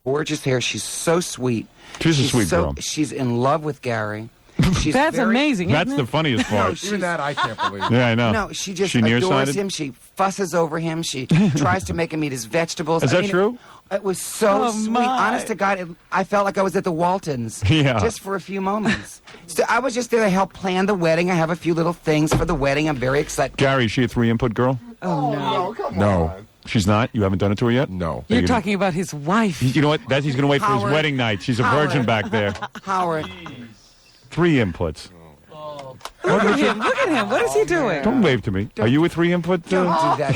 gorgeous hair. She's so sweet. She's a sweet girl. She's in love with Gary. She's That's amazing. That's isn't the funniest part. Even that I can't believe. Yeah, I know. No, she just She adores nearsighted? him. She fusses over him. She tries to make him eat his vegetables. Is that true? It was so Oh, sweet. my. Honest to God, I felt like I was at the Waltons. Yeah. Just for a few moments. So I was just there to help plan the wedding. I have a few little things for the wedding. I'm very excited. Gary, is she a 3-input girl? Oh, no. No, come No. on. She's not? You haven't done it to her yet? No. You're talking about his wife. You know what? He's going to wait for his Howard. wedding night. She's a Howard. virgin back there. Howard. 3 inputs. Look at him. Look at him. What is he doing? Don't wave to me. Are you a 3-input? Don't do that.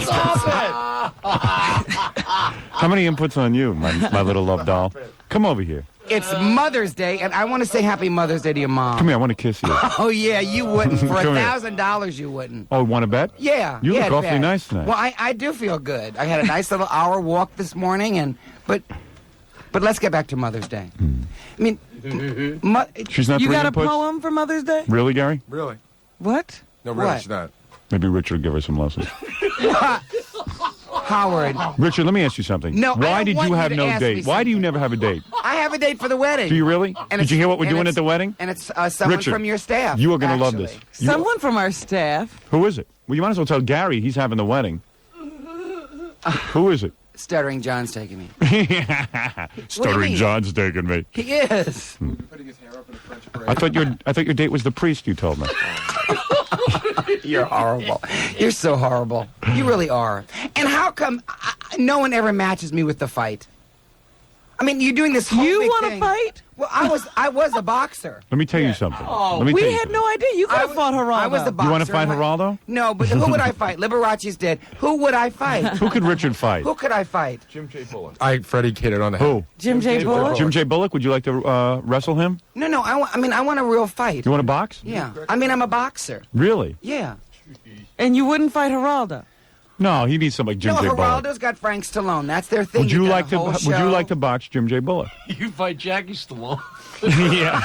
How many inputs on you, my little love doll? Come over here. It's Mother's Day, and I want to say Happy Mother's Day to your mom. Come here. I want to kiss you. Oh, yeah, you wouldn't. For Come here. $1,000, you wouldn't. Oh, want to bet? Yeah. You yeah, look awfully bet. nice tonight. Well, I do feel good. I had a nice little hour walk this morning, but let's get back to Mother's Day. I mean, She's not You 3 got a inputs? poem for Mother's Day? Really, Gary? Really? What? No, really, What? she's not. Maybe Richard will give her some lessons. Howard, Richard, let me ask you something. No, I Why don't did want you you have to no ask me date? Why do you never have a date? I have a date for the wedding. Do you really? And Did you hear what we're and doing it's- at the wedding? And it's someone Richard, from your staff. You are going to love actually. this. You- Someone from our staff. Who is it? Well, you might as well tell Gary he's having the wedding. Who is it? Stuttering John's taking me. Stuttering mean? John's taking me. He is. Putting his hair up in a French braid. I thought your date was the priest. You told me. You're horrible. You're so horrible. You really are. And how come no one ever matches me with the fight? I mean, you're doing this whole You big want to thing. fight? Well, I was a boxer. Let me tell you something. Let me We tell you had no idea. You could I have was- fought Geraldo. I was the boxer. You want to fight in my- Geraldo? No, but who would I fight? Liberace's dead. Who would I fight? Who could Richard fight? Who could I fight? Jim J. Bullock. Freddie kidded on the head. Who? Jim J. Bullock? Jim J. Bullock? Would you like to wrestle him? No, I want a real fight. You want to box? Yeah. I mean, I'm a boxer. Really? Yeah. And you wouldn't fight Geraldo? No, he needs somebody like Jim No, J. Bullock. Geraldo's got Frank Stallone. That's their thing. Would you They've got like a to? whole Would you show. like to box Jim J. Bullock? You fight Jackie Stallone. Yeah.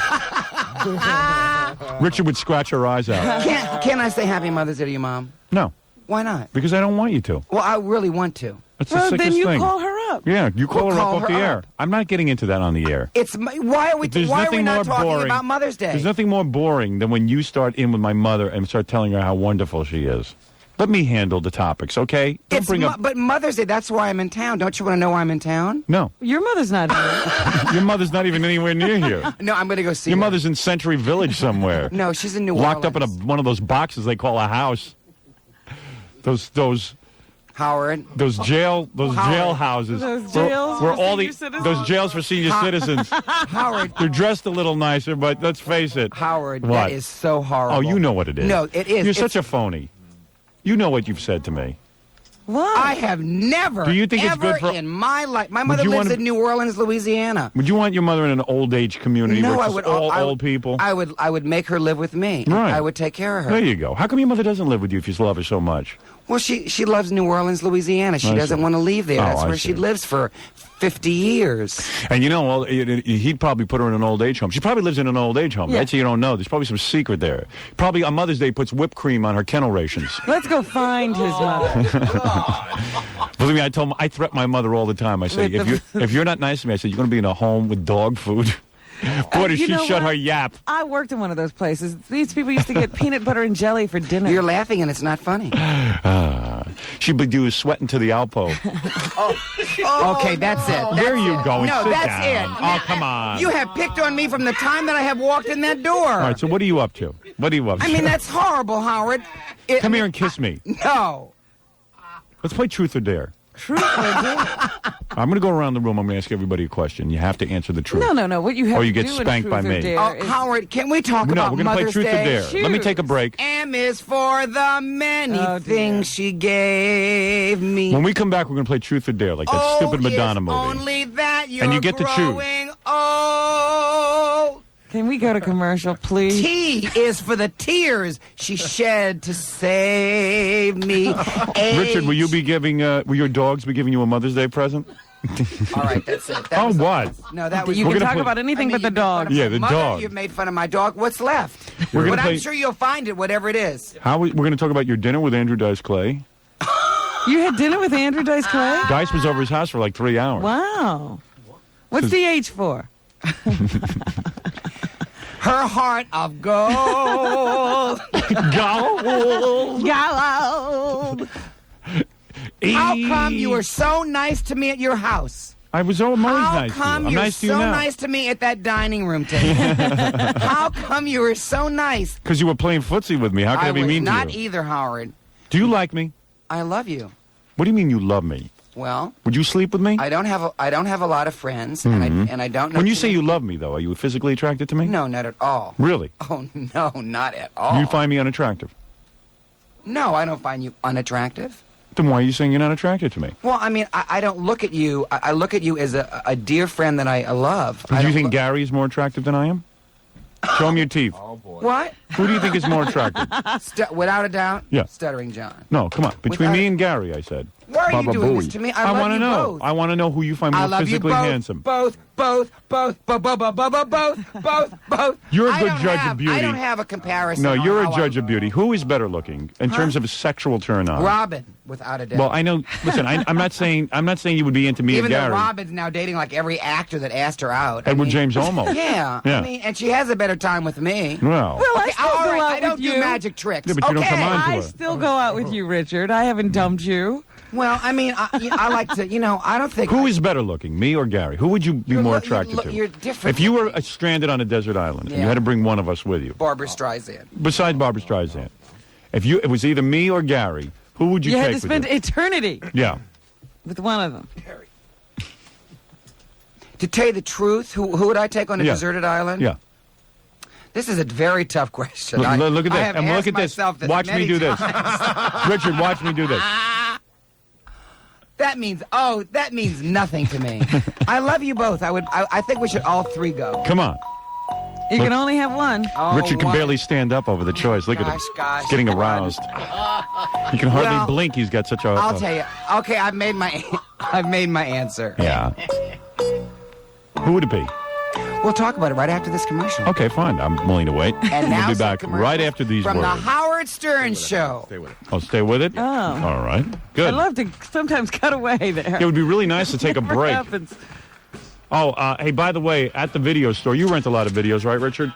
Richard would scratch her eyes out. Can I say Happy Mother's Day to your mom? No, Why not? because I don't want you to. Well, I really want to. That's the Well, sickest then you thing. call her up. Yeah, you call We'll her up call off her the air. up. I'm not getting into that on the air. Why are we There's why are nothing we not more talking boring. about Mother's Day? There's nothing more boring than when you start in with my mother and start telling her how wonderful she is. Let me handle the topics, okay? Don't bring up. But Mother's Day, that's why I'm in town. Don't you want to know why I'm in town? No, Your mother's not here. your mother's not even anywhere near here. No, I'm going to go see Your her. mother's in Century Village somewhere. No, she's in New Locked Orleans. up in one of those boxes they call a house. Those Howard. jail Howard. houses. Those where- jails where for all senior the citizens? those jails for senior citizens. Howard. They're dressed a little nicer, but let's face it. Howard, What? that is so horrible. Oh, you know what it is. No, it is. You're It's- such a phony. You know what you've said to me. What? I have never, Do you think it's ever good for- in my life. My mother you lives wanna- in New Orleans, Louisiana. Would you want your mother in an old age community No, where I it's would. just all I would- old people? I would make her live with me. Right. I would take care of her. There you go. How come your mother doesn't live with you if you love her so much? Well, she loves New Orleans, Louisiana. She I doesn't see. want to leave there. Oh, That's I where she see. lives for 50 years. And you know, well, he'd probably put her in an old age home. She probably lives in an old age home. Yeah. That's you don't know. There's probably some secret there. Probably on Mother's Day puts whipped cream on her kennel rations. Let's go find his mother. Believe me, I threaten my mother all the time. I say, With if you're not nice to me, I say, you're going to be in a home with dog food. Boy, does You she know shut what? her yap. I worked in one of those places. These people used to get peanut butter and jelly for dinner. You're laughing and it's not funny. She'd be doing sweating to the Alpo. Okay, that's it. Where are you going? No, Sit that's down. it. Oh, come on. You have picked on me from the time that I have walked in that door. All right, so what are you up to? What are you up to? I mean, that's horrible, Howard. Come here and kiss me. No. Let's play Truth or Dare. Truth or dare? I'm going to go around the room. I'm going to ask everybody a question. You have to answer the truth. No. What you have Or you to get do in spanked by Truth or me. Dare Oh, is- Howard, can we talk No, about we're going to play Mother's Truth Day? or Dare. Let me take a break. M is for the many Oh, dear. things she gave me. When we come back, we're going to play Truth or Dare, like that stupid Madonna is movie. only that you're And you get to choose. growing old. Can we go to commercial, please? T is for the tears she shed to save me. Richard, will you be giving? Will your dogs be giving you a Mother's Day present? All right, that's it. That Oh, was the what? best. No, that was. You We're can gonna talk put- about anything I mean, but the you've made fun dog. of Yeah, my the mother, dog. You've made fun of my dog. What's left? We're gonna But play- I'm sure you'll find it, whatever it is. We're going to talk about your dinner with Andrew Dice Clay. You had dinner with Andrew Dice Clay? Dice was over his house for like 3 hours. Wow. What's the H for? Her heart of gold. Gold. Gold. How come you were so nice to me at your house? I was always How nice to you. come I'm you're nice to you so now. nice to me at that dining room table? How come you were so nice? Because you were playing footsie with me. How can I, be was mean not to you? either, Howard. Do you like me? I love you. What do you mean you love me? Well, Would you sleep with me? I don't have a lot of friends, and I don't know. When you too say many- you love me, though, are you physically attracted to me? No, not at all. Really? Oh no, not at all. You find me unattractive? No, I don't find you unattractive. Then why are you saying you're not attracted to me? Well, I mean, I don't look at you. I look at you as a dear friend that I love. Do you think Gary is more attractive than I am? Show him your teeth. Oh, boy. What? Who do you think is more attractive? Without a doubt. Yeah. Stuttering John. No, come on. Between Without- me and Gary, I said. Why are you Baba doing Booey. this to me? I love wanna you know. both. I want to know who you find I more love you physically both. handsome. Both. You're a I good don't judge have- of beauty. I don't have a comparison. No, on you're how a judge I- of beauty. Who is better looking in terms of a sexual turn on? Robin, without a doubt. Well, I know. Listen, I'm not saying you would be into me Even and though Gary. Robin's now dating like every actor that asked her out. I Edward mean, James Olmos. Yeah. Yeah. I mean, and she has a better time with me. Well, Well, I Okay, still all go right, out I don't with do you. magic tricks. Yeah, but you don't okay. come on to I her. still go out with you, Richard. I haven't dumped you. Well, I mean, I like to, I don't think. who is better looking, me or Gary? Who would you be You're more lo- attracted you're lo- to? you're different If you than were me. stranded on a desert island and you Yeah. had to bring one of us with you, Barbara Streisand. besides Barbara Streisand, it was either me or Gary, who would you You take had to with spend you? eternity Yeah. with one of them. To tell you the truth, who would I take on a Yeah. deserted island? Yeah. This is a very tough question. Look at I this. have And look asked at this. myself Watch me many do this. times. Richard, watch me do this. That means nothing to me. I love you both. I think we should all three go. Come on. You can only have one. Oh, Richard can what? barely stand up over the choice. Look at him. Gosh, He's getting come on. aroused. He can hardly Well, blink. He's got such a... I'll tell you. Okay, I've made my answer. Yeah. Who would it be? We'll talk about it right after this commercial. Okay, fine. I'm willing to wait. And now we'll be some back commercials right after these from words. the Howard Stern Show. Stay with it. I'll stay with it. Oh. All right. Good. I love to sometimes cut away there. It would be really nice to take a Never break. happens. Oh, hey, by the way, at the video store, you rent a lot of videos, right, Richard?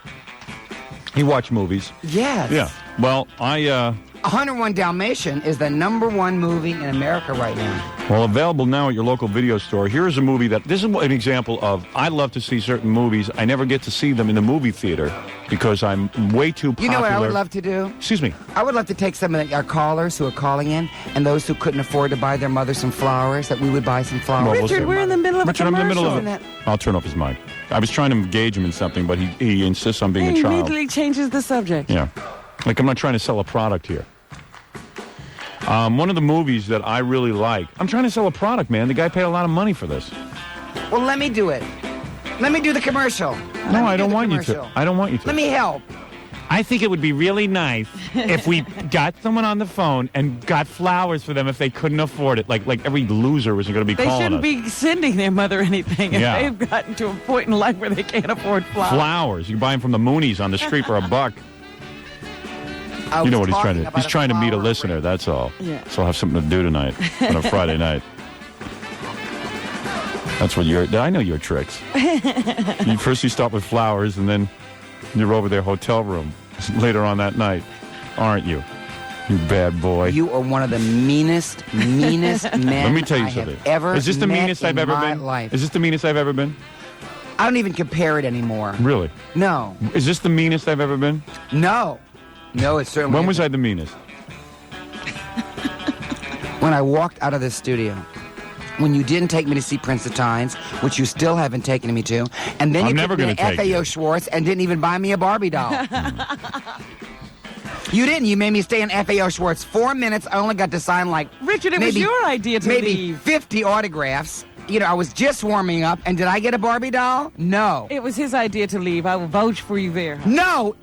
You watch movies. Yes. Yeah. Well, 101 Dalmatian is the #1 movie in America right now. available now at your local video store. Here's a movie this is an example of, I love to see certain movies. I never get to see them in the movie theater because I'm way too popular. You know what I would love to do? Excuse me. I would love to take some of our callers who are calling in and those who couldn't afford to buy their mother some flowers, that we would buy some flowers. Well, Richard, we're in the middle of Richard, a I'm in commercial. the middle of Isn't it. I'll turn off his mic. I was trying to engage him in something, but he insists on being He a child. immediately changes the subject. Yeah. Like, I'm not trying to sell a product here. One of the movies that I really like, I'm trying to sell a product, man. The guy paid a lot of money for this. Well, let me do it. Let me do the commercial. No, I don't want you to. I don't want you to. Let me help. I think it would be really nice if we got someone on the phone and got flowers for them if they couldn't afford it. Like every loser wasn't going to be They calling shouldn't us. be sending their mother anything if Yeah. they've gotten to a point in life where they can't afford flowers. Flowers. You can buy them from the Moonies on the street for $1. I You know was what he's trying talking to. about He's trying to meet a flower listener. array. That's all. Yeah. So I'll have something to do tonight on a Friday night. That's what I know your tricks. First you start with flowers, and then you're over their hotel room later on that night, aren't you? You bad boy. You are one of the meanest men Let me tell you I something. have ever Is this the met meanest I've in ever my been? life. Is this the meanest I've ever been? I don't even compare it anymore. Really? No. Is this the meanest I've ever been? No. No, it certainly When was isn't. I the meanest? When I walked out of this studio. When you didn't take me to see Prince of Times, which you still haven't taken me to, and then I'm you never took me gonna to take FAO you. Schwartz and didn't even buy me a Barbie doll. You didn't. You made me stay in FAO Schwartz 4 minutes. I only got to sign like Richard, it was maybe- your idea to maybe leave. 50 autographs. You know, I was just warming up, and did I get a Barbie doll? No. It was his idea to leave. I will vouch for you there. No.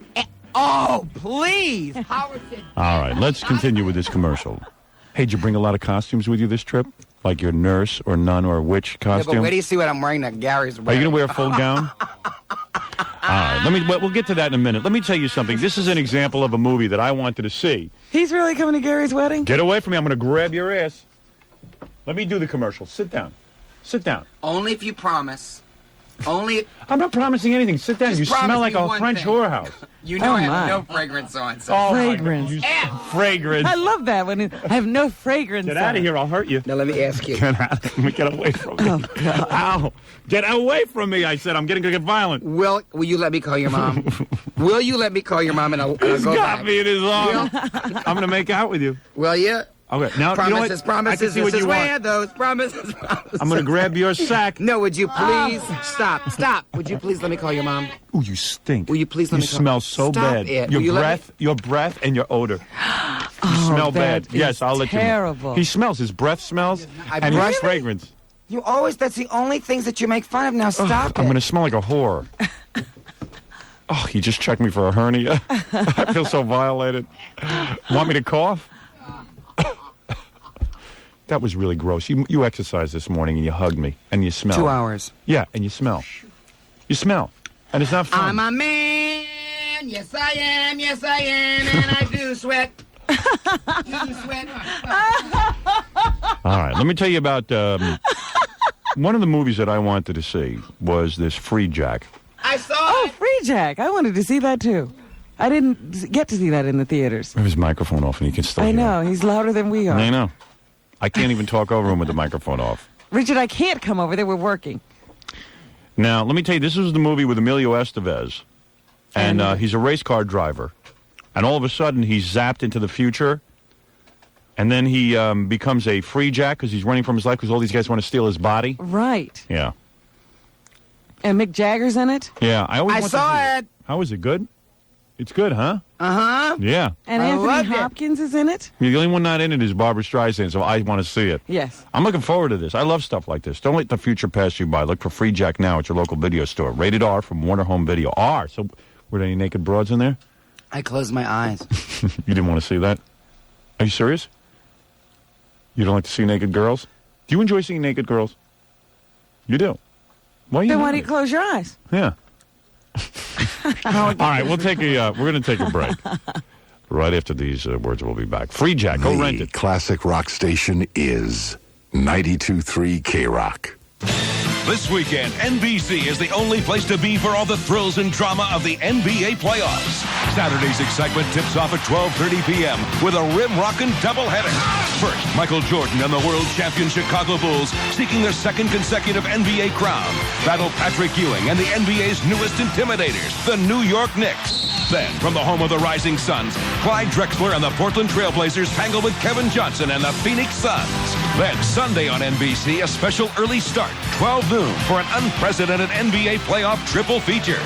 Oh, please. Howard said, All right, let's continue with this commercial. Hey, did you bring a lot of costumes with you this trip? Like your nurse or nun or witch yeah, costume? but wait till you see what I'm wearing that Gary's Are wearing. you going to wear a full gown? All right, we'll get to that in a minute. Let me tell you something. This is an example of a movie that I wanted to see. He's really coming to Gary's wedding? Get away from me. I'm going to grab your ass. Let me do the commercial. Sit down. Sit down. Only if you promise Only I'm not promising anything. Sit down. Just You promise smell like me a one French thing. whorehouse. you know Oh, I my. have no fragrance on. So. Oh, my God. Fragrance. You- Fragrance. I love that when I have no fragrance. Get out of here. I'll hurt you. Now let me ask you. Get out. Get away from me. Oh, God. Ow. Get away from me, I said. I'm getting to get violent. Will you let me call your mom? Will you let me call your mom and I'll He's go got back? me in his arms. I'm going to make out with you. Will you? Okay. Now, Promises, you know what? I can promises. see what This is you where want. those promises. I'm going to grab your sack. No, would you please stop? Would you please let me call your mom? Ooh, you stink. Will you please let You me call- smell so Stop bad. it. Your Will you let me- breath and your odor. You smell bad. that Yes, is I'll let you know. terrible. He smells. His breath smells. I and his really? fragrance. You always. That's the only things that you make fun of. Now stop I'm it. going to smell like a whore. Oh, you just checked me for a hernia. I feel so violated. Want me to cough? That was really gross. You exercised this morning and you hugged me and you smell. 2 hours. Yeah, and you smell. You smell. And it's not fun. I'm a man. Yes, I am. Yes, I am. And I do sweat. You sweat. All right, let me tell you about one of the movies that I wanted to see was this Free Jack. I saw Oh, it. Free Jack. I wanted to see that too. I didn't get to see that in the theaters. I have his microphone off and he can still I hear. know. He's louder than we are. I know. I can't even talk over him with the microphone off. Richard, I can't come over there. We're working. Now, let me tell you, this was the movie with Emilio Estevez. And he's a race car driver. And all of a sudden, he's zapped into the future. And then he becomes a free jack because he's running from his life because all these guys want to steal his body. Right. Yeah. And Mick Jagger's in it. Yeah. I always I want to saw see it. How is it good? It's good, huh? Uh-huh. Yeah. And I Anthony loved it. Hopkins is in it. The only one not in it is Barbara Streisand, so I want to see it. Yes. I'm looking forward to this. I love stuff like this. Don't let the future pass you by. Look for Free Jack now at your local video store. Rated R from Warner Home Video. R. So, were there any naked broads in there? I closed my eyes. You didn't want to see that? Are you serious? You don't like to see naked girls? Do you enjoy seeing naked girls? You do. Why? Then why do you close your eyes? Yeah. All right, we're going to take a break. Right after these words, we'll be back. Free Jack, go rent The it. classic rock station is 92.3 K-Rock. This weekend, NBC is the only place to be for all the thrills and drama of the NBA playoffs. Saturday's excitement tips off at 12:30 p.m. with a rim-rockin' doubleheader. First, Michael Jordan and the world champion Chicago Bulls, seeking their second consecutive NBA crown, battle Patrick Ewing and the NBA's newest intimidators, the New York Knicks. Then, from the home of the Rising Suns, Clyde Drexler and the Portland Trailblazers tangle with Kevin Johnson and the Phoenix Suns. Then, Sunday on NBC, a special early start, 12 noon, for an unprecedented NBA playoff triple feature.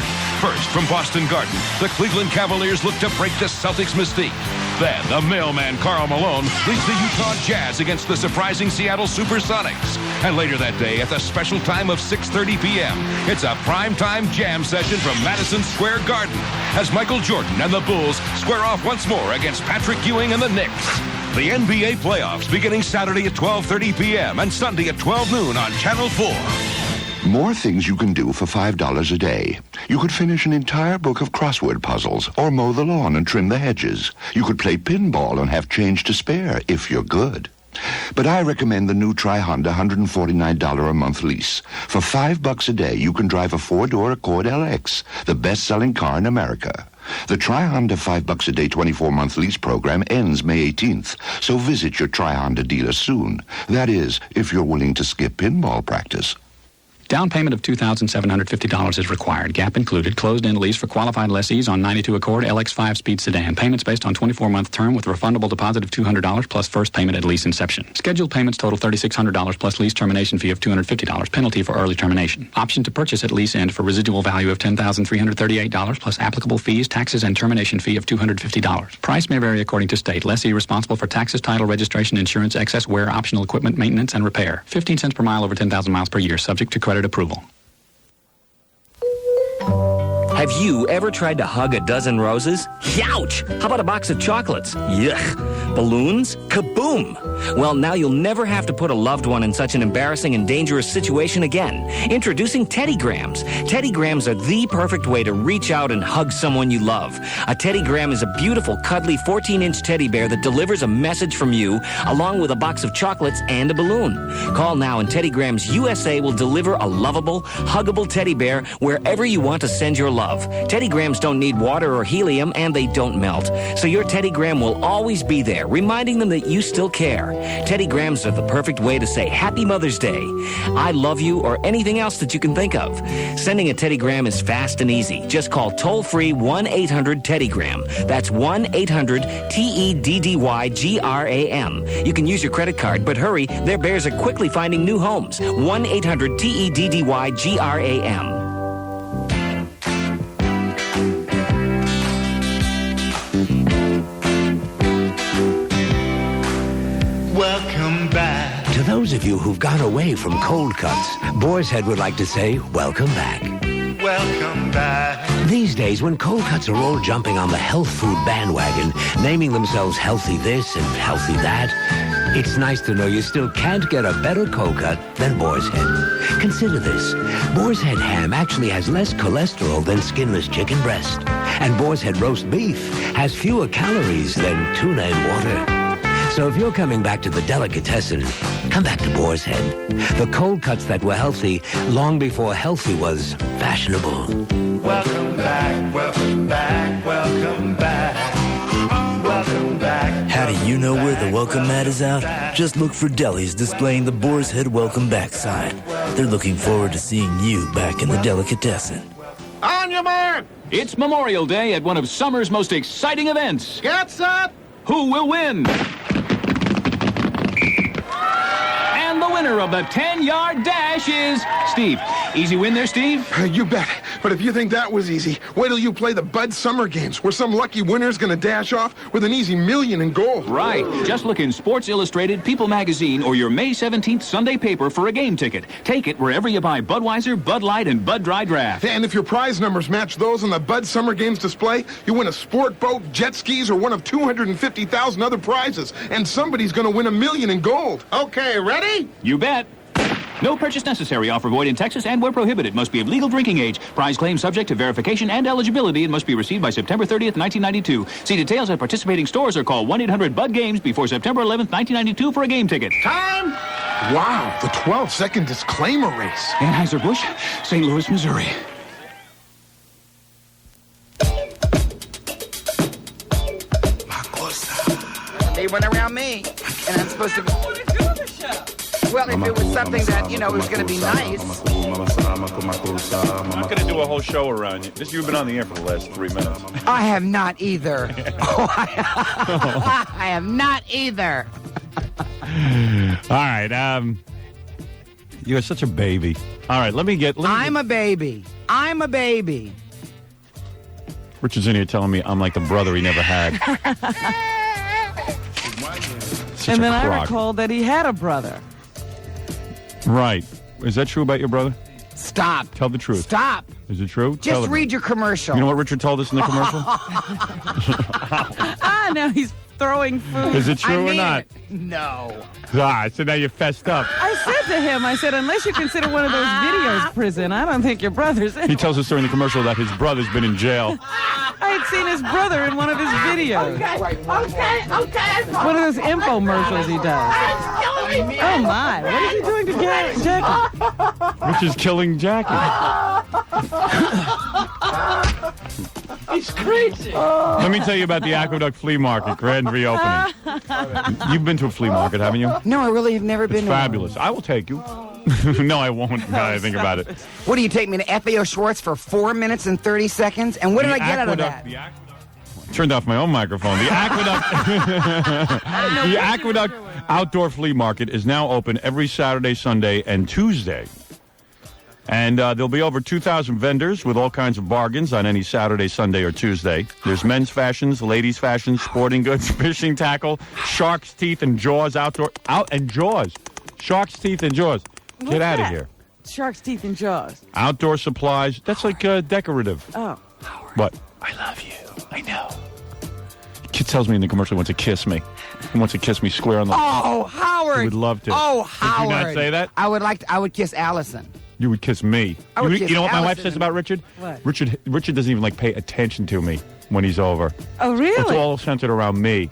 First, from Boston Garden, the Cleveland Cavaliers look to break the Celtics' mystique. Then, the mailman Karl Malone leads the Utah Jazz against the surprising Seattle Supersonics. And later that day, at the special time of 6:30 p.m., it's a primetime jam session from Madison Square Garden as Michael Jordan and the Bulls square off once more against Patrick Ewing and the Knicks. The NBA playoffs beginning Saturday at 12:30 p.m. and Sunday at 12 noon on Channel 4. More things you can do for $5 a day. You could finish an entire book of crossword puzzles, or mow the lawn and trim the hedges. You could play pinball and have change to spare, if you're good. But I recommend the new Tri-Honda $149 a month lease. For $5 a day, you can drive a 4-door Accord LX, the best-selling car in America. The Tri-Honda $5 a day 24-month lease program ends May 18th, so visit your Tri-Honda dealer soon. That is, if you're willing to skip pinball practice. Down payment of $2,750 is required. Gap included. Closed-end lease for qualified lessees on 92 Accord LX 5-speed sedan. Payments based on 24-month term with refundable deposit of $200 plus first payment at lease inception. Scheduled payments total $3,600 plus lease termination fee of $250. Penalty for early termination. Option to purchase at lease end for residual value of $10,338 plus applicable fees, taxes, and termination fee of $250. Price may vary according to state. Lessee responsible for taxes, title, registration, insurance, excess wear, optional equipment, maintenance, and repair. 15 cents per mile over 10,000 miles per year, subject to credit approval. Have you ever tried to hug a dozen roses? Youch! How about a box of chocolates? Yuck! Balloons? Kaboom! Well, now you'll never have to put a loved one in such an embarrassing and dangerous situation again. Introducing Teddy Grams. Teddy Grams are the perfect way to reach out and hug someone you love. A Teddy Gram is a beautiful, cuddly 14-inch teddy bear that delivers a message from you, along with a box of chocolates and a balloon. Call now and Teddy Grams USA will deliver a lovable, huggable teddy bear wherever you want to send your love. Teddy Grams don't need water or helium, and they don't melt. So your Teddy Gram will always be there, reminding them that you still care. Teddy Grams are the perfect way to say Happy Mother's Day, I love you, or anything else that you can think of. Sending a Teddy Gram is fast and easy. Just call toll-free 1-800-TEDDYGRAM. That's 1-800-TEDDYGRAM. You can use your credit card, but hurry, their bears are quickly finding new homes. 1-800-TEDDYGRAM. Welcome back. To those of you who've gone away from cold cuts, Boar's Head would like to say, welcome back. Welcome back. These days, when cold cuts are all jumping on the health food bandwagon, naming themselves healthy this and healthy that, it's nice to know you still can't get a better cold cut than Boar's Head. Consider this. Boar's Head ham actually has less cholesterol than skinless chicken breast. And Boar's Head roast beef has fewer calories than tuna and water. So if you're coming back to the delicatessen, come back to Boar's Head. The cold cuts that were healthy long before healthy was fashionable. Welcome back, welcome back, welcome back, welcome back. How do you know where the welcome mat is out? Just look for delis displaying the Boar's Head welcome back sign. They're looking forward to seeing you back in the delicatessen. On your mark! It's Memorial Day at one of summer's most exciting events. Get set! Who will win? And the winner of the 10-yard dash is Steve. Easy win there, Steve? You bet. But if you think that was easy, wait till you play the Bud Summer Games, where some lucky winner's going to dash off with an easy $1 million in gold. Right. Just look in Sports Illustrated, People Magazine, or your May 17th Sunday paper for a game ticket. Take it wherever you buy Budweiser, Bud Light, and Bud Dry Draft. And if your prize numbers match those on the Bud Summer Games display, you win a sport boat, jet skis, or one of 250,000 other prizes. And somebody's going to win $1 million in gold. Okay, ready? You bet. No purchase necessary. Offer void in Texas and where prohibited. Must be of legal drinking age. Prize claim subject to verification and eligibility and must be received by September 30th, 1992. See details at participating stores or call 1-800-BUD-GAMES before September 11th, 1992 for a game ticket. Time! Wow, the 12-second disclaimer race. Anheuser-Busch, St. Louis, Missouri. They went around me, and I'm supposed to be... Well, if it was something that, you know, was going to be nice. I'm not going to do a whole show around you. You've been on the air for the last 3 minutes. I have not either. I have not either. All right. You're such a baby. All right, I'm a baby. I'm a baby. Richard's in here telling me I'm like the brother he never had. And then I recalled that he had a brother. Right. Is that true about your brother? Stop. Tell the truth. Stop. Is it true? Just read your commercial. You know what Richard told us in the commercial? Now he's throwing food. Is it true or not? No. So now you're fessed up. I said to him, unless you consider one of those videos prison, I don't think your brother's in. He tells us during the commercial that his brother's been in jail. I had seen his brother in one of his videos. Okay. One of those infomercials he does. Oh my, what is he doing to Jackie? Richard's killing Jackie. He's crazy. Let me tell you about the Aqueduct Flea Market, grand reopening. You've been to a flea market, haven't you? No, I really have never been It's fabulous. I will take you. No, I won't, now that I think about it. What do you take me to FAO Schwartz for 4 minutes and 30 seconds? And what did I get out of that? Turned off my own microphone. The Aqueduct Outdoor Flea Market is now open every Saturday, Sunday, and Tuesday. And there'll be over 2,000 vendors with all kinds of bargains on any Saturday, Sunday, or Tuesday. There's men's fashions, ladies' fashions, sporting goods, fishing tackle, shark's teeth and jaws, Shark's teeth and jaws. Get out of here. Shark's teeth and jaws. Outdoor supplies. That's like decorative. Oh. What? I love you. I know. Kid tells me in the commercial he wants to kiss me. He wants to kiss me square on the... Oh, Howard! He would love to. Oh, Did Howard! you not say that? I would kiss Allison. You would kiss me. I would kiss you know what my wife Allison says about Richard? What? Richard doesn't even like pay attention to me when he's over. Oh, really? It's all centered around me.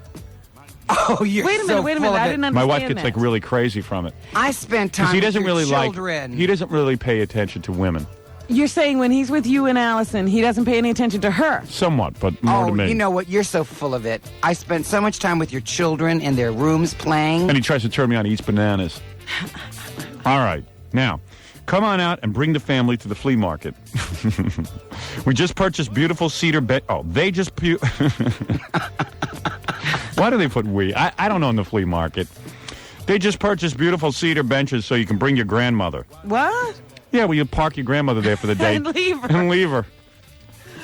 Oh, you're Wait a minute, so wait a full minute. of I it. didn't understand My wife gets that. like really crazy from it. I spent time Because he with doesn't your really children. he doesn't really pay attention to women. You're saying when he's with you and Allison, he doesn't pay any attention to her. Somewhat, but more to me. You know what? You're so full of it. I spent so much time with your children in their rooms playing. And he tries to turn me on. He eats bananas. All right. Now, come on out and bring the family to the flea market. We just purchased beautiful cedar bed. Oh, they just... Why do they put we? I don't own the flea market. They just purchased beautiful cedar benches so you can bring your grandmother. What? Yeah, well, you park your grandmother there for the day. And leave her. And leave her.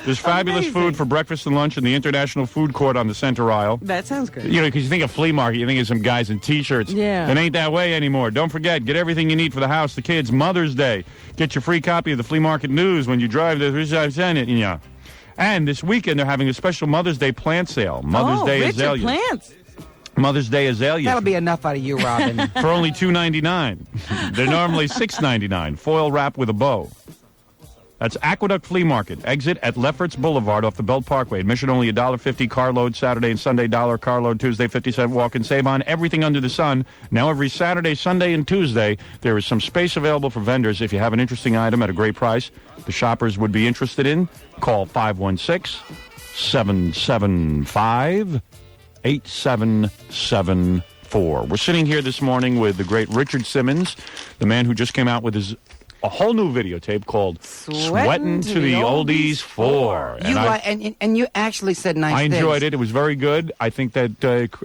There's fabulous Amazing. food for breakfast and lunch in the International Food Court on the center aisle. That sounds good. You know, because you think of flea market, you think of some guys in T-shirts. Yeah. It ain't that way anymore. Don't forget, get everything you need for the house, the kids, Mother's Day. Get your free copy of the Flea Market News when you drive to... And this weekend, they're having a special Mother's Day plant sale. Mother's Day Richard azalea. Plants. Mother's Day azalea. That'll be enough out of you, Robin. For only $2.99. They're normally $6.99. Foil wrap with a bow. That's Aqueduct Flea Market. Exit at Lefferts Boulevard off the Belt Parkway. Admission only $1.50. Carload Saturday and Sunday $1. Carload Tuesday 50-cent walk and save on everything under the sun. Now every Saturday, Sunday, and Tuesday, there is some space available for vendors. If you have an interesting item at a great price the shoppers would be interested in, call 516-775-8774. We're sitting here this morning with the great Richard Simmons, the man who just came out with a whole new videotape called Sweatin' to the Oldies 4. And you actually said nice I things. enjoyed it. It was very good. I think that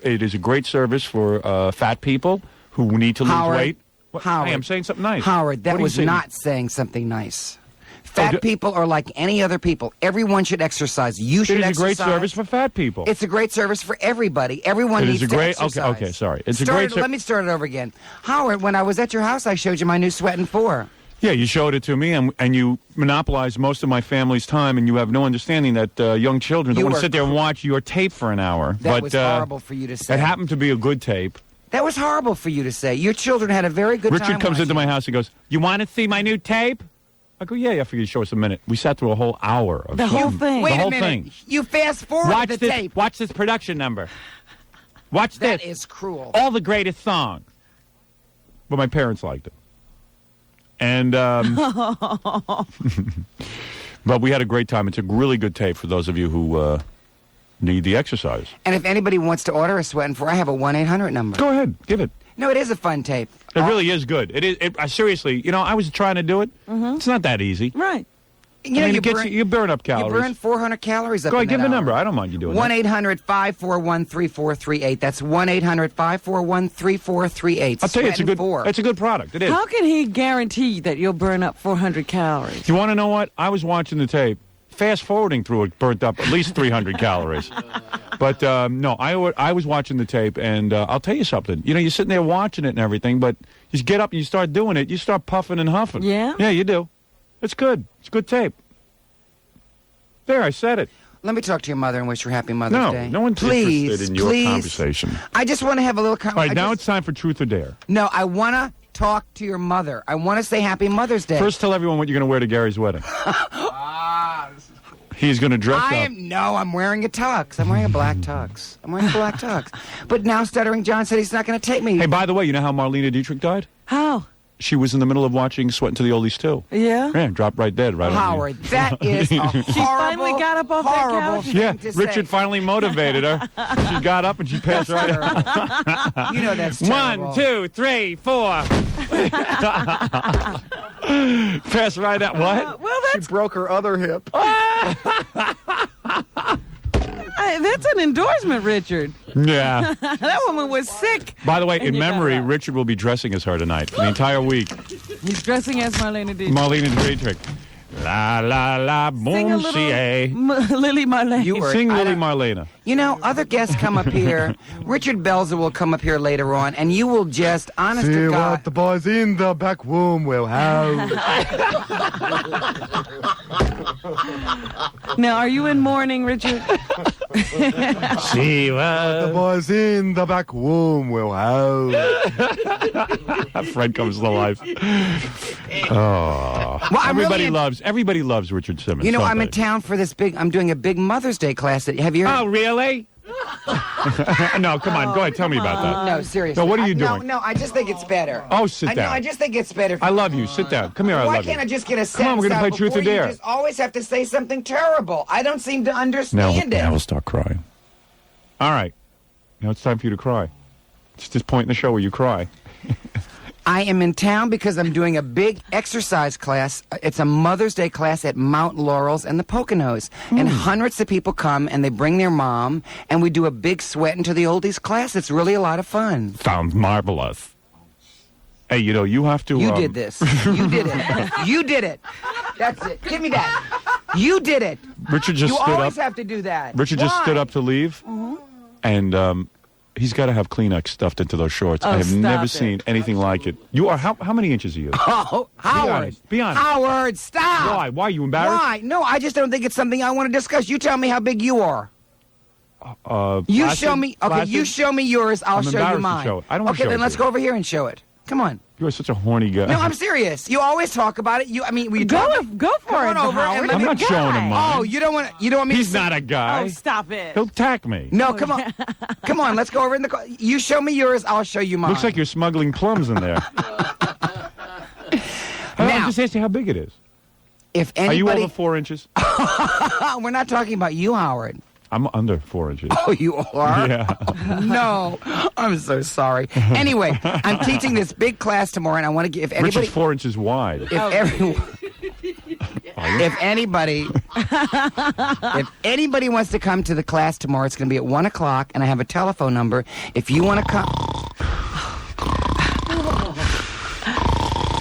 it is a great service for fat people who need to lose Howard, weight. Howard, hey, I'm saying something nice. Howard, that What are you was saying? not saying something nice. Fat people are like any other people. Everyone should exercise. You should It is exercise. a great service for fat people. It's a great service for everybody. Everyone It needs is a to great. exercise. Okay, sorry. It's Start a it- great. Let me start it over again. Howard, when I was at your house, I showed you my new Sweatin' 4. Yeah, you showed it to me, and you monopolized most of my family's time, and you have no understanding that young children don't You want to were sit there and watch your tape for an hour. That but, was horrible for you to say. It happened to be a good tape. That was horrible for you to say. Your children had a very good time. Richard comes into my house and goes, "You want to see my new tape?" I go, "Yeah, I figured you'd show us a minute." We sat through a whole hour of The whole shooting. thing. Wait the whole a minute. thing. You fast forward Watch the this. tape. Watch this production number. Watch That this. is cruel. All the greatest songs. But my parents liked it. And but we had a great time. It's a really good tape for those of you who need the exercise. And if anybody wants to order a Sweatin' 4, I have a 1-800 number. Go ahead, give it. No, it is a fun tape. It really is good. It is. Seriously, you know, I was trying to do it. It's not that easy. Right. You know, I mean, you burn up calories. You burn 400 calories up Go in ahead, give that the hour. number. I don't mind you doing that. 1-800-541-3438. That's 1-800-541-3438. I'll tell you, it's a Sweatin' 4. good product. It is. How can he guarantee that you'll burn up 400 calories? You want to know what? I was watching the tape. Fast forwarding through it burnt up at least 300 calories. But no, I was watching the tape, and I'll tell you something. You know, you're sitting there watching it and everything, but you just get up and you start doing it. You start puffing and huffing. Yeah? Yeah, you do. It's good. It's good tape. There, I said it. Let me talk to your mother and wish her happy Mother's Day. No one's please, interested in your please. conversation. I just want to have a little All conversation. right, now it's time for Truth or Dare. No, I want to talk to your mother. I want to say happy Mother's Day. First, tell everyone what you're going to wear to Gary's wedding. He's going to dress up. I'm wearing a tux. I'm wearing a black tux. But now Stuttering John said he's not going to take me. Hey, by the way, you know how Marlene Dietrich died? How? She was in the middle of watching Sweatin' to the Oldies, too. Yeah? Yeah, dropped right dead. Right Howard, that is a horrible, She finally got up off that horrible couch? thing Yeah, to Richard say. finally motivated her. She got up and she passed right out. You know that's terrible. 1, 2, 3, 4. Passed right out. What? Well, She broke her other hip. that's an endorsement, Richard. Yeah. That woman was sick. By the way, And in you got memory, up. Richard will be dressing as her tonight for the entire week. He's dressing as Marlena Dietrich. Marlene Dietrich. La la la Sing a boom little CA. Lily Marlene. You were- Sing I Lily don't- Marlena. You know, other guests come up here. Richard Belzer will come up here later on, and you will just, honest to God. the boys in the back room will have. Now, are you in mourning, Richard? See The boys in the back room will have. Fred comes to life. Oh, Well, I'm everybody really everybody loves Richard Simmons. You know, don't I'm in they? town for this I'm doing a big Mother's Day class. Have you heard? Oh, really? No, come on. Go ahead. Tell me about that. No, seriously. No, what are you doing? No, I just think it's better. Oh, sit No, down. I just think it's better. I love you. Sit down. Come here. I Why love can't you. I just get a Come on, we're sentence gonna out play Truth or before you Dare. just always have to say something terrible? I don't seem to Now, understand now it. we'll start crying. All right. Now it's time for you to cry. It's this point in the show where you cry. I am in town because I'm doing a big exercise class. It's a Mother's Day class at Mount Laurels and the Poconos. And hundreds of people come and they bring their mom and we do a big sweat into the oldies class. It's really a lot of fun. Sounds marvelous. Hey, you know, you have to... You did this. You did it. You did it. That's it. Give me that. You did it. Richard just You stood always up. have to do that. Richard just Why? stood up to leave. And he's got to have Kleenex stuffed into those shorts. Oh, I have stop never it. seen anything like it. You are... How many inches are you? Oh, Howard. honest. Be honest. Howard, stop. Why? Why? You embarrassed? Why? No, I just don't think it's something I want to discuss. You tell me how big you are. You Placid? show me. Okay, you Placid? show me yours. I'll I'm show you embarrassed to mine. show it. I don't wanna Okay, show then it let's to go you. over here and show it. Come on. You are such a horny guy. No, I'm serious. You always talk about it. We Go for Come it, on over Howard. and let I'm me- not showing him mine. Oh, you don't want me He's to not a guy. Oh, stop it. He'll attack me. No, come on. Come on, let's go over in the car. You show me yours, I'll show you mine. Looks like you're smuggling plums in there. I Now- just asked you how big it is. If Are you anybody over 4 inches? We're not talking about you, Howard. I'm under 4 inches. Oh, you are? Yeah. No. I'm so sorry. Anyway, I'm teaching this big class tomorrow and I want to give if anybody Richard's 4 inches wide. if everyone if anybody wants to come to the class tomorrow, it's going to be at 1 o'clock, and I have a telephone number. If you want to come,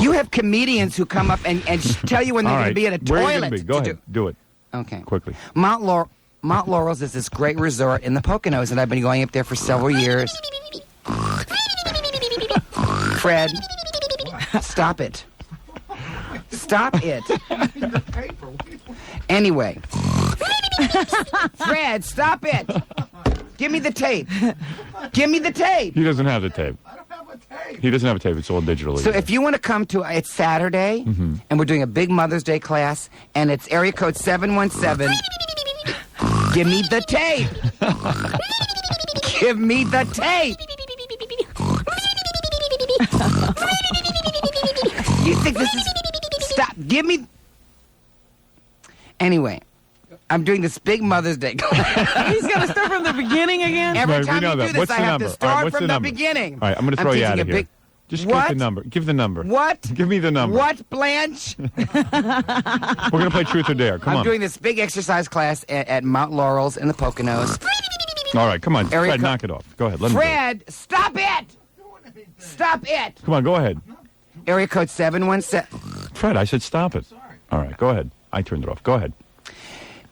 you have comedians who come up and tell you when they're All going right. to be at a Where are you toilet. gonna be? Go to ahead. Do it Okay. quickly. Mount Laurels is this great resort in the Poconos, and I've been going up there for several years. Fred, stop it. Stop it. Anyway. Fred, stop it. Give me the tape. Give me the tape. He doesn't have the tape. He doesn't have a tape. It's all digital. So if you want to come to, it's Saturday, and we're doing a big Mother's Day class, and it's area code 717. Give me the tape. Give me the tape. You think this is... Stop. Give me... Anyway, I'm doing this big Mother's Day class. He's going to start from the beginning again? Every Right, we time know you that. do this, What's I the have number? to All start right, what's from the the number? beginning. All right, I'm going to I'm throw you teaching out a of here. big- Just What? give the number. Give the number. What? Give me the number. What, Blanche? We're going to play Truth or Dare. Come I'm on. doing this big exercise class at Mount Laurels in the Poconos. All right, come on. Area Fred, co- knock it off. Go ahead. Let me do it. Fred, stop it! Stop it! Come on, go ahead. Area code 717. Fred, I said stop it. All right, go ahead. I turned it off. Go ahead.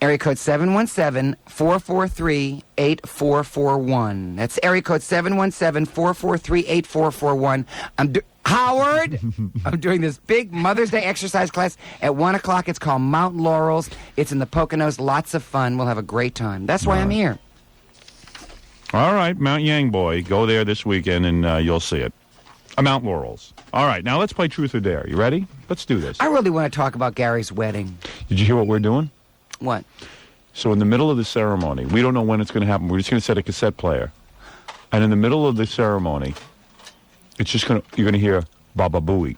Area code 717-443-8441. That's area code 717-443-8441. Howard, I'm doing this big Mother's Day exercise class at 1 o'clock. It's called Mount Laurels. It's in the Poconos. Lots of fun. We'll have a great time. That's why I'm here. All right, Mount Yang Boy. Go there this weekend and you'll see it. Mount Laurels. All right, now let's play Truth or Dare. You ready? Let's do this. I really want to talk about Gary's wedding. Did you hear what we're doing? What? So in the middle of the ceremony, we don't know when it's going to happen. We're just going to set a cassette player. And in the middle of the ceremony, it's just going to, you're going to hear Baba Booey.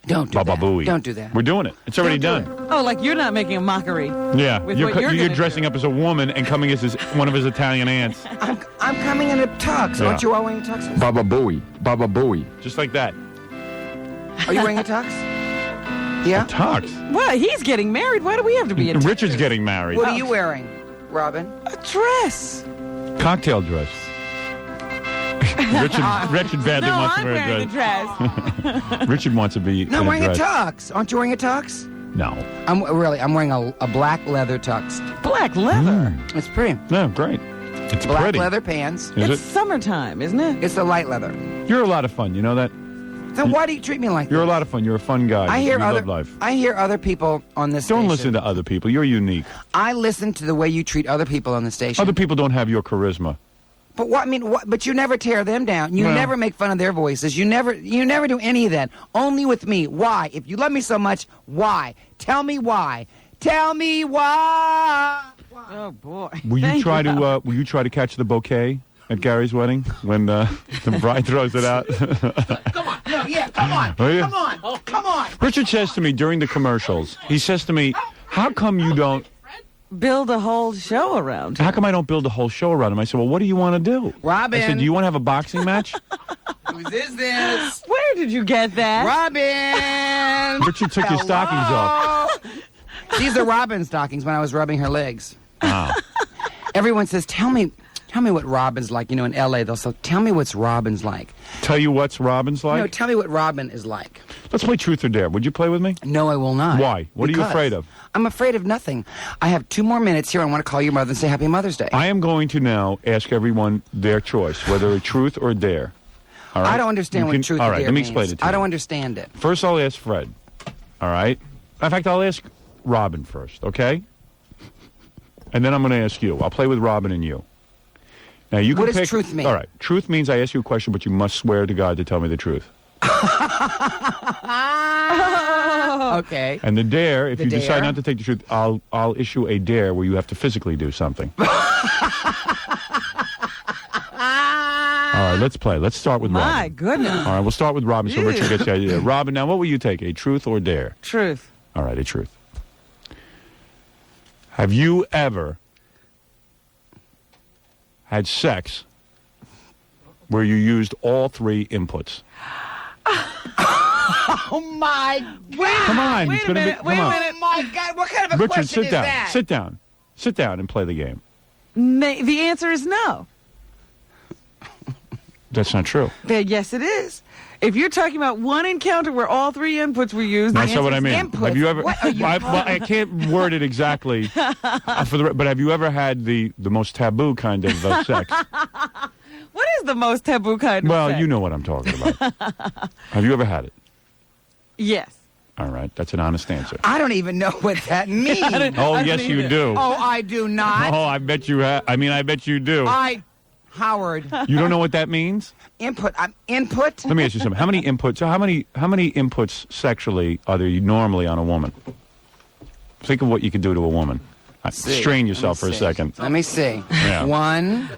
Don't do Baba that. Booey. Don't do that. We're doing it. It's already Don't done. do Oh, like you're not making a mockery. Yeah, With you're, what you're you're gonna dressing up as a woman and coming as one of his Italian aunts. I'm coming in a tux. Yeah. Aren't you all wearing tuxes? Baba Booey. Baba Booey. Just like that. Are you wearing a tux? Yeah? Tux. What? He's getting married. Why do we have to be in Richard's getting married. What are you wearing, Robin? a dress? Cocktail dress. Richard badly No, wants I'm to wear wearing a a dress. dress. Richard wants to be No, in I'm wearing a dress. tux. Aren't you wearing a tux? No. I'm wearing a black leather tux. Black leather. It's pretty. No, great. It's Black pretty. leather pants. Is It's it? summertime, isn't it? It's a light leather. You're a lot of fun. You know that? Then why do you treat me like You're this? a lot of fun. You're a fun guy. I hear you other love life. I hear other people on this Don't station. listen to other people. You're unique. I listen to the way you treat other people on the station. Other people don't have your charisma. But what I mean, but you never tear them down. You Well- never make fun of their voices. You never do any of that. Only with me. Why? If you love me so much, why? Tell me why. Tell me why. Oh boy. Will you try to catch the bouquet at Gary's wedding when the bride throws it out? Come on. No, yeah, come on. Oh, yeah. Come on. Oh, come on. Richard says to me during the commercials, he says to me, how come you don't, Build a whole show around. how come I don't build a whole show around him? I said, well, what do you want to do? Robin. I said, do you want to have a boxing match? Whose is this? Where did you get that? Robin. Richard took your stockings off. These are Robin's stockings when I was rubbing her legs. Oh. Everyone says, tell me what Robin's like. You know, in L.A., they'll say, tell me what's Robin's like. Tell you what's Robin's like? No, tell me what Robin is like. Let's play Truth or Dare. Would you play with me? No, I will not. Why? What are you Because afraid of? I'm afraid of nothing. I have 2 more minutes here. I want to call your mother and say Happy Mother's Day. I am going to now ask everyone their choice, whether a truth or dare. All right? I don't understand You what can- truth all or right, dare let me means. explain it to you. I don't understand it. First, I'll ask Fred. All right? In fact, I'll ask Robin first, okay? And then I'm going to ask you. I'll play with Robin and you. Now, you can What does pick, truth mean? All right. Truth means I ask you a question, but you must swear to God to tell me the truth. Okay. And the dare, if The you decide dare? not to take the truth, I'll issue a dare where you have to physically do something. All right, let's play. Let's start with Robin. My goodness. All right, we'll start with Robin so Richard gets the idea. Robin, now what will you take, a truth or dare? Truth. All right, a truth. Have you ever had sex where you used all 3 inputs? Oh, my God. Come on. Wait it's a gonna minute, be, wait come a on. minute. Oh, my God. What kind of a Richard, question sit is down. that? Sit down. Sit down and play the game. The answer is no. That's not true. Yes, it is. If you're talking about one encounter where all 3 inputs were used, That's the not what I answer is mean. inputs. Have you ever? What are you I can't word it exactly, but have you ever had the most taboo kind of sex? What is the most taboo kind of Well, sex? you know what I'm talking about. Have you ever had it? Yes. All right, that's an honest answer. I don't even know what that means. Oh, yes, you do. Oh, I do not. Oh, I bet you have. I mean, I bet you do. Howard. You don't know what that means? Input. Input? Let me ask you something. How many inputs? How many inputs sexually are there normally on a woman? Think of what you could do to a woman. Strain yourself for a second. Let me see. Yeah. 1.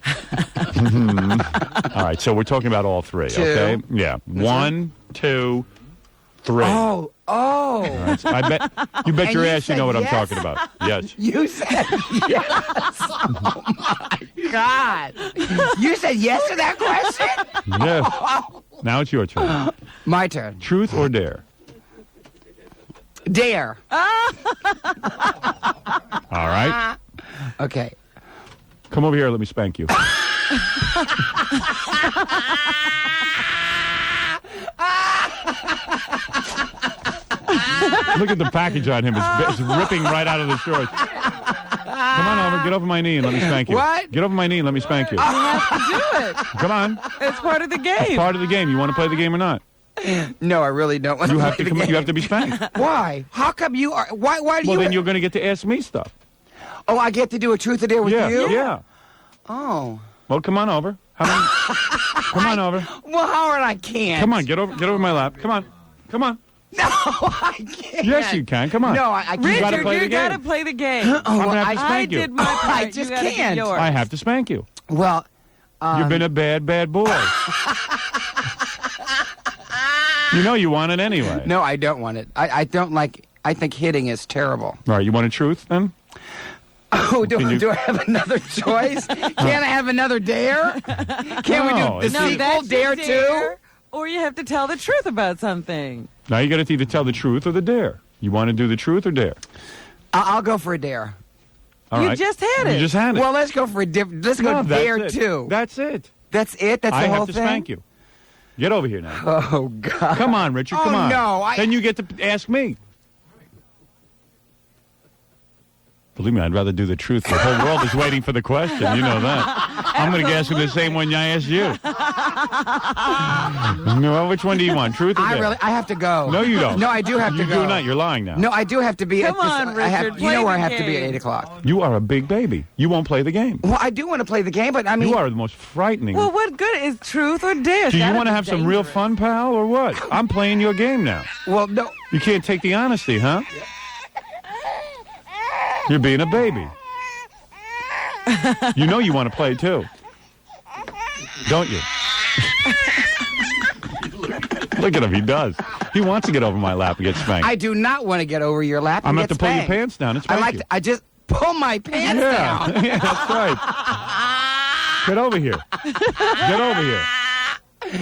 All right, so we're talking about all 3, 2. okay? Yeah. 1, 2, 3. Oh. All right, so I bet you bet And your you ass you know said what I'm yes? talking about. Yes. You said yes. Oh, my God. You said yes to that question? Yes. Now it's your turn. My turn. Truth or dare? Dare. All right. Okay. Come over here. Let me spank you. Look at the package on him. It's ripping right out of the shorts. Come on over. Get over my knee and let me spank you. What? Get over my knee and let me spank you. You have to do it. Come on. It's part of the It's game. part of the game. You want to play the game or not? No, I really don't want You to have play to the come. game. You have to be spanked. Why? How come you are? Why do Well, you? then you're going to get to ask me stuff. Oh, I get to do a truth or dare with you? Yeah. Oh. Well, come on over. Come on over. Well, Howard, I can't. Come on. Get over my lap. Come on. Come on. No, I can't. Yes, you can. Come on. No, I can't. Richard, gotta play the you got to game. play the game. Oh, I'm well, gonna have to I spank you. did my part. I You just gotta do can't. yours. I have to spank you. Well, You've been a bad, bad boy. You know you want it anyway. no, I don't want it. I don't like. I think hitting is terrible. All right, you want a truth then? Oh, do Can you- I have another choice? Can't I have another dare? Can't we No, do it's- the No, sequel, that's Dare your 2? Or you have to tell the truth about something. Now you got to either tell the truth or the dare. You want to do the truth or dare? I'll go for a dare. All You right. just had it. You just had it. Well, let's go for a different. Let's go No, that's Dare it. 2. That's it. That's it? That's the I whole have to thing? spank you. Get over here now. Oh, God. Come on, Richard. Come Oh, on. no, Then you get to ask me. Believe me, I'd rather do the truth. The whole world is waiting for the question. You know that. I'm going to guess the same one I asked you. No, which one do you want, truth or dare? I have to go. No, you don't. No, I do have to go. You do not. You're lying now. No, I do have to be Come at this. on, Richard, you know where I play have the to be at game. 8 o'clock. You are a big baby. You won't play the game. Well, I do want to play the game, but I mean... You are the most frightening. Well, what good is truth or dare? Do you want to have some real fun, pal, or what? I'm playing your game now. Well, no. You can't take the honesty, huh? You're being a baby. You know you want to play, too. Don't you? Look at him. He does. He wants to get over my lap and get spanked. I do not want to get over your lap I'm and going to get have to pull your spanked. pants down and spank you. I just pull my pants down. Yeah, that's right. Get over here. Get over here.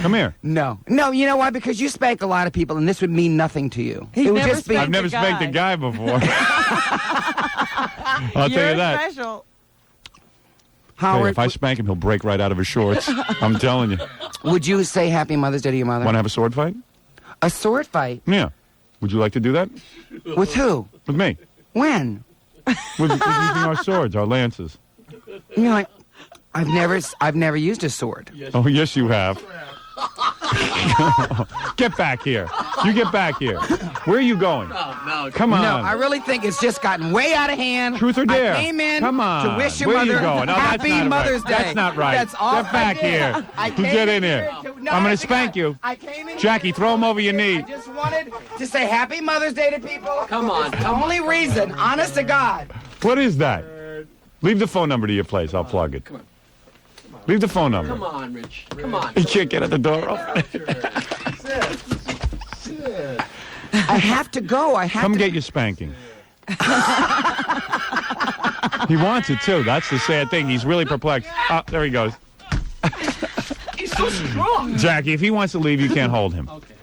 Come here. No, you know why? Because you spank a lot of people, and this would mean nothing to you. He's it would never just be. I've never spanked a guy before. I'll tell you that. Special. Hey, Howard, if I spank him, he'll break right out of his shorts. I'm telling you. would you say Happy Mother's Day to your mother? Want to have a sword fight? A sword fight? Yeah. Would you like to do that? With who? With me. When? With using our swords, our lances. You're like, I've never used a sword. Oh, yes, you have. Get back here. You get back here. Where are you going? Come on. No, I really think it's just gotten way out of hand. Truth or dare? I came in Come on. to wish your Where mother are you going? No, that's Happy not Mother's right. Day. That's not right. That's all Get back I did. here. I You came get in here. No, I'm going I to think spank you. I came in Jackie, throw him over your knee. I just wanted to say Happy Mother's Day to people. Come on. The only reason, honest to God. What is that? Leave the phone number to your place. I'll plug it. Come on. Leave the phone number. Come on, Rich. Come on. You can't get at the door. I have to go. Come get your spanking. He wants it, too. That's the sad thing. He's really perplexed. Oh, there he goes. He's so strong. Jackie, if he wants to leave, you can't hold him. Okay.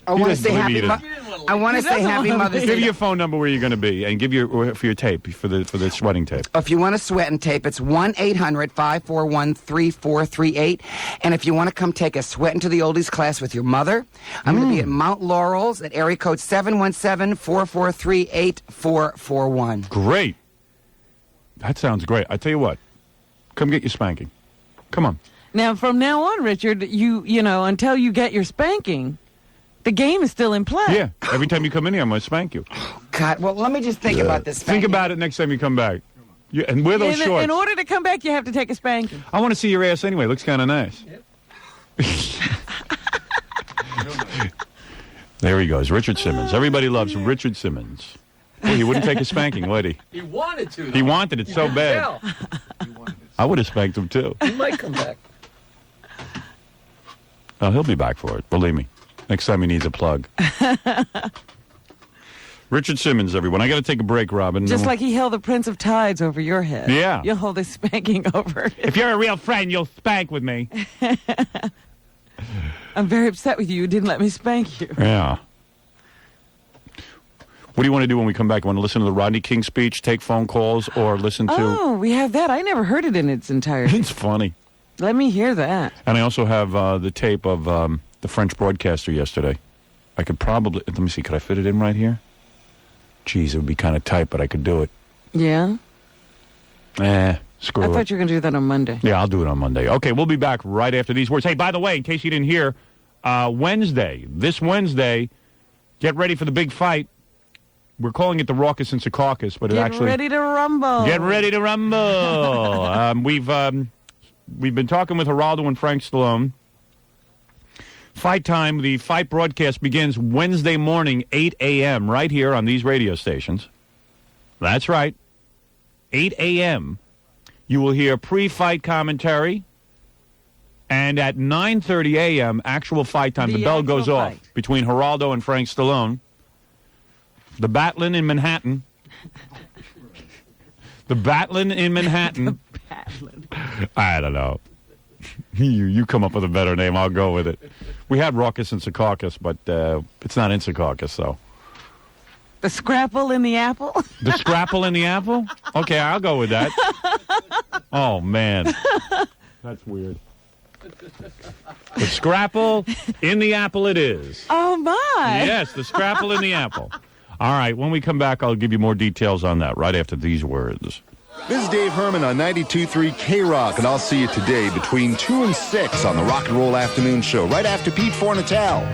I want to doesn't say believe Happy. you I want to say Happy Mother's Day. Give your phone number where you're going to be, and give for your tape for the sweating tape. If you want to sweat and tape, it's 1-800-541-3438. And if you want to come take a sweat into the oldies class with your mother, I'm going to be at Mount Laurels at area code 717-443-8441. Great. That sounds great. I tell you what, come get your spanking. Come on. Now, from now on, Richard, you know, until you get your spanking, the game is still in play. Yeah. Every time you come in here, I'm going to spank you. God, well, let me just think about this. Think about it next time you come back. And wear those shorts. In order to come back, you have to take a spanking. I want to see your ass anyway. Looks kind of nice. There he goes, Richard Simmons. Everybody loves Richard Simmons. Well, he wouldn't take a spanking, would he? He wanted to. He wanted it so bad. I would have spanked him, too. He might come back. Oh, he'll be back for it. Believe me. Next time he needs a plug. Richard Simmons, everyone. I got to take a break, Robin. Just like he held the Prince of Tides over your head. Yeah. You'll hold his spanking over. If you're a real friend, you'll spank with me. I'm very upset with you. You didn't let me spank you. Yeah. What do you want to do when we come back? Want to listen to the Rodney King speech, take phone calls, or listen to... Oh, we have that. I never heard it in its entirety. It's funny. Let me hear that. And I also have the tape of the French broadcaster yesterday. I could probably... Let me see. Could I fit it in right here? Geez, it would be kind of tight, but I could do it. Yeah? Screw I it. thought you were going to do that on Monday. Yeah, I'll do it on Monday. Okay, we'll be back right after these words. Hey, by the way, in case you didn't hear, this Wednesday, get ready for the big fight. We're calling it the Raucous and Secaucus, but it actually... Get ready to rumble. Get ready to rumble. We've been talking with Geraldo and Frank Stallone. Fight time. The fight broadcast begins Wednesday morning, 8 a.m., right here on these radio stations. That's right. 8 a.m. You will hear pre-fight commentary. And at 9:30 a.m., actual fight time. The bell goes off between Geraldo and Frank Stallone. The Batlin in Manhattan. The Batlin in Manhattan. I don't know. You come up with a better name. I'll go with it. We had Raucous and Secaucus, but it's not in Secaucus, so. The scrapple in the apple? The scrapple in the apple? Okay, I'll go with that. Oh, man. That's weird. The scrapple in the apple it is. Oh, my. Yes, the scrapple in the apple. All right, when we come back, I'll give you more details on that right after these words. This is Dave Herman on 92.3 K-Rock, and I'll see you today between 2 and 6 on the Rock and Roll Afternoon Show, right after Pete Fornatel.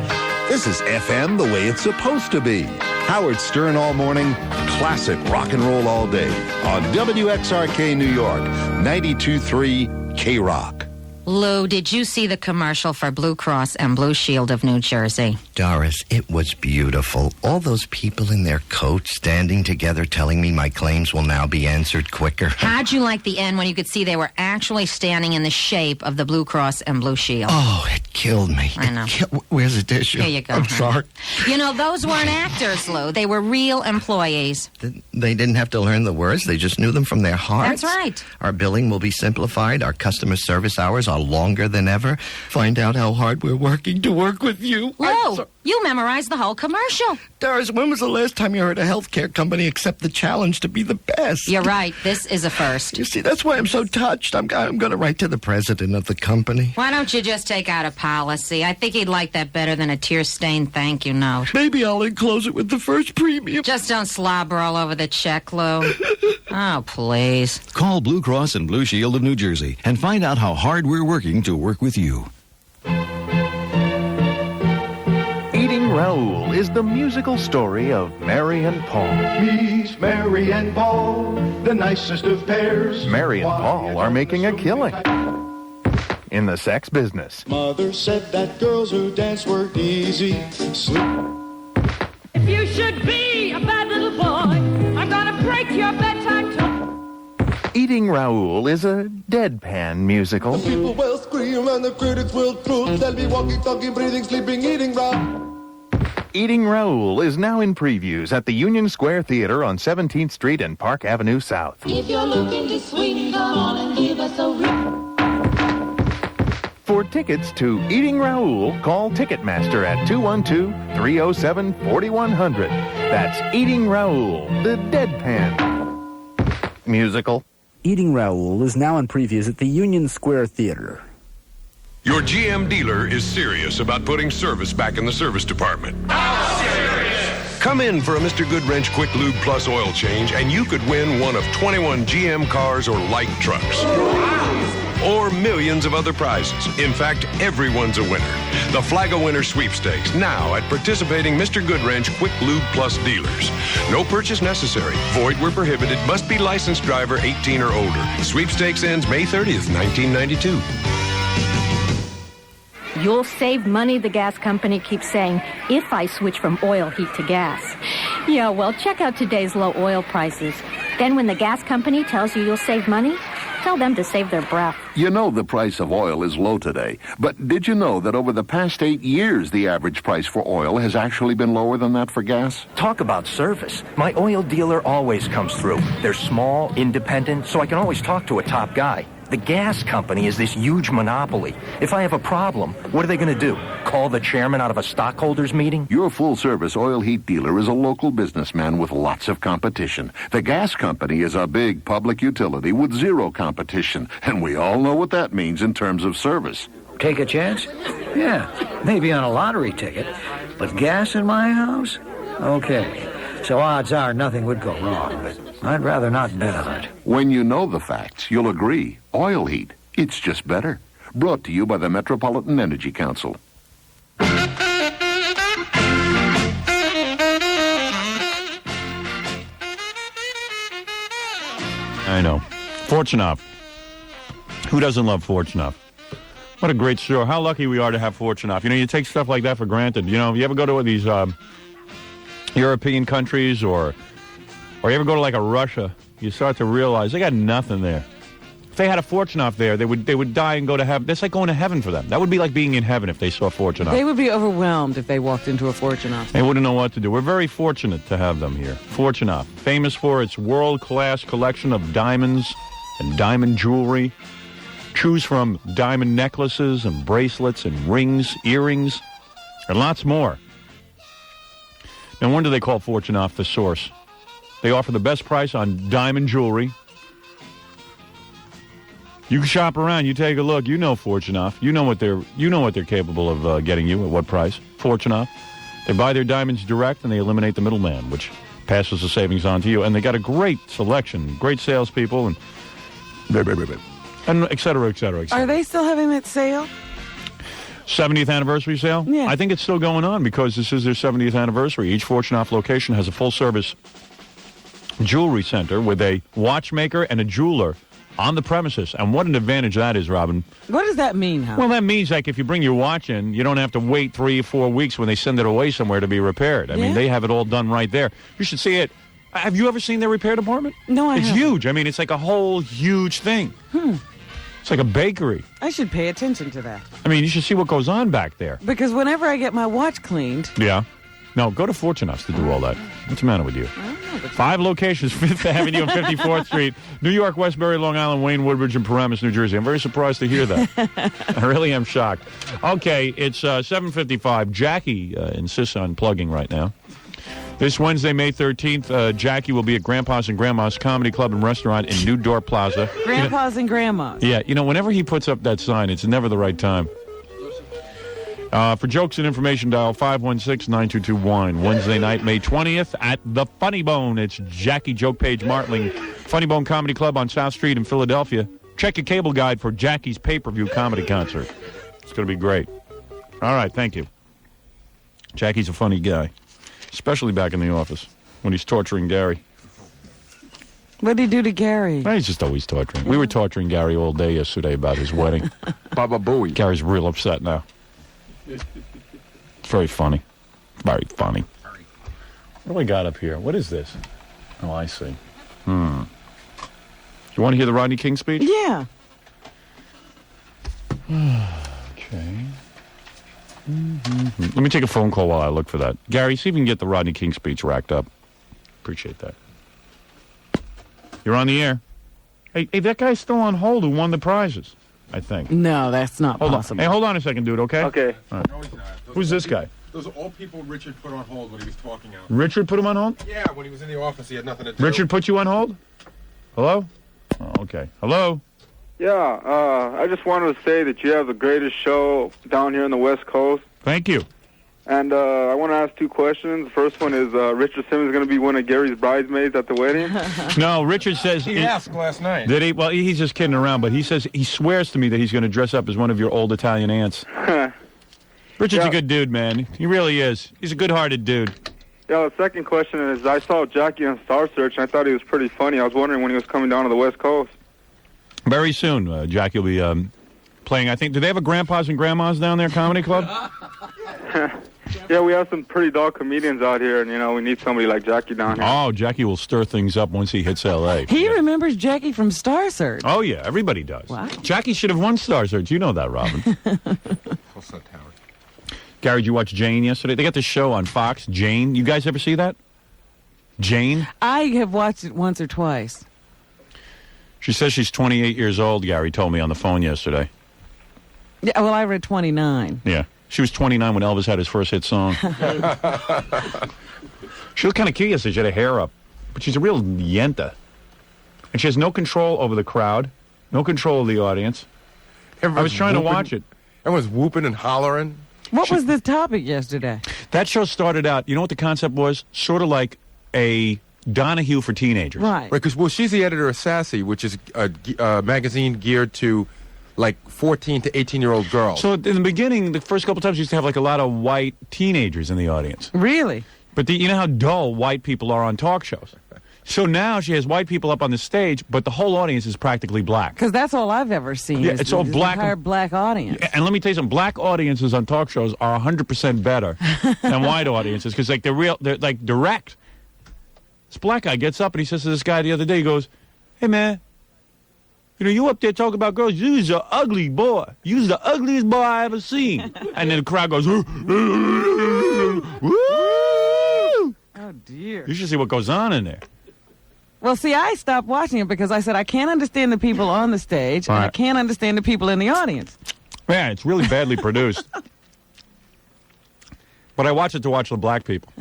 This is FM the way it's supposed to be. Howard Stern all morning, classic rock and roll all day on WXRK New York, 92.3 K-Rock. Lou, did you see the commercial for Blue Cross and Blue Shield of New Jersey? Doris, it was beautiful. All those people in their coats standing together telling me my claims will now be answered quicker. How'd you like the end when you could see they were actually standing in the shape of the Blue Cross and Blue Shield? Oh, it killed me. I know. Where's the tissue? Here you go. I'm sorry. You know, those weren't actors, Lou. They were real employees. They didn't have to learn the words. They just knew them from their hearts. That's right. Our billing will be simplified. Our customer service hours are longer than ever. Find out how hard we're working to work with you. Lou, you memorized the whole commercial. Doris, when was the last time you heard a healthcare company accept the challenge to be the best? You're right. This is a first. You see, that's why I'm so touched. I'm going to write to the president of the company. Why don't you just take out a policy? I think he'd like that better than a tear-stained thank you note. Maybe I'll enclose it with the first premium. Just don't slobber all over the check, Lou. Oh, please. Call Blue Cross and Blue Shield of New Jersey and find out how hard we're working to work with you. Eating Raoul is the musical story of Mary and Paul. Meet Mary and Paul, the nicest of pairs. Mary and Paul are making a killing in the sex business. Mother said that girls who dance were easy. Sleep. If you should be a bad little boy, I'm gonna break your bedtime toe. Eating Raoul is a deadpan musical. The people will scream and the critics will truth. They'll be walking, talking, breathing, sleeping, eating Raoul. Eating Raoul is now in previews at the Union Square Theater on 17th Street and Park Avenue South. If you're looking to swing, come on and give us a rip. For tickets to Eating Raoul, call Ticketmaster at 212-307-4100. That's Eating Raoul, the deadpan musical. Eating Raoul is now in previews at the Union Square Theater. Your GM dealer is serious about putting service back in the service department. How serious? Come in for a Mr. Goodwrench Quick Lube Plus oil change, and you could win one of 21 GM cars or light trucks. Or millions of other prizes. In fact, everyone's a winner. The Flag of Winter Sweepstakes, now at participating Mr. Goodwrench Quick Lube Plus dealers. No purchase necessary. Void where prohibited. Must be licensed driver 18 or older. Sweepstakes ends May 30th, 1992. You'll save money, the gas company keeps saying, if I switch from oil heat to gas. Yeah, well, check out today's low oil prices. Then when the gas company tells you you'll save money, tell them to save their breath. You know the price of oil is low today, but did you know that over the past 8 years, the average price for oil has actually been lower than that for gas? Talk about service. My oil dealer always comes through. They're small, independent, so I can always talk to a top guy. The gas company is this huge monopoly. If I have a problem, what are they going to do? Call the chairman out of a stockholders meeting? Your full-service oil heat dealer is a local businessman with lots of competition. The gas company is a big public utility with zero competition, and we all know what that means in terms of service. Take a chance? Yeah, maybe on a lottery ticket. But gas in my house? Okay. So odds are nothing would go wrong, but I'd rather not bet on it. When you know the facts, you'll agree. Oil heat, it's just better. Brought to you by the Metropolitan Energy Council. I know. Fortunoff. Who doesn't love Fortunoff? What a great store. How lucky we are to have Fortunoff. You know, you take stuff like that for granted. You know, you ever go to these European countries or you ever go to like a Russia, you start to realize they got nothing there. If they had a Fortunoff there, they would die and go to heaven. That's like going to heaven for them. That would be like being in heaven if they saw Fortunoff. They would be overwhelmed if they walked into a Fortunoff. They wouldn't know what to do. We're very fortunate to have them here. Fortunoff, famous for its world-class collection of diamonds and diamond jewelry. Choose from diamond necklaces and bracelets and rings, earrings, and lots more. No wonder they call Fortunoff the source. They offer the best price on diamond jewelry. You can shop around. You take a look. You know Fortunoff. You know what they're capable of getting you at what price. Fortunoff. They buy their diamonds direct, and they eliminate the middleman, which passes the savings on to you. And they got a great selection, great salespeople, and et cetera, et cetera, et cetera. Are they still having that sale? 70th anniversary sale? Yeah. I think it's still going on because this is their 70th anniversary. Each Fortunoff location has a full-service jewelry center with a watchmaker and a jeweler on the premises. And what an advantage that is, Robin. What does that mean, Howard? Well, that means, like, if you bring your watch in, you don't have to wait 3 or 4 weeks when they send it away somewhere to be repaired. I mean, they have it all done right there. You should see it. Have you ever seen their repair department? No, I It's haven't. huge. I mean, it's like a whole huge thing. It's like a bakery. I should pay attention to that. I mean, you should see what goes on back there. Because whenever I get my watch cleaned, Yeah. No, go to Fortunoff's to do all that. What's the matter with you? 5 locations, 5th Avenue and 54th Street, New York, Westbury, Long Island, Wayne, Woodbridge, and Paramus, New Jersey. I'm very surprised to hear that. I really am shocked. Okay, it's 7:55. Jackie insists on plugging right now. This Wednesday, May 13th, Jackie will be at Grandpa's and Grandma's Comedy Club and Restaurant in New Dorp Plaza. grandpas and grandmas. Yeah, whenever he puts up that sign, it's never the right time. For jokes and information, dial 516-9221. Wednesday night, May 20th, at the Funny Bone. It's Jackie Joke Page Martling, Funny Bone Comedy Club on South Street in Philadelphia. Check your cable guide for Jackie's pay-per-view comedy concert. It's going to be great. All right, thank you. Jackie's a funny guy, especially back in the office when he's torturing Gary. What did he do to Gary? He's just always torturing. We were torturing Gary all day yesterday about his wedding. Baba Booey. Gary's real upset now. It's very funny. Very funny. What do we got up here? What is this? Oh, I see. You want to hear the Rodney King speech? Yeah. Okay. Let me take a phone call while I look for that. Gary, see if you can get the Rodney King speech racked up. Appreciate that. You're on the air. Hey, that guy's still on hold who won the prizes, I think. No, that's not Hold possible. on. Hey, hold on a second, dude, okay? Okay. All right. No, he's not. Who's this guy? Those are all people Richard put on hold when he was talking out. Richard put him on hold? Yeah, when he was in the office, he had nothing to do. Richard put you on hold? Hello? Oh, okay. Hello? Yeah, I just wanted to say that you have the greatest show down here on the West Coast. Thank you. And I want to ask 2 questions. The first one is, Richard Simmons going to be one of Gary's bridesmaids at the wedding? No, Richard says... He asked last night. Did he? Well, he's just kidding around, but he says he swears to me that he's going to dress up as one of your old Italian aunts. Richard's a good dude, man. He really is. He's a good-hearted dude. Yeah, the second question is, I saw Jackie on Star Search, and I thought he was pretty funny. I was wondering when he was coming down to the West Coast. Very soon, Jackie will be playing, I think... Do they have a Grandpas and Grandmas down there, Comedy Club? Yeah, we have some pretty dog comedians out here, and, we need somebody like Jackie down here. Oh, Jackie will stir things up once he hits L.A. He remembers Jackie from Star Search. Oh, yeah, everybody does. Wow. Jackie should have won Star Search. You know that, Robin. Gary, did you watch Jane yesterday? They got this show on Fox, Jane. You guys ever see that? Jane? I have watched it once or twice. She says she's 28 years old, Gary told me on the phone yesterday. Yeah, well, I read 29. Yeah. She was 29 when Elvis had his first hit song. She was kind of cute yesterday. She had her hair up. But she's a real yenta. And she has no control over the crowd, no control of the audience. I was trying to watch it. Everyone's whooping and hollering. What was the topic yesterday? That show started out, you know what the concept was? Sort of like a Donahue for teenagers. Right. Because, she's the editor of Sassy, which is a magazine geared to, 14 to 18-year-old girls. So in the beginning, the first couple times, she used to have, a lot of white teenagers in the audience. Really? But you know how dull white people are on talk shows? So now she has white people up on the stage, but the whole audience is practically black. Because that's all I've ever seen. Yeah, is it's all the black. Entire black audience. And let me tell you something, black audiences on talk shows are 100% better than white audiences because they're direct. This black guy gets up and he says to this guy the other day, he goes, "Hey man, you up there talking about girls, you's an ugly boy. You's the ugliest boy I ever seen." And then the crowd goes, "Woo!" Oh dear. You should see what goes on in there. Well, see, I stopped watching it because I said I can't understand the people on the stage and I can't understand the people in the audience. Yeah, it's really badly produced. But I watch it to watch the black people.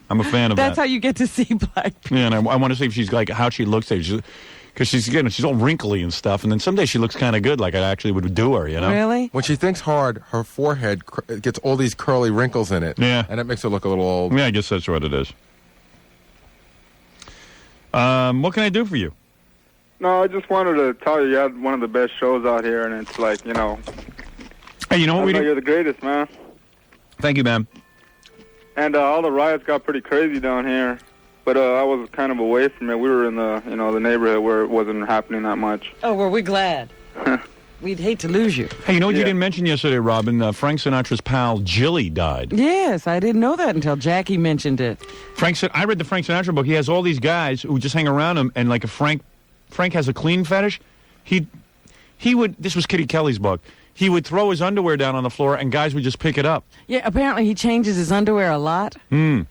I'm a fan of that. That's how you get to see black people. Yeah, and I want to see if she's how she looks. Because Because she's all wrinkly and stuff, and then someday she looks kind of good, like I actually would do her, you know? Really? When she thinks hard, her forehead gets all these curly wrinkles in it. Yeah. And it makes her look a little old. Yeah, I guess that's what it is. What can I do for you? No, I just wanted to tell you had one of the best shows out here, and it's like, you know. Hey, you know what we do? You're the greatest, man. Thank you, man. And all the riots got pretty crazy down here, but I was kind of away from it. We were in the, the neighborhood where it wasn't happening that much. Oh, well, we're glad. We'd hate to lose you. Hey, you know what you didn't mention yesterday, Robin? Frank Sinatra's pal, Jilly, died. Yes, I didn't know that until Jackie mentioned it. I read the Frank Sinatra book. He has all these guys who just hang around him, and like if Frank has a clean fetish, he would, this was Kitty Kelly's book, he would throw his underwear down on the floor, and guys would just pick it up. Yeah, apparently he changes his underwear a lot. Hmm.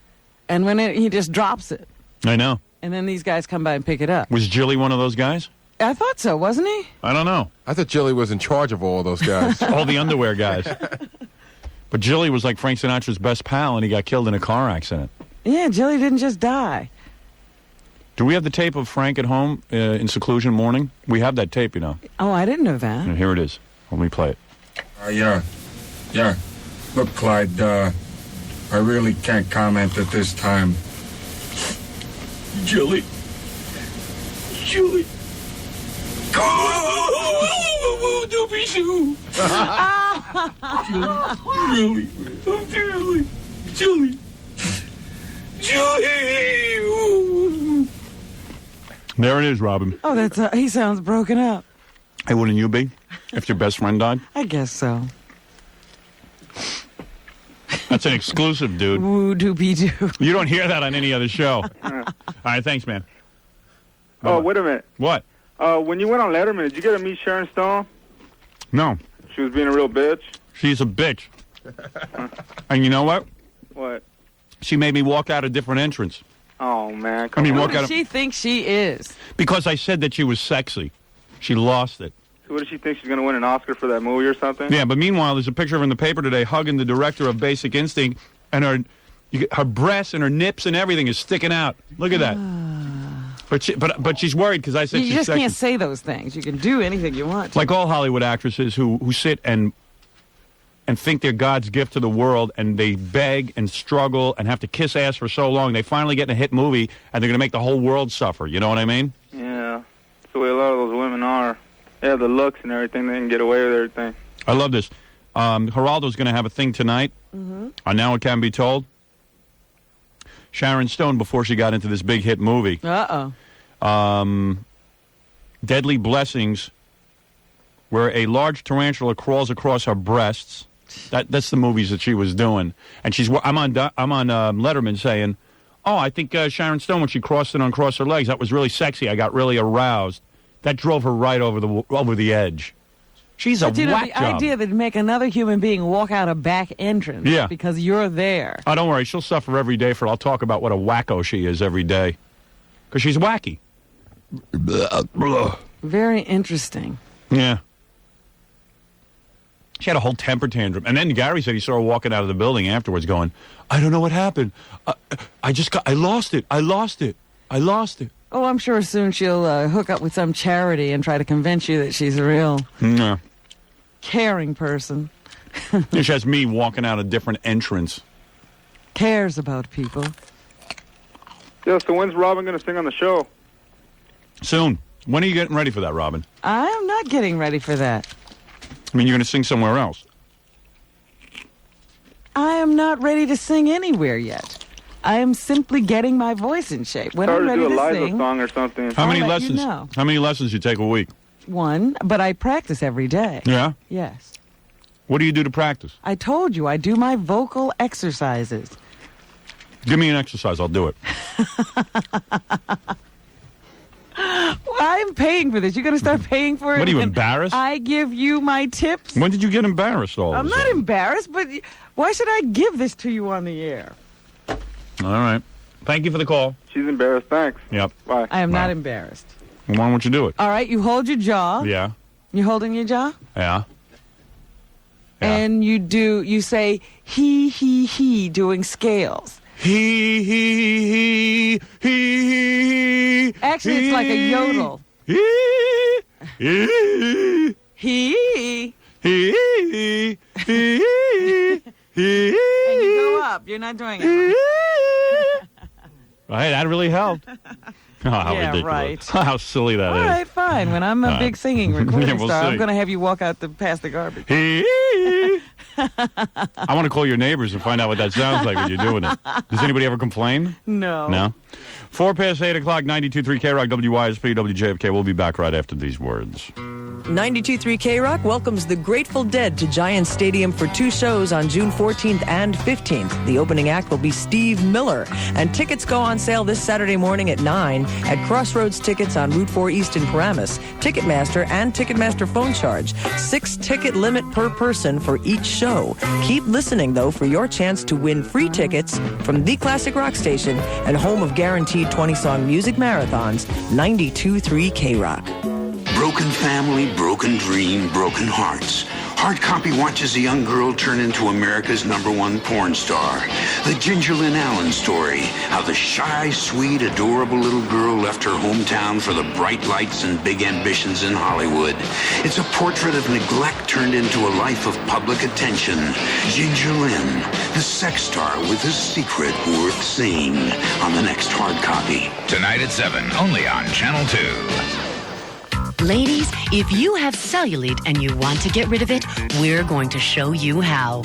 And when he just drops it. I know. And then these guys come by and pick it up. Was Jilly one of those guys? I thought so, wasn't he? I don't know. I thought Jilly was in charge of all those guys. All the underwear guys. But Jilly was like Frank Sinatra's best pal, and he got killed in a car accident. Yeah, Jilly didn't just die. Do we have the tape of Frank at home in seclusion mourning? We have that tape, you know. Oh, I didn't know that. And here it is. Let me play it. Yeah. Look, Clyde, I really can't comment at this time. Jilly. Oh, don't be so. Really? Oh, dearly. Jilly. There it is, Robin. Oh, that's he sounds broken up. Hey, wouldn't you be if your best friend died? I guess so. That's an exclusive, dude. Woo doobie doo. You don't hear that on any other show. All right, thanks, man. Oh, wait a minute. What? When you went on Letterman, did you get to meet Sharon Stone? No. She was being a real bitch? She's a bitch. And you know what? What? She made me walk out a different entrance. Oh, man. I mean, Who walk does out. she think she is? Because I said that she was sexy. She lost it. So what does she think? She's going to win an Oscar for that movie or something? Yeah, but meanwhile, there's a picture of her in the paper today hugging the director of Basic Instinct, and her breasts and her nips and everything is sticking out. Look at that. But she's worried because I said You she's just sexy. can't say those things. You can do anything you want to. Like all Hollywood actresses who sit and think they're God's gift to the world, and they beg and struggle and have to kiss ass for so long, they finally get in a hit movie, and they're going to make the whole world suffer. You know what I mean? Yeah. That's the way a lot of those women are. They have the looks and everything. They can get away with everything. I love this. Geraldo's going to have a thing tonight on Now It Can Be Told. Sharon Stone, before she got into this big hit movie. Deadly Blessings, where a large tarantula crawls across her breasts. That's the movies that she was doing. And I'm on Letterman saying, oh, I think Sharon Stone, when she crossed it uncrossed her legs, that was really sexy. I got really aroused. That drove her right over the edge. She's But a you know, whack the job. idea that make another human being walk out a back entrance Yeah. because you're there. Oh, don't worry. She'll suffer every day for it. I'll talk about what a wacko she is every day. Because she's wacky. Very interesting. Yeah. She had a whole temper tantrum. And then Gary said he saw her walking out of the building afterwards going, I don't know what happened. I lost it. I lost it. Oh, I'm sure soon she'll hook up with some charity and try to convince you that she's a real Yeah. caring person. She has me walking out a different entrance. Cares about people. Yeah, so when's Robin going to sing on the show? Soon. When are you getting ready for that, Robin? I am not getting ready for that. I mean, you're going to sing somewhere else. I am not ready to sing anywhere yet. I am simply getting my voice in shape. When I'm Start to ready do a to Liza sing, song or something. How many I'll let you lessons? know. How many lessons you take a week? one, but I practice every day. Yeah? Yes. What do you do to practice? I told you, I do my vocal exercises. Give me an exercise. I'll do it. Well, I'm paying for this. You're going to start paying for it? What are you, and embarrassed? I give you my tips. When did you get embarrassed all of I'm a not sudden? embarrassed, but why should I give this to you on the air? All right. Thank you for the call. She's embarrassed. Thanks. Yep. Bye. I am not embarrassed. Why don't you do it? All right, you hold your jaw. Yeah. You holding your jaw? Yeah. And you say he, doing scales. He. Actually, it's like a yodel. He. And you go up. You're not doing it. Right, that really helped. Oh, how Yeah, ridiculous. right. How silly that All is. right, fine. When I'm a big singing recording Yeah, we'll star, I'm see. going to have you walk out past the garbage. I want to call your neighbors and find out what that sounds like when you're doing it. Does anybody ever complain? No. No? 4 past 8 o'clock, 92.3 K-Rock, WYSP, WJFK. We'll be back right after these words. 92.3 K-Rock welcomes the Grateful Dead to Giant Stadium for 2 shows on June 14th and 15th. The opening act will be Steve Miller, and tickets go on sale this Saturday morning at 9 at Crossroads Tickets on Route 4 East in Paramus, Ticketmaster, and Ticketmaster phone charge. 6 ticket limit per person for each show. Keep listening, though, for your chance to win free tickets from the Classic Rock Station and home of guaranteed 20-song music marathons, 92.3 K-Rock. Broken family, broken dream, broken hearts. Hard Copy watches a young girl turn into America's #1 porn star. The Ginger Lynn Allen story, how the shy, sweet, adorable little girl left her hometown for the bright lights and big ambitions in Hollywood. It's a portrait of neglect turned into a life of public attention. Ginger Lynn, the sex star with a secret worth seeing, on the next Hard Copy. Tonight at 7, only on Channel 2. Ladies, if you have cellulite and you want to get rid of it, we're going to show you how.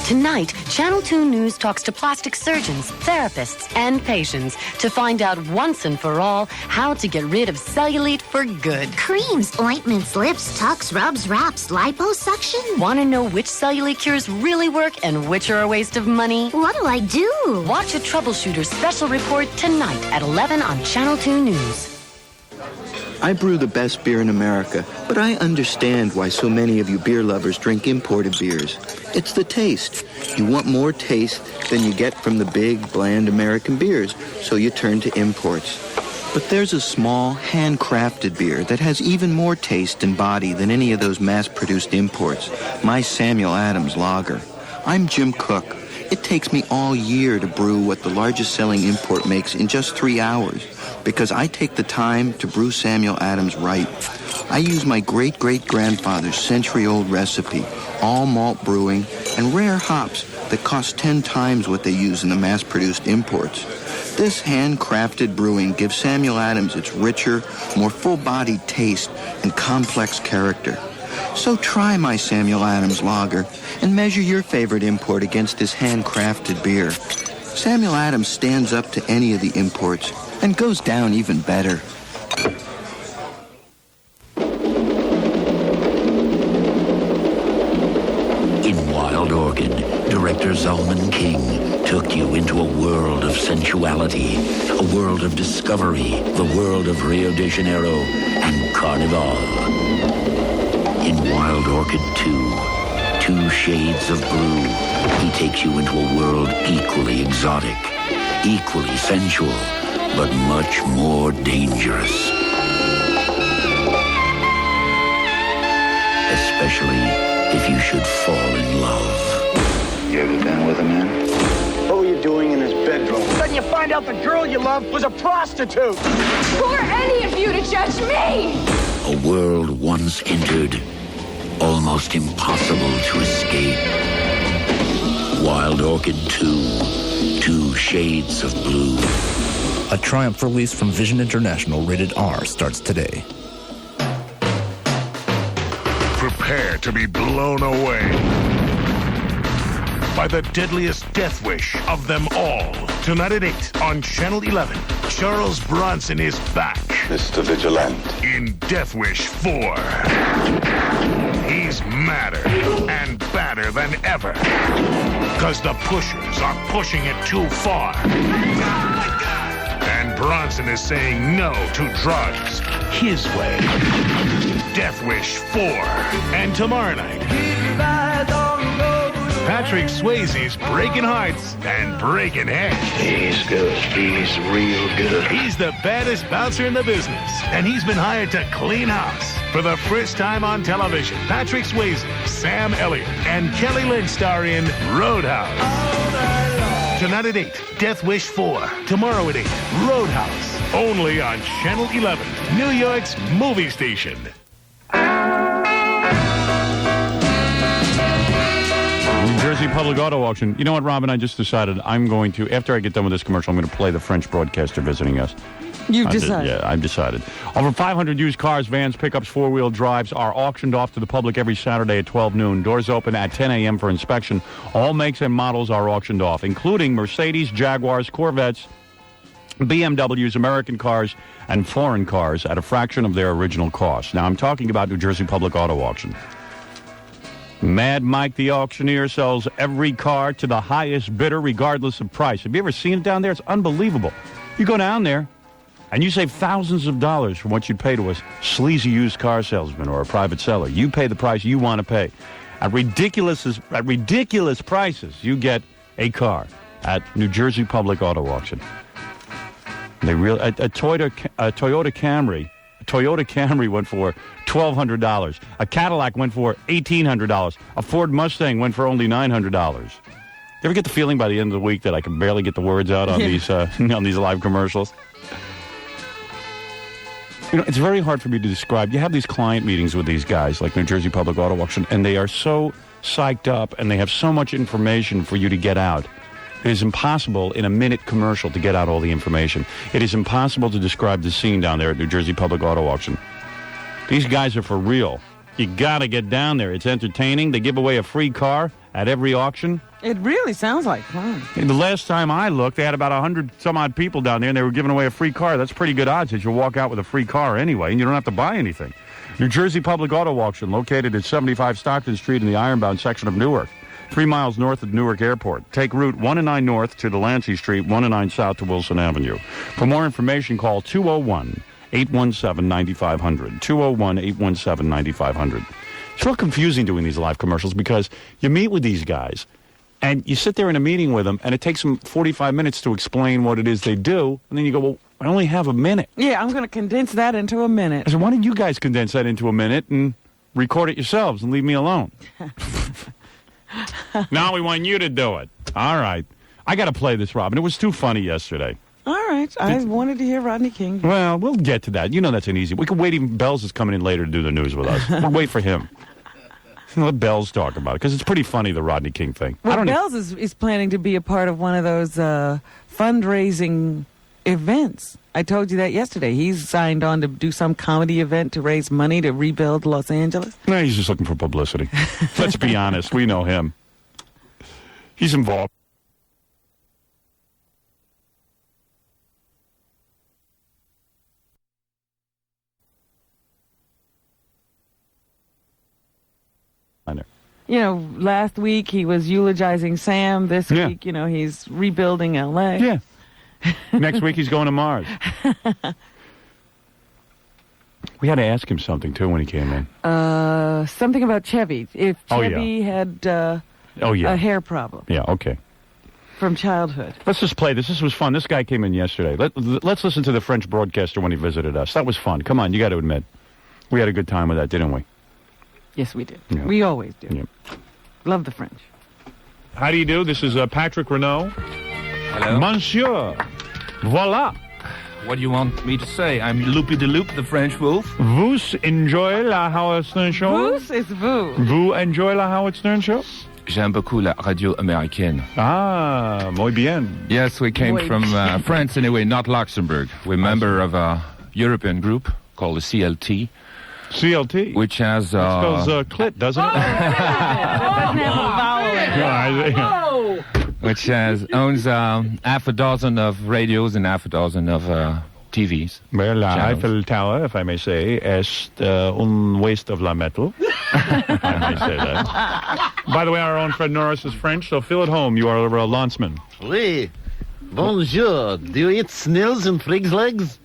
Tonight, Channel 2 News talks to plastic surgeons, therapists, and patients to find out once and for all how to get rid of cellulite for good. Creams, ointments, lips, tucks, rubs, wraps, liposuction. Want to know which cellulite cures really work and which are a waste of money? What do I do? Watch a troubleshooter special report tonight at 11 on Channel 2 News. I brew the best beer in America, but I understand why so many of you beer lovers drink imported beers. It's the taste. You want more taste than you get from the big, bland American beers, so you turn to imports. But there's a small, handcrafted beer that has even more taste and body than any of those mass-produced imports. My Samuel Adams Lager. I'm Jim Cook. It takes me all year to brew what the largest selling import makes in just 3 hours, because I take the time to brew Samuel Adams right. I use my great-great-grandfather's century-old recipe, all malt brewing, and rare hops that cost 10 times what they use in the mass-produced imports. This handcrafted brewing gives Samuel Adams its richer, more full-bodied taste and complex character. So try my Samuel Adams Lager and measure your favorite import against this handcrafted beer. Samuel Adams stands up to any of the imports and goes down even better. In Wild Orchid, director Zalman King took you into a world of sensuality, a world of discovery, the world of Rio de Janeiro and Carnival. In Wild Orchid 2 Shades of Blue, he takes you into a world equally exotic, equally sensual, but much more dangerous. Especially if you should fall in love. You ever been with a man? What were you doing in his bedroom? Then you find out the girl you loved was a prostitute. Who are any of you to judge me? A world once entered, almost impossible to escape. Wild Orchid 2 Shades of Blue. A Triumph release from Vision International, rated R, starts today. Prepare to be blown away by the deadliest death wish of them all. Tonight at 8 on Channel 11, Charles Bronson is back. Mr. Vigilante. In Death Wish 4. He's madder and badder than ever. Because the pushers are pushing it too far. And Bronson is saying no to drugs his way. Death Wish 4. And tomorrow night, Patrick Swayze's breaking hearts and breaking heads. He's good. He's real good. He's the baddest bouncer in the business, and he's been hired to clean house. For the first time on television, Patrick Swayze, Sam Elliott, and Kelly Lynch star in Roadhouse. Tonight at 8, Death Wish 4. Tomorrow at 8, Roadhouse. Only on Channel 11, New York's movie station. New Jersey Public Auto Auction. You know what, Robin? I just decided I'm going to, after I get done with this commercial, I'm going to play the French broadcaster visiting us. You've decided? Yeah, I've decided. Over 500 used cars, vans, pickups, four-wheel drives are auctioned off to the public every Saturday at 12 noon. Doors open at 10 a.m. for inspection. All makes and models are auctioned off, including Mercedes, Jaguars, Corvettes, BMWs, American cars, and foreign cars at a fraction of their original cost. Now, I'm talking about New Jersey Public Auto Auction. Mad Mike the auctioneer sells every car to the highest bidder regardless of price. Have you ever seen it down there? It's unbelievable. You go down there, and you save thousands of dollars from what you'd pay to a sleazy used car salesman or a private seller. You pay the price you want to pay. At ridiculous prices, you get a car at New Jersey Public Auto Auction. A Toyota Camry went for $1,200. A Cadillac went for $1,800. A Ford Mustang went for only $900. You ever get the feeling by the end of the week that I can barely get the words out on these live commercials? You know, it's very hard for me to describe. You have these client meetings with these guys, like New Jersey Public Auto Auction, and they are so psyched up, and they have so much information for you to get out. It is impossible in a minute commercial to get out all the information. It is impossible to describe the scene down there at New Jersey Public Auto Auction. These guys are for real. You got to get down there. It's entertaining. They give away a free car at every auction. It really sounds like fun. And the last time I looked, they had about 100-some-odd people down there, and they were giving away a free car. That's pretty good odds that you'll walk out with a free car anyway, and you don't have to buy anything. New Jersey Public Auto Auction, located at 75 Stockton Street in the Ironbound section of Newark. 3 miles north of Newark Airport. Take Route 109 north to Delancey Street, 109 south to Wilson Avenue. For more information, call 201-817-9500. 201-817-9500. It's real confusing doing these live commercials because you meet with these guys, and you sit there in a meeting with them, and it takes them 45 minutes to explain what it is they do, and then you go, well, I only have a minute. Yeah, I'm going to condense that into a minute. I said, why don't you guys condense that into a minute and record it yourselves and leave me alone? Now we want you to do it. All right. I got to play this, Robin. It was too funny yesterday. All right. I wanted to hear Rodney King. Well, we'll get to that. You know that's an easy. We can wait. Even Bells is coming in later to do the news with us. We'll wait for him. Let Bells talk about it because it's pretty funny, the Rodney King thing. Well, Bells is planning to be a part of one of those fundraising events. I told you that yesterday. He's signed on to do some comedy event to raise money to rebuild Los Angeles. No, he's just looking for publicity. Let's be honest. We know him. He's involved. You know, last week he was eulogizing Sam. This week, you know, he's rebuilding L.A. Yeah. Next week he's going to Mars. We had to ask him something, too, when he came in. Something about Chevy. If Chevy had a hair problem. Yeah, okay. From childhood. Let's just play this. This was fun. This guy came in yesterday. Let's listen to the French broadcaster when he visited us. That was fun. Come on, you got to admit. We had a good time with that, didn't we? Yes, we did. Yeah. We always do. Yeah. Love the French. How do you do? This is Patrick Renault. Hello. Monsieur. Voila. What do you want me to say? I'm Loopy de Loop, the French wolf. Vous enjoy la Howard Stern Show? Vous is vous. Vous enjoy la Howard Stern Show? J'aime beaucoup la radio américaine. Ah, muy bien. Yes, we came from France anyway, not Luxembourg. We're a member of a European group called the CLT. CLT? Which has... That spells clit, doesn't it? Doesn't have a vowel in it. Which owns half a dozen of radios and half a dozen of TVs. Well, la Eiffel Tower, if I may say, is un waste of la metal. I may say that. By the way, our own Fred Norris is French, so feel at home. You are a landsman. Oui. Bonjour. Do you eat snills and frig's legs?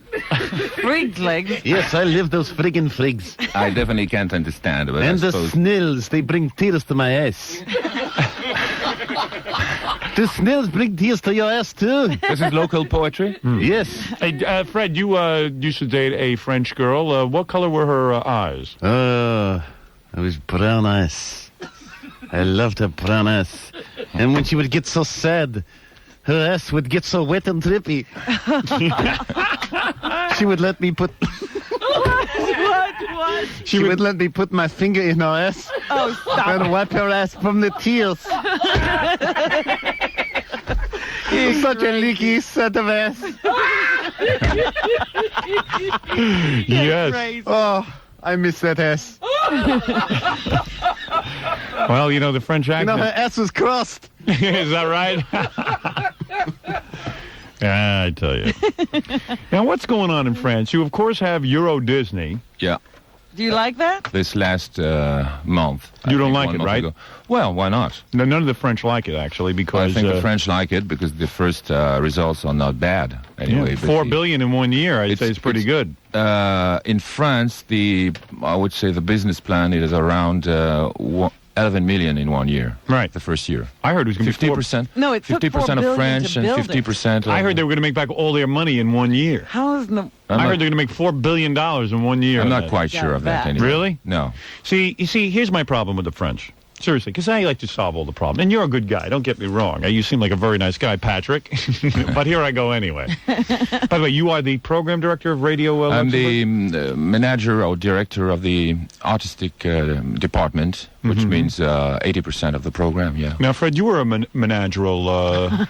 Frig's legs? Yes, I live those friggin' frigs. I definitely can't understand. But and I the suppose... snills, they bring tears to my ass. The snills bring tears to your ass, too. This is local poetry? Yes. Hey, Fred, you used to date a French girl. What color were her eyes? It was brown eyes. I loved her brown eyes. And when she would get so sad, her ass would get so wet and drippy. She would let me put. What? She would let me put my finger in her ass Oh, stop. and wipe her ass from the tears. Such a leaky set of ass. Yes. Oh, I miss that ass. Well, you know, the French You accent. know, her ass was crossed. Is that right? Yeah, I tell you. Now, what's going on in France? You, of course, have Euro Disney. Yeah. Do you like that? This last month. You don't like it, right? Ago. Well, why not? No, none of the French like it, actually, because... I think the French like it because the first results are not bad. Anyway, yeah, $4 billion in 1 year, I'd say it's pretty good. In France, I would say the business plan is around 11 million in 1 year. Right. The first year. I heard it was going to be 50%. No, it took 50% $4 billion of French to and build 50% of... I heard they were going to make back all their money in 1 year. How is the... I heard they're going to make $4 billion in 1 year. I'm not quite sure of that anyway. Really? No. See, here's my problem with the French. Seriously, because I like to solve all the problems. And you're a good guy, don't get me wrong. You seem like a very nice guy, Patrick. But here I go anyway. By the way, you are the program director of Radio I'm Luxembourg? the manager or director of the artistic department, which means 80% of the program, yeah. Now, Fred, you were a managerial...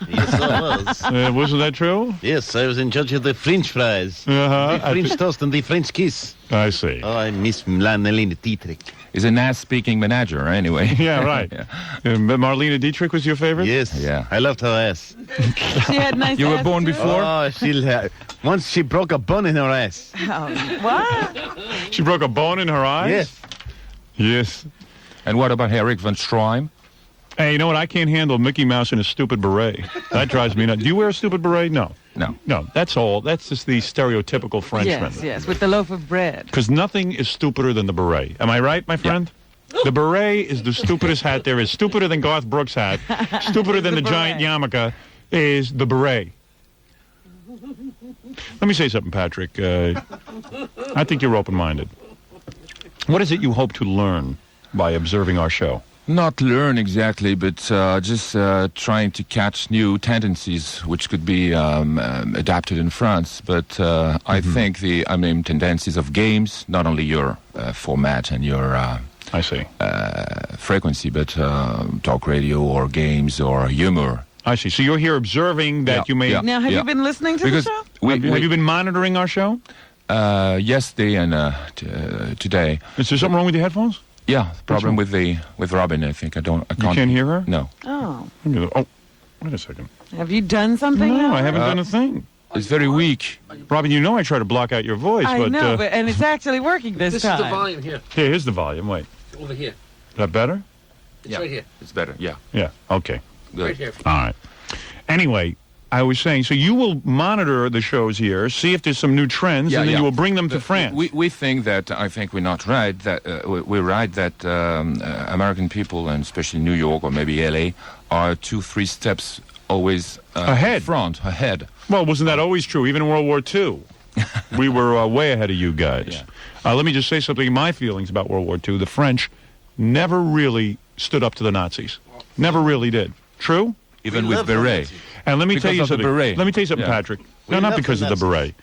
Yes, I was. Wasn't that true? Yes, I was in charge of the French fries. Uh-huh. The French toast and the French kiss. I see. Oh, I miss Marlene Dietrich. He's a nice-speaking manager, anyway. Yeah, right. Yeah. Marlene Dietrich was your favorite? Yes. Yeah. I loved her ass. She had nice You were ass, born too? before? Oh, once she broke a bone in her ass. Oh, what? She broke a bone in her eyes? Yes. Yes. And what about Eric von Stroheim? Hey, you know what? I can't handle Mickey Mouse in a stupid beret. That drives me nuts. Do you wear a stupid beret? No. No. No, that's all. That's just the stereotypical Frenchman. Yes, with the loaf of bread. Because nothing is stupider than the beret. Am I right, my friend? Yeah. The beret is the stupidest hat there is. Stupider than Garth Brooks' hat. Stupider than the giant yarmulke is the beret. Let me say something, Patrick. I think you're open-minded. What is it you hope to learn by observing our show? Not learn exactly, but just trying to catch new tendencies which could be adapted in France. But I think tendencies of games, not only your format and your I see frequency, but talk radio or games or humor. I see. So you're here observing that you may... Yeah. Now, have you been listening to the show? Have you been monitoring our show? Yesterday and today. Is there something wrong with your headphones? Yeah, problem with Robin. I think I can't. You can't hear her? No. Oh. Oh, wait a second. Have you done something? No, Albert? I haven't done a thing. It's very weak. Robin, you know I try to block out your voice, I but know, and it's actually working this time. This is the volume here. Here, here's the volume. Wait. Over here. Is that better? It's right here. It's better. Yeah. Yeah. Okay. Good. Right here. All right. Anyway, I was saying, so you will monitor the shows here, see if there's some new trends, and then you will bring them to France. We think that, I think we're not right, that we're right that American people, and especially New York or maybe LA, are 2-3 steps always ahead. Ahead. Well, wasn't that always true? Even in World War II, we were way ahead of you guys. Yeah. Let me just say something. My feelings about World War II, the French never really stood up to the Nazis. Never really did. True? Even with beret. And let me tell you something. Let me tell you something, Yeah. Patrick. No, not because of the beret.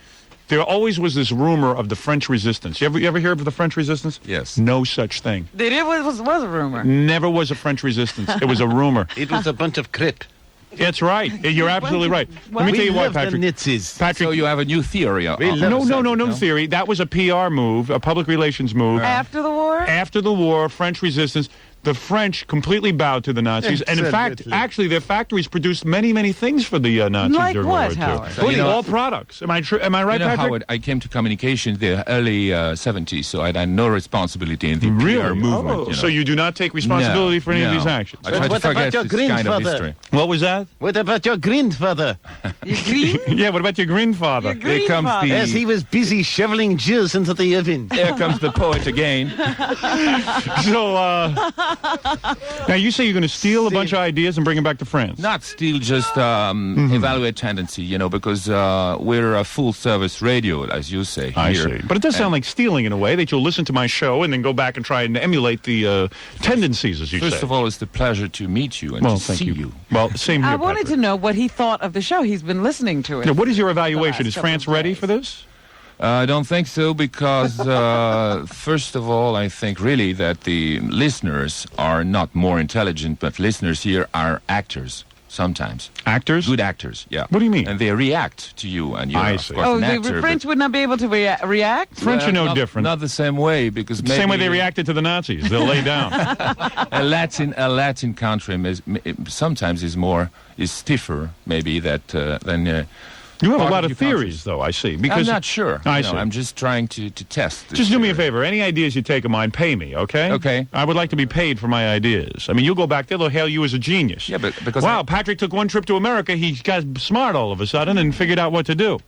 There always was this rumor of the French resistance. You ever hear of the French resistance? Yes. No such thing. It was a rumor. Never was a French resistance. It was a rumor. It was a bunch of crap. That's right. You're absolutely right. Let me tell you why, Patrick. Patrick. So you have a new theory. No theory. That was a PR move, a public relations move. After the war? After the war, French resistance. The French completely bowed to the Nazis. And in fact, actually, their factories produced many, many things for the Nazis like during what, World War II. Howard? Including all products. Am I right, Patrick? Howard, I came to communications the early 70s, so I had no responsibility in the PR movement. Oh, so you do not take responsibility for any of these actions? I try to forget this kind of history. What was that? What about your grandfather? Your green? Yeah, what about your grandfather? Here comes the... As he was busy shoveling jizz into the oven. Here comes the poet again. So, Now, you say you're going to steal a bunch of ideas and bring them back to France. Not still just evaluate tendency, you know, because we're a full-service radio, as you say. Here. I see. But it does sound like stealing in a way, that you'll listen to my show and then go back and try and emulate the tendencies, as you say. First of all, it's the pleasure to meet you and to thank see you. Well, same here, I wanted Patrick. to know what he thought of the show. He's been listening to it. Now, what is your evaluation? Is France ready for this? I don't think so because, first of all, I think really that the listeners are not more intelligent, but listeners here are actors sometimes. Actors? Good actors, yeah. What do you mean? And they react to you, and you're, I of see. course, an actor. The French would not be able to react? French are no different. Not the same way, because maybe... Same way they reacted to the Nazis. They'll lay down. a Latin country sometimes is stiffer, maybe, than... You have a lot of theories, though, I see. Because I'm not sure. I see. I'm just trying to test this. Just do me a favor. Any ideas you take of mine, pay me, okay? Okay. I would like to be paid for my ideas. I mean, you'll go back there, they'll hail you as a genius. Yeah, but because... Wow, Patrick took one trip to America, he got smart all of a sudden and figured out what to do.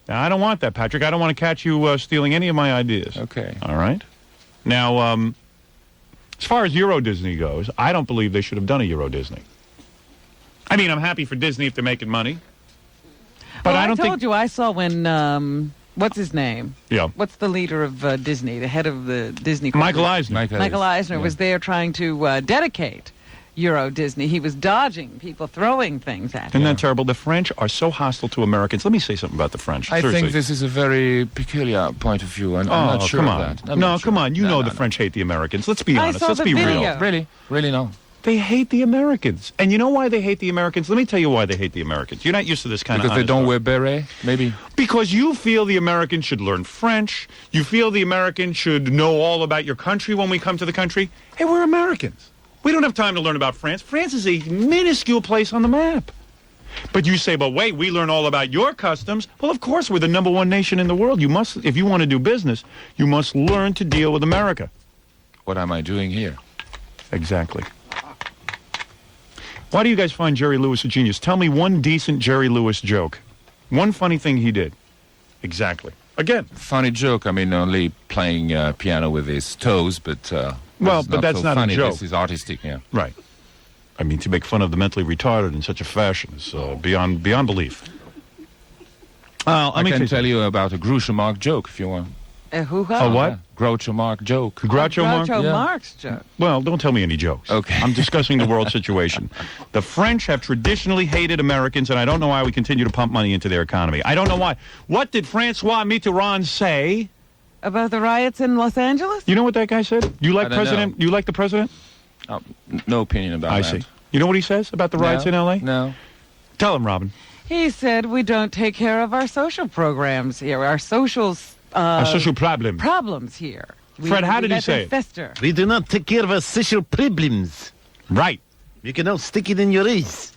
Now, I don't want that, Patrick. I don't want to catch you stealing any of my ideas. Okay. All right? Now, as far as Euro Disney goes, I don't believe they should have done a Euro Disney. I mean, I'm happy for Disney if they're making money. But well, I don't told you I saw when, what's his name? Yeah. What's the leader of Disney, the head of the Disney Michael Corporation? Eisner. Michael Eisner was there trying to dedicate Euro Disney. He was dodging people throwing things at him. Isn't that terrible? The French are so hostile to Americans. Let me say something about the French. I Seriously. think this is a very peculiar point of view, and I'm not sure come of on. that. I'm No, not come sure. on. You know the French hate the Americans. Let's be honest. Let's be real. Really, no. They hate the Americans. And you know why they hate the Americans? Let me tell you why they hate the Americans. You're not used to this kind Because of they don't wear beret, maybe? Because you feel the Americans should learn French. You feel the Americans should know all about your country when we come to the country. Hey, we're Americans. We don't have time to learn about France. France is a minuscule place on the map. But you say, but wait, we learn all about your customs. Well, of course, we're the #1 nation in the world. You must, if you want to do business, you must learn to deal with America. What am I doing here? Exactly. Why do you guys find Jerry Lewis a genius? Tell me one decent Jerry Lewis joke. One funny thing he did. Exactly. Again. Funny joke. I mean, only playing piano with his toes, but... well, but that's not funny. a joke. This is artistic, yeah. Right. I mean, to make fun of the mentally retarded in such a fashion is beyond belief. I can tell you about a Groucho Marx joke, if you want. A what? Groucho Marx joke. Groucho Marx? Groucho Marx joke. Well, don't tell me any jokes. Okay. I'm discussing the world situation. The French have traditionally hated Americans, and I don't know why we continue to pump money into their economy. I don't know why. What did Francois Mitterrand say about the riots in Los Angeles? You know what that guy said? You like president? Know. You like the president? No opinion about that. I see. You know what he says about the riots in L.A.? No. Tell him, Robin. He said we don't take care of our social programs here, our social problems here. Fred, how did he say it? Fester. We do not take care of our social problems. Right. You can all stick it in your ears.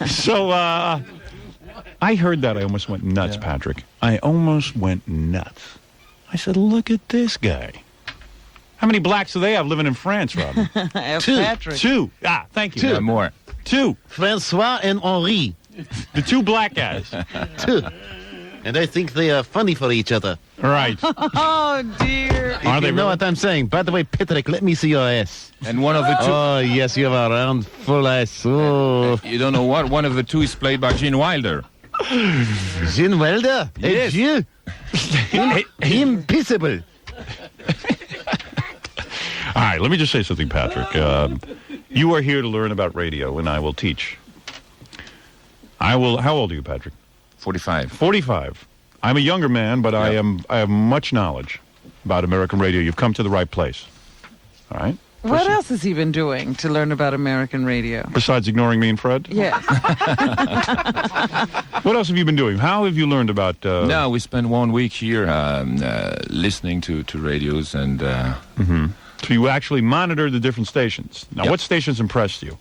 So, I heard that. I almost went nuts, Patrick. I almost went nuts. I said, look at this guy. How many blacks do they have living in France, Robin? Patrick. Two. Ah, thank you. Two. More. Two. Francois and Henri. The two black guys. Two. And I think they are funny for each other. Right. Oh, dear. If you know what I'm saying. By the way, Patrick, let me see your ass. And one of the two... Oh, yes, you have a round, full ass. Oh. You don't know what? One of the two is played by Gene Wilder. Gene Wilder? Yes. Adieu. Impossible. All right, let me just say something, Patrick. You are here to learn about radio, and I will teach. How old are you, Patrick? 45. 45. I'm a younger man, but I have much knowledge about American radio. You've come to the right place. All right? What else has he been doing to learn about American radio? Besides ignoring me and Fred? Yes. What else have you been doing? How have you learned about... No, we spent 1 week here listening to radios and... So you actually monitor the different stations. Now, what stations impressed you?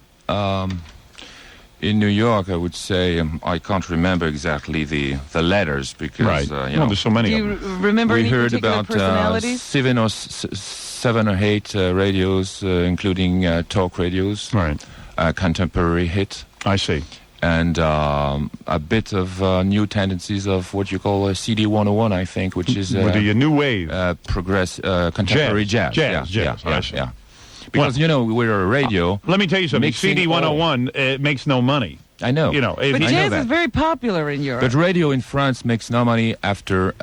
In New York, I would say, I can't remember exactly the letters because, there's so many Do of you them. remember we any heard particular about personalities? 7 or 8 radios, including talk radios. Right. Contemporary hit. I see. And a bit of new tendencies of what you call a CD 101, I think, which is With the new wave. contemporary jazz. Jazz. Yeah. Because, we're a radio. Let me tell you something. mixing CD 101 makes no money. I know. But jazz is very popular in Europe. But radio in France makes no money after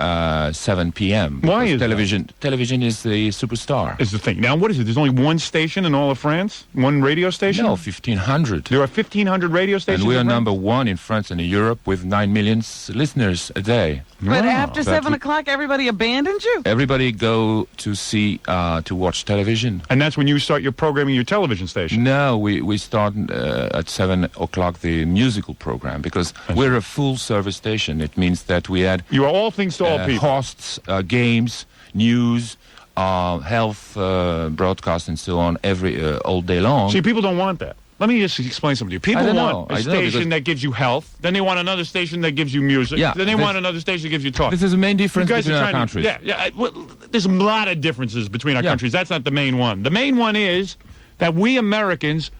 7 p.m. Why is television? Television is the superstar. Is the thing. Now, what is it? There's only one station in all of France? One radio station? No, 1,500. There are 1,500 radio stations And we are in France? number one in France and in Europe with 9 million listeners a day. But after 7 o'clock, everybody abandons you? Everybody go to see, to watch television. And that's when you start your programming your television station? No, we start at 7 o'clock the musical program because we're a full service station. It means that we had... You are all things to all people. Hosts, games, news, health, broadcast and so on all day long. See, people don't want that. Let me just explain something to you. People want a station that gives you health. Then they want another station that gives you music. Yeah, then they want another station that gives you talk. This is the main difference between our countries. There's a lot of differences between our countries. That's not the main one. The main one is that we Americans,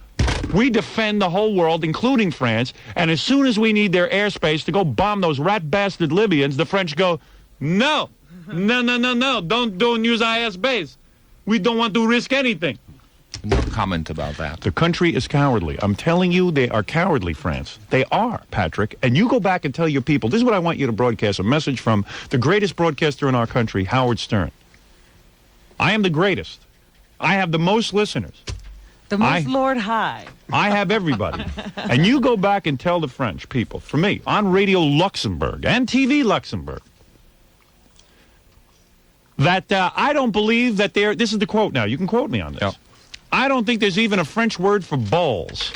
we defend the whole world, including France, and as soon as we need their airspace to go bomb those rat bastard Libyans, the French go, no, don't use our airspace. We don't want to risk anything. No comment about that. The country is cowardly. I'm telling you, they are cowardly, France. They are, Patrick. And you go back and tell your people, this is what I want you to broadcast, a message from the greatest broadcaster in our country, Howard Stern. I am the greatest. I have the most listeners. The most Lord High. I have everybody. And you go back and tell the French people, for me, on Radio Luxembourg and TV Luxembourg, that I don't believe that they're... This is the quote now. You can quote me on this. Yep. I don't think there's even a French word for balls.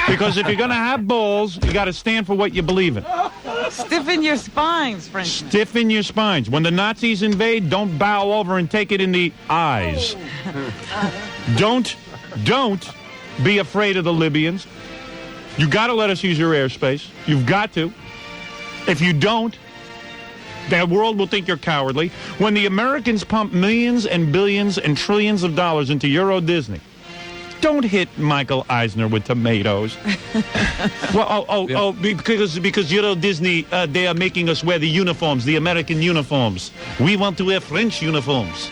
Because if you're going to have balls, you got to stand for what you believe in. Stiffen your spines, French. Stiffen your spines. When the Nazis invade, don't bow over and take it in the eyes. Don't be afraid of the Libyans. You got to let us use your airspace. You've got to. If you don't, the world will think you're cowardly. When the Americans pump millions and billions and trillions of dollars into Euro Disney, don't hit Michael Eisner with tomatoes. Because Euro Disney, they are making us wear the uniforms, the American uniforms. We want to wear French uniforms.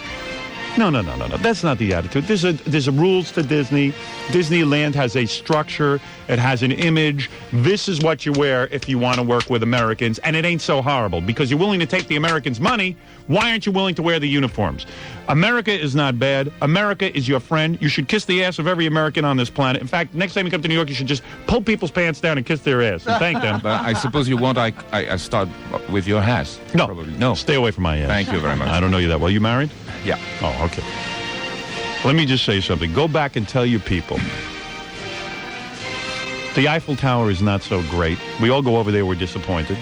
No. That's not the attitude. There's a rules to Disney. Disneyland has a structure. It has an image. This is what you wear if you want to work with Americans. And it ain't so horrible because you're willing to take the Americans' money. Why aren't you willing to wear the uniforms? America is not bad. America is your friend. You should kiss the ass of every American on this planet. In fact, next time you come to New York, you should just pull people's pants down and kiss their ass and thank them. But I suppose you want I start with your ass. No. Probably. No. Stay away from my ass. Thank you very much. I don't know you that well. You married? Yeah. Oh, okay. Let me just say something. Go back and tell your people. The Eiffel Tower is not so great. We all go over there, we're disappointed.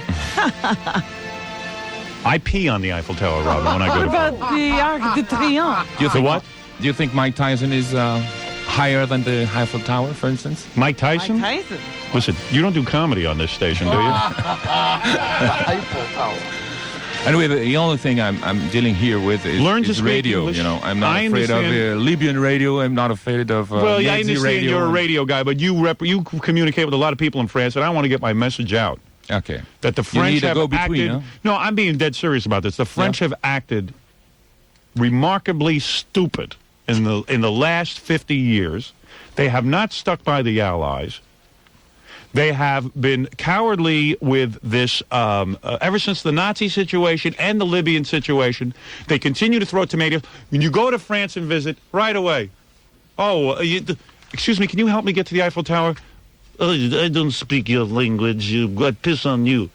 I pee on the Eiffel Tower, Robin, when I go to What about the Arc de Triomphe? Do you think what? Do you think Mike Tyson is higher than the Eiffel Tower, for instance? Mike Tyson? Mike Tyson. Listen, you don't do comedy on this station, do you? Eiffel Tower. Anyway, the only thing I'm dealing here with is speak radio. English. You know, I'm not afraid of Libyan radio. I'm not afraid of well, yeah, I Nazi understand radio. you're a radio guy, but you communicate with a lot of people in France, and I want to get my message out. Okay. That the French have acted... huh? No, I'm being dead serious about this. The French have acted remarkably stupid in the last 50 years. They have not stuck by the Allies. They have been cowardly with this ever since the Nazi situation and the Libyan situation. They continue to throw tomatoes. When you go to France and visit, right away. Oh, excuse me, can you help me get to the Eiffel Tower? I don't speak your language. I'd piss on you.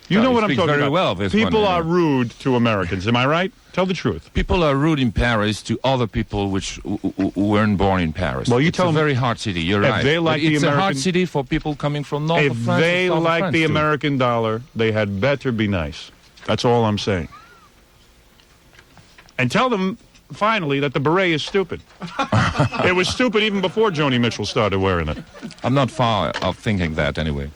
You know what I'm talking very about. Well, this people one, are rude to Americans. Am I right? Tell the truth. People are rude in Paris to other people who weren't born in Paris. Well, it's a very hard city. You're right. They like it's the a hard city for people coming from north if of France. they or south like of France the too. American dollar, they had better be nice. That's all I'm saying. And tell them, finally, that the beret is stupid. It was stupid even before Joni Mitchell started wearing it. I'm not far of thinking that anyway,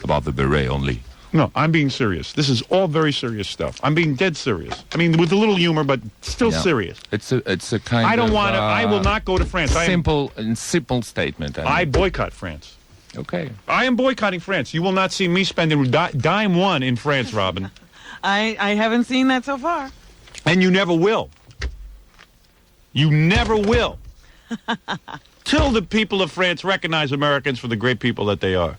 about the beret only. No, I'm being serious. This is all very serious stuff. I'm being dead serious. I mean, with a little humor, but still serious. It's a kind I don't of... want to... I will not go to France. Simple statement. I boycott France. Okay. I am boycotting France. You will not see me spending dime one in France, Robin. I haven't seen that so far. And you never will. You never will. Till the people of France recognize Americans for the great people that they are.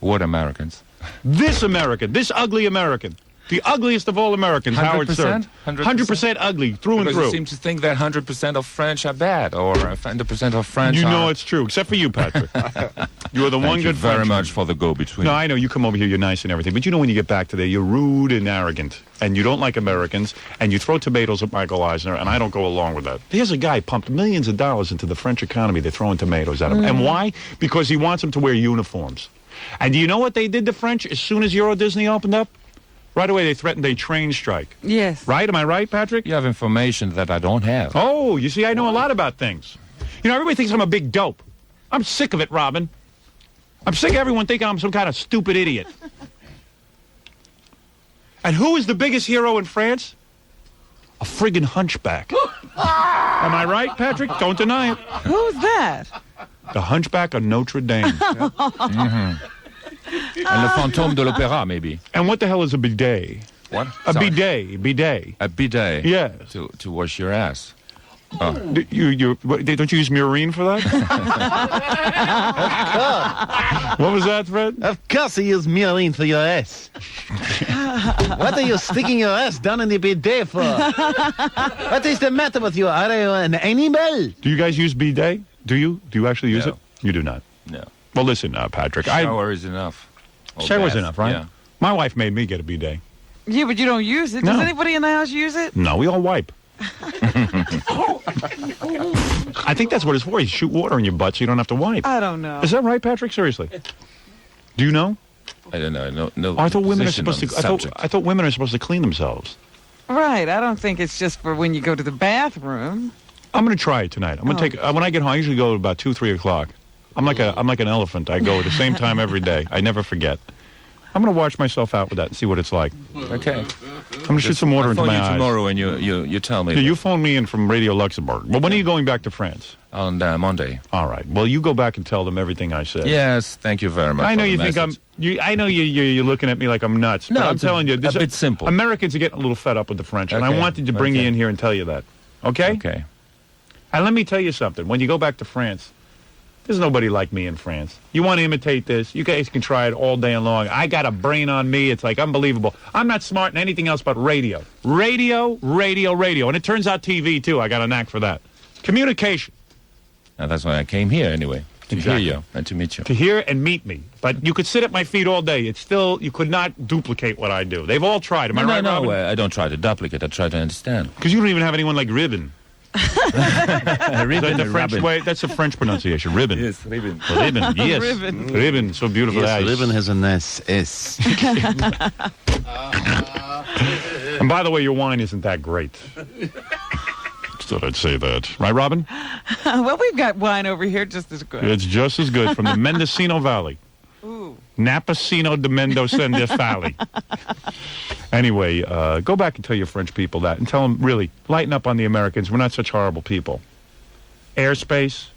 What Americans? This American, this ugly American. The ugliest of all Americans, Howard Stern. 100% ugly, through and Because through. you seem to think that 100% of French are bad, or 100% of French You are... know it's true, except for you, Patrick. You are the one Thank you good very Frenchman. much for the go-between. No, I know you come over here, you're nice and everything, but you know when you get back to there, you're rude and arrogant, and you don't like Americans, and you throw tomatoes at Michael Eisner, and I don't go along with that. Here's a guy pumped millions of dollars into the French economy. They're throwing tomatoes at him. And why? Because he wants them to wear uniforms. And do you know what they did to French as soon as Euro Disney opened up? Right away, they threatened a train strike. Yes. Right? Am I right, Patrick? You have information that I don't have. Oh, you see, I know a lot about things. You know, everybody thinks I'm a big dope. I'm sick of it, Robin. I'm sick of everyone thinking I'm some kind of stupid idiot. And who is the biggest hero in France? A friggin' hunchback. Am I right, Patrick? Don't deny it. Who's that? The Hunchback of Notre Dame. And Le Fantôme de l'Opéra, maybe. And what the hell is a bidet? What? A Sorry. bidet. A bidet? Yes. To wash your ass. Oh. Don't you use Murine for that? What was that, Fred? Of course he used Murine for your ass. What are you sticking your ass down in the bidet for? What is the matter with you? Are you an animal? Do you guys use bidet? Do you? Do you actually use No. it? You do not. No. Well, listen, Patrick. Shower is enough. Or Shower's bath, enough, right? Yeah. My wife made me get a bidet. Yeah, but you don't use it. Does No. anybody in the house use it? No, we all wipe. I think that's what it's for. You shoot water in your butt so you don't have to wipe. I don't know. Is that right, Patrick? Seriously? Do you know? I don't know. No. I thought women are position supposed on to. the I thought women are supposed to clean themselves. Right. I don't think it's just for when you go to the bathroom. I'm going to try it tonight. I'm going to take. When I get home, I usually go at about 2, 3 o'clock. I'm like an elephant. I go at the same time every day. I never forget. I'm going to wash myself out with that and see what it's like. Okay. I'm going to shoot some water into my I'll phone you eyes. tomorrow and you tell me. Yeah, you phone me in from Radio Luxembourg. Well, when are you going back to France? On Monday. All right. Well, you go back and tell them everything I said. Yes, thank you very much. I know for you the think message. I know you're looking at me like I'm nuts. No, but I'm it's a- telling you, a bit simple. Americans are getting a little fed up with the French, and I Okay, wanted to bring you okay. in here and tell you that. Okay? Okay. And let me tell you something. When you go back to France, there's nobody like me in France. You want to imitate this? You guys can try it all day long. I got a brain on me. It's like unbelievable. I'm not smart in anything else but radio. Radio. And it turns out TV, too. I got a knack for that. Communication. And that's why I came here anyway. To Exactly. hear you and to meet you. To hear and meet me. But you could sit at my feet all day. It's still, you could not duplicate what I do. They've all tried. Am I right, No, Robin? I don't try to duplicate. I try to understand. Because you don't even have anyone like Ribbon. Ribbon, the French Robin. way. That's the French pronunciation. Ribbon. Yes, ribbon. Ribbon. Yes. Ribbon. Ribbon. So beautiful. Yes, eyes. Ribbon has a nice S. And by the way, your wine isn't that great. Just thought I'd say that. Right, Robin? Well, we've got wine over here just as good. It's just as good from the Mendocino Valley. Ooh. Napacino de Mendocino Valley. Anyway, go back and tell your French people that and tell them, really, lighten up on the Americans. We're not such horrible people. Airspace,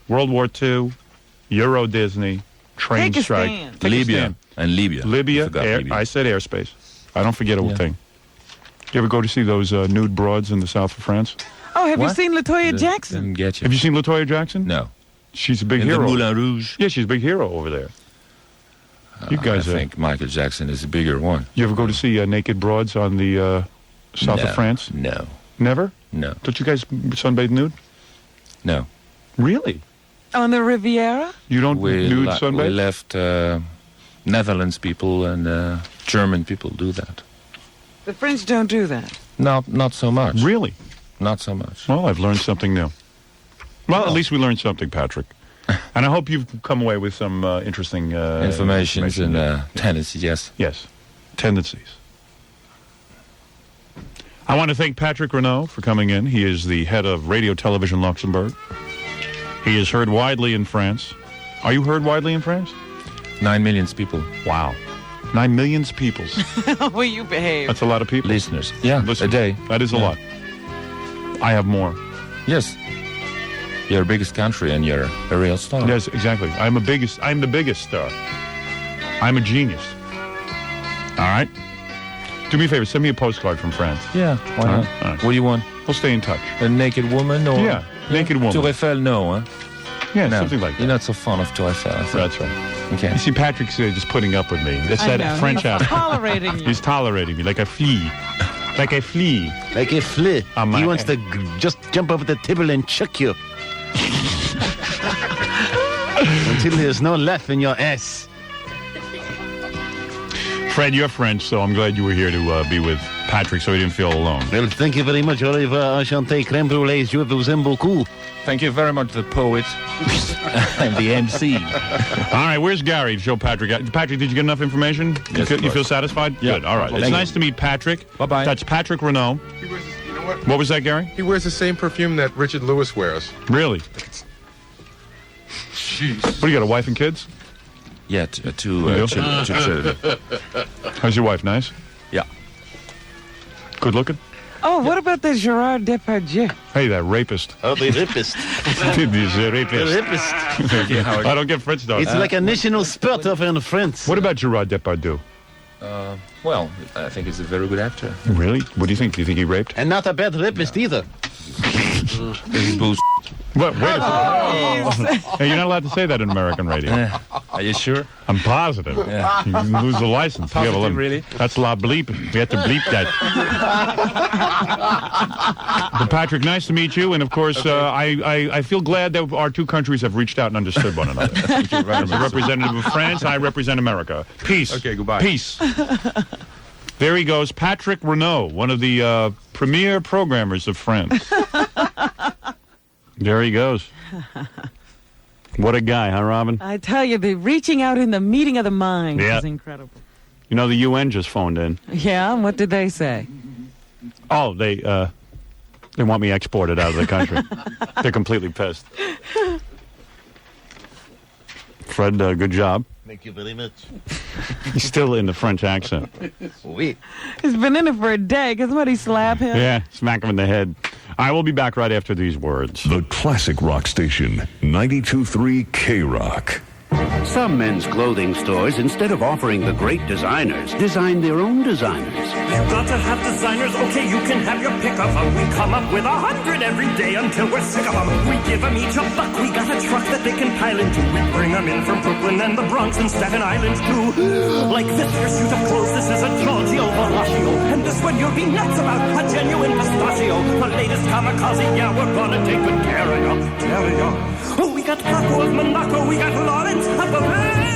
World War II, Euro Disney, train Take a strike. stand. Take a Libya. stand. And Libya. Libya, You forgot Libya. I said airspace. I don't forget a thing. You ever go to see those nude broads in the south of France? Oh, have you What? seen LaToya Jackson? Didn't get you. Have you seen LaToya Jackson? No. She's a big In the hero. Moulin Rouge? Yeah, she's a big hero over there. You guys I think Michael Jackson is a bigger one. You ever go to see naked broads on the south No. of France? No. Never? No. Don't you guys sunbathe nude? No. Really? On the Riviera? You don't nude We sunbathe? left Netherlands people and German people do that. The French don't do that. No, not so much. Really? Not so much. Well, I've learned something new. Well, at least we learned something, Patrick. And I hope you've come away with some interesting Information information. and tendencies, yes. Yes, tendencies. I want to thank Patrick Renaud for coming in. He is the head of Radio Television Luxembourg. He is heard widely in France. Are you heard widely in France? 9 million people. Wow. 9 million peoples. Will you behave? That's a lot of people. Listeners. Yeah, Listen, a day. That is a Yeah. lot. I have more. Yes. You're the biggest country and you're a real star. Yes, exactly. I'm the biggest star. I'm a genius. All right? Do me a favor, send me a postcard from France. Yeah, why not? All right. What do you want? We'll stay in touch. A naked woman or? Yeah, Naked woman. Tour Eiffel, no, huh? Yeah, No, something like that. You're not so fond of Tour Eiffel. I think. That's right. Okay. You see, Patrick's just putting up with me. That's I that know. French He's accent. tolerating you. He's tolerating me like a flea. Like a flea. Like a flea. On my- He wants to just jump over the table and chuck you. Until there's no left in your ass. Fred, you're French, so I'm glad you were here to be with Patrick so he didn't feel alone. Well, thank you very much. Au revoir, enchanté, crème brûlée, je vous aime beaucoup. Thank you very much, the poet and the MC. All right, where's Gary to show Patrick? Patrick, did you get enough information? Yes, You feel satisfied? Yeah. Good, all right. It's Thank nice you. to meet Patrick. Bye-bye. That's Patrick Renault. He wears, you know what? What was that, Gary? He wears the same perfume that Richard Lewis wears. Really? Jeez. What, do you got, a wife and kids? Yeah, two children. How's your wife, nice? Yeah. Good looking? Oh, what about the Gerard Depardieu? Hey, that rapist. Oh, the rapist. He's a rapist. The rapist. I don't get French, though. It's like a national sport over in France. What about Gerard Depardieu? Well, I think he's a very good actor. Really? What do you think? Do you think he raped? And not a bad rapist either. This is bullshit. What? Wait a second. Hey, you're not allowed to say that in American radio. Are you sure? I'm positive. Yeah. You can lose the license. We have a Positive, limit. really? That's la bleep. We have to bleep that. But Patrick, nice to meet you. And of course, I feel glad that our two countries have reached out and understood one another. As a representative of France, I represent America. Peace. Okay, goodbye. Peace. There he goes, Patrick Renault, one of the premier programmers of France. There he goes. What a guy, huh, Robin? I tell you, the reaching out in the meeting of the mind Yeah. is incredible. You know, the UN just phoned in. Yeah, and what did they say? Oh, they want me exported out of the country. They're completely pissed. Fred, good job. Thank you very much. He's still in the French accent. Oui. He's been in it for a day. Can somebody slap him? Yeah, smack him in the head. I will be back right after these words. The classic rock station, 92.3 K-Rock. Some men's clothing stores, instead of offering the great designers, design their own designers. You've got to have designers. Okay, you can have your pick of them. We come up with 100 every day until we're sick of them. We give them each a buck. We got a truck that they can pile into. We bring them in from Brooklyn and the Bronx and Staten Island too. Like this here suit of clothes, this is a Giorgio Verrocchio. And this one you'll be nuts about, a genuine pistachio. The latest kamikaze, yeah, we're gonna take good care of you. Oh, we got Paco of Monaco, we got Lawrence of Bavaria.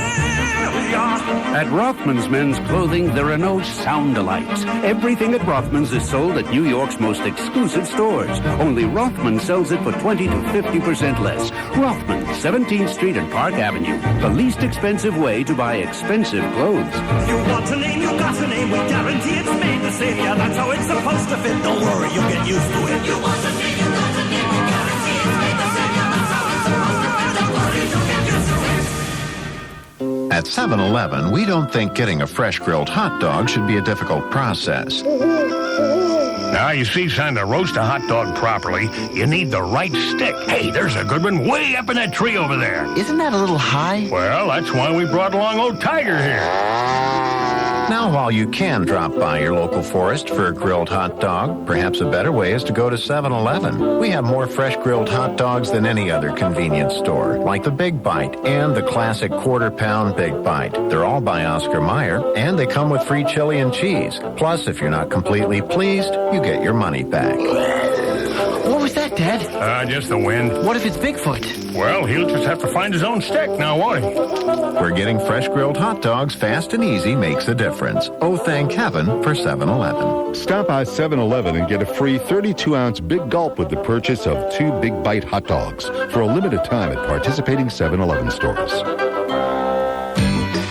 At Rothman's Men's Clothing, there are no sound-alikes. Everything at Rothman's is sold at New York's most exclusive stores. Only Rothman sells it for 20 to 50% less. Rothman, 17th Street and Park Avenue. The least expensive way to buy expensive clothes. You want a name, you got a name. We guarantee it's made to save ya. That's how it's supposed to fit. Don't worry, you'll get used to it. You want a name, you got a name. We guarantee it's made to save ya. That's how it's supposed to fit. Don't worry, you'll get used to it. At 7-Eleven, we don't think getting a fresh grilled hot dog should be a difficult process. Now, you see, son, to roast a hot dog properly, you need the right stick. Hey, there's a good one way up in that tree over there. Isn't that a little high? Well, that's why we brought along old Tiger here. Now, while you can drop by your local forest for a grilled hot dog, perhaps a better way is to go to 7-Eleven. We have more fresh grilled hot dogs than any other convenience store, like the Big Bite and the classic quarter-pound Big Bite. They're all by Oscar Mayer, and they come with free chili and cheese. Plus, if you're not completely pleased, you get your money back. What was that, Dad? Just the wind. What if it's Bigfoot? Well, he'll just have to find his own stick now, won't he? Where getting fresh grilled hot dogs fast and easy makes a difference. Oh, thank heaven for 7-Eleven. Stop by 7-Eleven and get a free 32-ounce Big Gulp with the purchase of 2 Big Bite hot dogs for a limited time at participating 7-Eleven stores.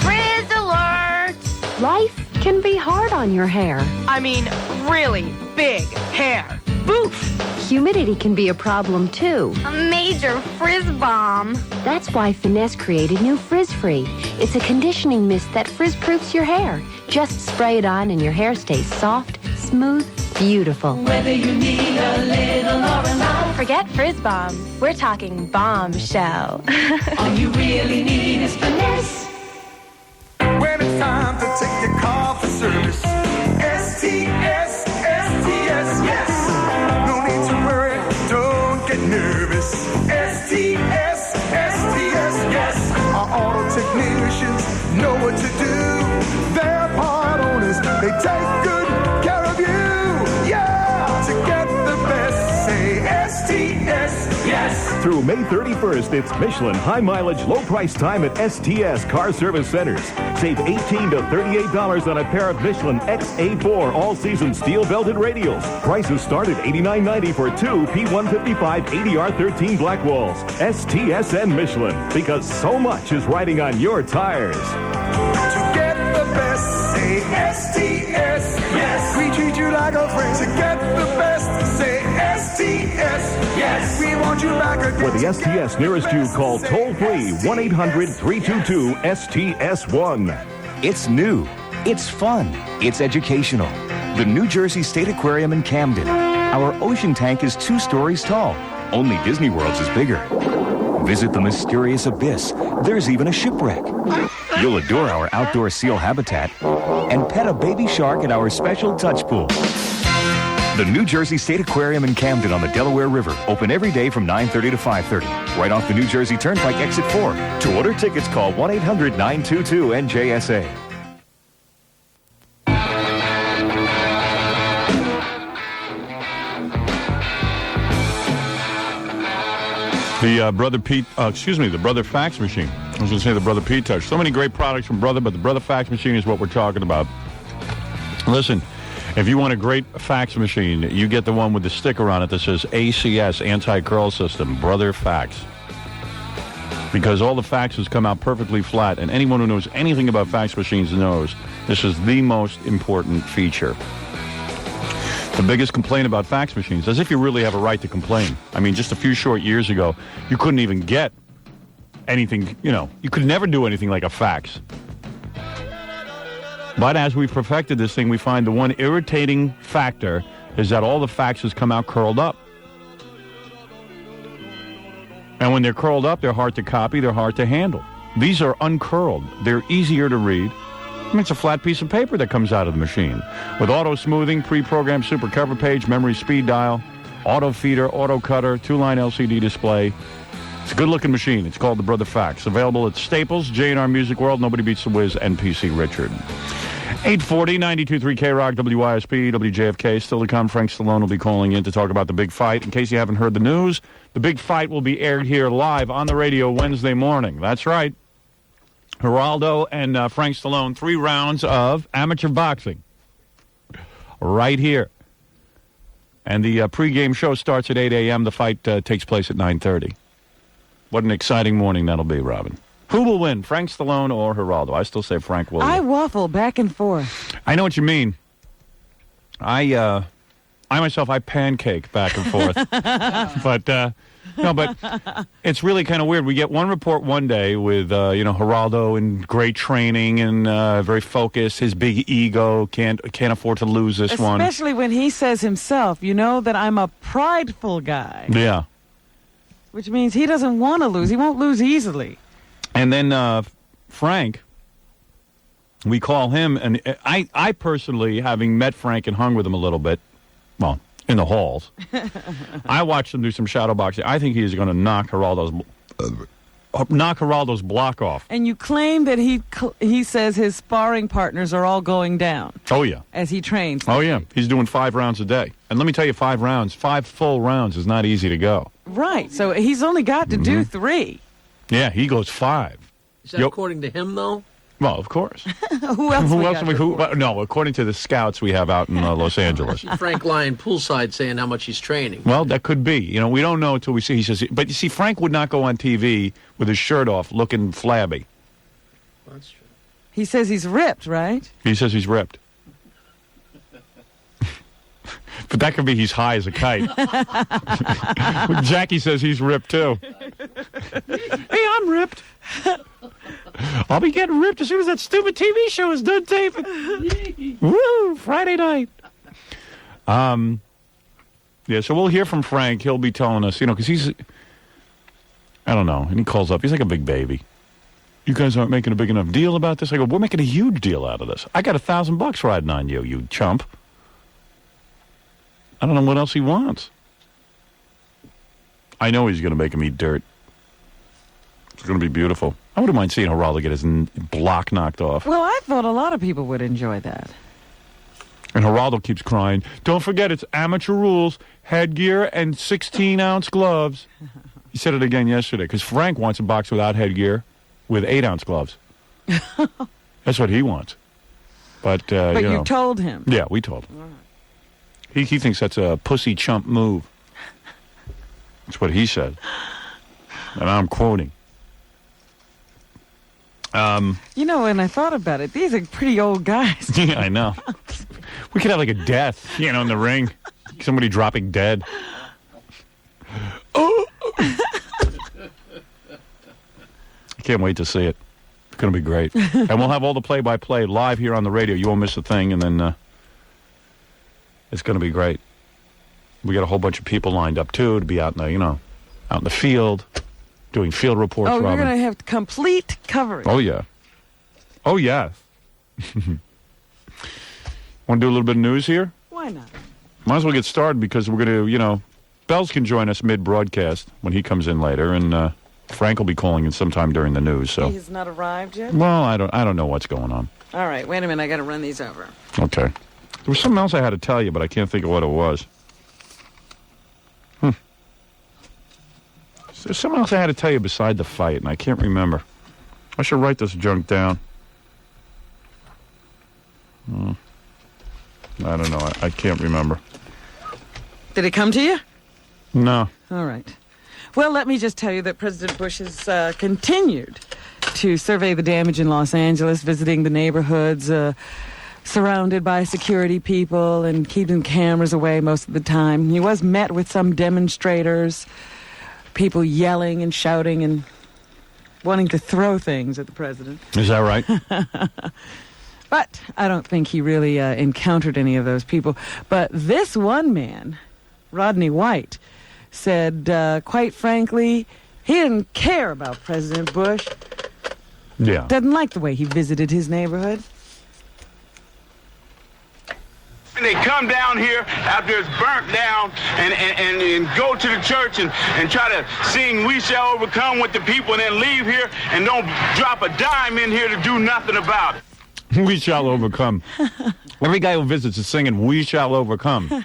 Frizz alert! Life can be hard on your hair. I mean, really big hair. Boof! Humidity can be a problem too. A major frizz bomb. That's why Finesse created new Frizz Free. It's a conditioning mist that frizz-proofs your hair. Just spray it on and your hair stays soft, smooth, beautiful. Whether you need a little or a lot. Forget frizz bomb. We're talking bombshell. All you really need is Finesse. When it's time to take your car for service, STS, yes. No need to worry, don't get nervous. technicians know what to do. They're part owners, they take good care of you. Yeah, to get the best, say STS, yes. Through May 31st, it's Michelin high mileage, low price time at STS Car Service Centers. Save $18 to $38 on a pair of Michelin XA4 all-season steel-belted radials. Prices start at $89.90 for two P155 ADR13 Blackwalls. STS and Michelin, because so much is riding on your tires. To get the best, say STS, yes. We treat you like a friend. To get the best, say STS, yes. We want you back again. For the STS nearest you, call toll-free 1-800-322-STS1. It's new. It's fun. It's educational. The New Jersey State Aquarium in Camden. Our ocean tank is 2 stories tall. Only Disney World's is bigger. Visit the mysterious abyss. There's even a shipwreck. You'll adore our outdoor seal habitat and pet a baby shark at our special touch pool. The New Jersey State Aquarium in Camden on the Delaware River. Open every day from 9:30 to 5:30. Right off the New Jersey Turnpike Exit 4. To order tickets, call 1-800-922-NJSA. The Brother Pete, the Brother Fax Machine. I was going to say the Brother Pete Touch. So many great products from Brother, but the Brother Fax Machine is what we're talking about. Listen, if you want a great fax machine, you get the one with the sticker on it that says ACS, Anti-Curl System, Brother Fax. Because all the faxes come out perfectly flat, and anyone who knows anything about fax machines knows this is the most important feature. The biggest complaint about fax machines, as if you really have a right to complain. I mean, just a few short years ago, you couldn't even get anything, you could never do anything like a fax. But as we perfected this thing, we find the one irritating factor is that all the faxes come out curled up. And when they're curled up, they're hard to copy, they're hard to handle. These are uncurled. They're easier to read. I mean, it's a flat piece of paper that comes out of the machine. With auto smoothing, pre-programmed super cover page, memory speed dial, auto feeder, auto cutter, 2-line LCD display. It's a good-looking machine. It's called the Brother Fax. Available at Staples, J&R Music World, Nobody Beats the Wiz, and PC Richard. 840, 92.3 K-Rock, WYSP, WJFK. Still to come, Frank Stallone will be calling in to talk about the big fight. In case you haven't heard the news, the big fight will be aired here live on the radio Wednesday morning. That's right. Geraldo and Frank Stallone, 3 rounds of amateur boxing right here. And the pregame show starts at 8 a.m. The fight takes place at 9:30. What an exciting morning that'll be, Robin. Who will win, Frank Stallone or Geraldo? I still say Frank will. I waffle back and forth. I know what you mean. I myself pancake back and forth. But it's really kind of weird. We get one report one day with, Geraldo in great training and very focused. His big ego can't afford to lose this one. Especially when he says himself, that I'm a prideful guy. Yeah. Which means he doesn't want to lose. He won't lose easily. And then Frank, we call him, and I personally, having met Frank and hung with him a little bit, well, in the halls, I watched him do some shadow boxing. I think he is going to knock Geraldo's block off. And you claim that he says his sparring partners are all going down. Oh, yeah. As he trains. Oh, yeah. He's doing 5 rounds a day. And let me tell you, 5 full rounds is not easy to go. Right. So he's only got to do 3. Yeah, he goes 5. Is that according to him, though? Well, of course. Who else? No, according to the scouts we have out in Los Angeles. Frank lying poolside saying how much he's training. Well, that could be. We don't know until we see. He says, but you see, Frank would not go on TV with his shirt off, looking flabby. That's true. He says he's ripped, right? He says he's ripped. But that could be he's high as a kite. Jackie says he's ripped, too. Hey, I'm ripped. I'll be getting ripped as soon as that stupid TV show is done taping. Woo! Friday night. Yeah, so we'll hear from Frank. He'll be telling us, because he's, I don't know, and he calls up. He's like a big baby. You guys aren't making a big enough deal about this? I go, we're making a huge deal out of this. I got $1,000 riding on you, you chump. I don't know what else he wants. I know he's going to make him eat dirt. It's going to be beautiful. I wouldn't mind seeing Geraldo get his block knocked off. Well, I thought a lot of people would enjoy that. And Geraldo keeps crying, don't forget, it's amateur rules, headgear and 16-ounce gloves. He said it again yesterday, because Frank wants a box without headgear with 8-ounce gloves. That's what he wants. But you told him. Yeah, we told him. Right. He thinks that's a pussy chump move. That's what he said. And I'm quoting. When I thought about it, these are pretty old guys. Yeah, I know. We could have like a death, in the ring. Somebody dropping dead. Oh! I can't wait to see it. It's going to be great. And we'll have all the play-by-play live here on the radio. You won't miss a thing, and then it's going to be great. We got a whole bunch of people lined up, too, to be out in the, out in the field, doing field reports. Oh, Robin. you're going to have complete coverage. Oh, yeah. Oh, yeah. Want to do a little bit of news here? Why not? Might as well get started because we're going to, Bells can join us mid-broadcast when he comes in later, and Frank will be calling in sometime during the news. So he has not arrived yet? Well, I don't know what's going on. All right, wait a minute. I got to run these over. Okay. There was something else I had to tell you, but I can't think of what it was. There's something else I had to tell you beside the fight, and I can't remember. I should write this junk down. I don't know. I can't remember. Did it come to you? No. All right. Well, let me just tell you that President Bush has continued to survey the damage in Los Angeles, visiting the neighborhoods, surrounded by security people and keeping cameras away most of the time. He was met with some demonstrators, people yelling and shouting and wanting to throw things at the president. Is that right? But I don't think he really encountered any of those people. But this one man, Rodney White, said, quite frankly, he didn't care about President Bush. Yeah. Doesn't like the way he visited his neighborhood. They come down here after it's burnt down and go to the church and try to sing "We Shall Overcome" with the people and then leave here and don't drop a dime in here to do nothing about it. We shall overcome. Every guy who visits is singing "We shall overcome."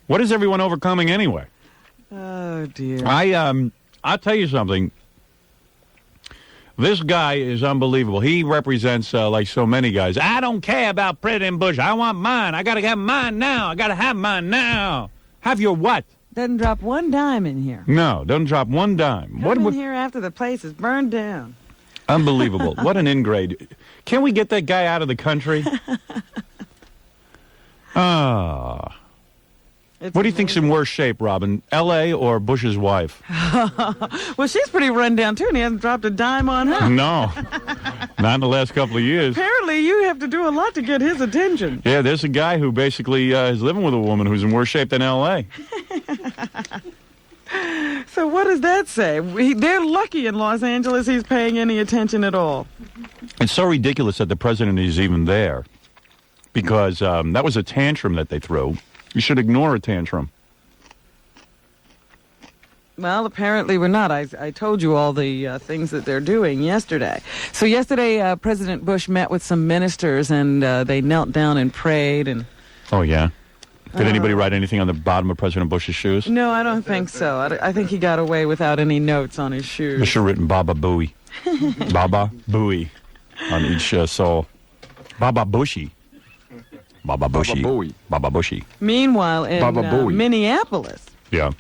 What is everyone overcoming anyway? Oh, dear. I'll tell you something. This guy is unbelievable. He represents, like so many guys, I don't care about President Bush. I want mine. I got to have mine now. I got to have mine now. Have your what? Doesn't drop one dime in here. No, doesn't drop one dime. Come in here after the place is burned down. Unbelievable. What an ingrate. Can we get that guy out of the country? What do you think's in worse shape, Robin? L.A. or Bush's wife? Well, she's pretty run down, too, and he hasn't dropped a dime on her. No. Not in the last couple of years. Apparently, you have to do a lot to get his attention. Yeah, there's a guy who basically is living with a woman who's in worse shape than L.A. So what does that say? They're lucky in Los Angeles he's paying any attention at all. It's so ridiculous that the president is even there because that was a tantrum that they threw. You should ignore a tantrum. Well, apparently we're not. I told you all the things that they're doing yesterday. So yesterday, President Bush met with some ministers, and they knelt down and prayed. And oh, yeah? Did anybody write anything on the bottom of President Bush's shoes? No, I don't think so. I think he got away without any notes on his shoes. They should have written Baba Booey. Baba Booey on each sole. Baba Bushy. Baba Bushy. Baba Booey. Baba Bushy. Meanwhile, in Minneapolis, yeah,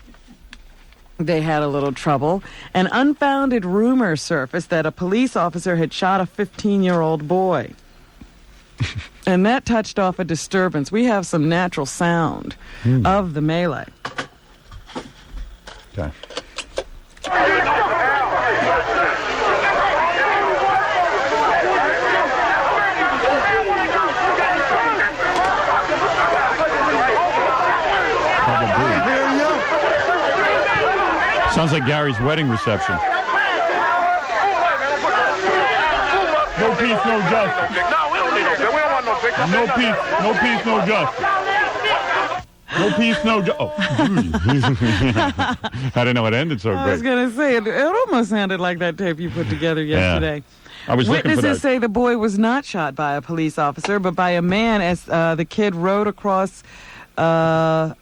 they had a little trouble. An unfounded rumor surfaced that a police officer had shot a 15-year-old boy. And that touched off a disturbance. We have some natural sound of the melee. Okay. Sounds like Gary's wedding reception. No peace, no justice. No, we don't need no peace. We don't want no victims. No peace, no justice. No peace, no joy. Oh. I didn't know it ended so I was great. going to say, it almost sounded like that tape you put together yesterday. I was looking for Witnesses that. say the boy was not shot by a police officer, but by a man as the kid rode across the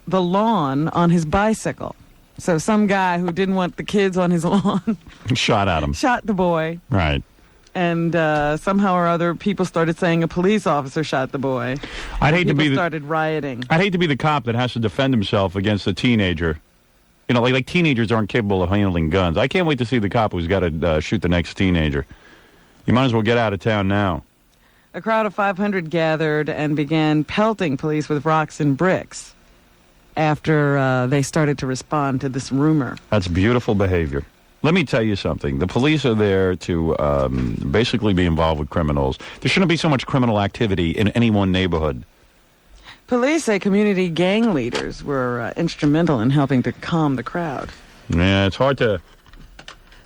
lawn on his bicycle. So some guy who didn't want the kids on his lawn Shot at him. shot the boy. Right. And somehow or other, people started saying a police officer shot the boy. I'd hate to be People the- started rioting. I'd hate to be the cop that has to defend himself against a teenager. You know, like teenagers aren't capable of handling guns. I can't wait to see the cop who's got to shoot the next teenager. You might as well get out of town now. A crowd of 500 gathered and began pelting police with rocks and bricks after they started to respond to this rumor. That's beautiful behavior. Let me tell you something. The police are there to basically be involved with criminals. There shouldn't be so much criminal activity in any one neighborhood. Police say community gang leaders were instrumental in helping to calm the crowd. Yeah, it's hard to...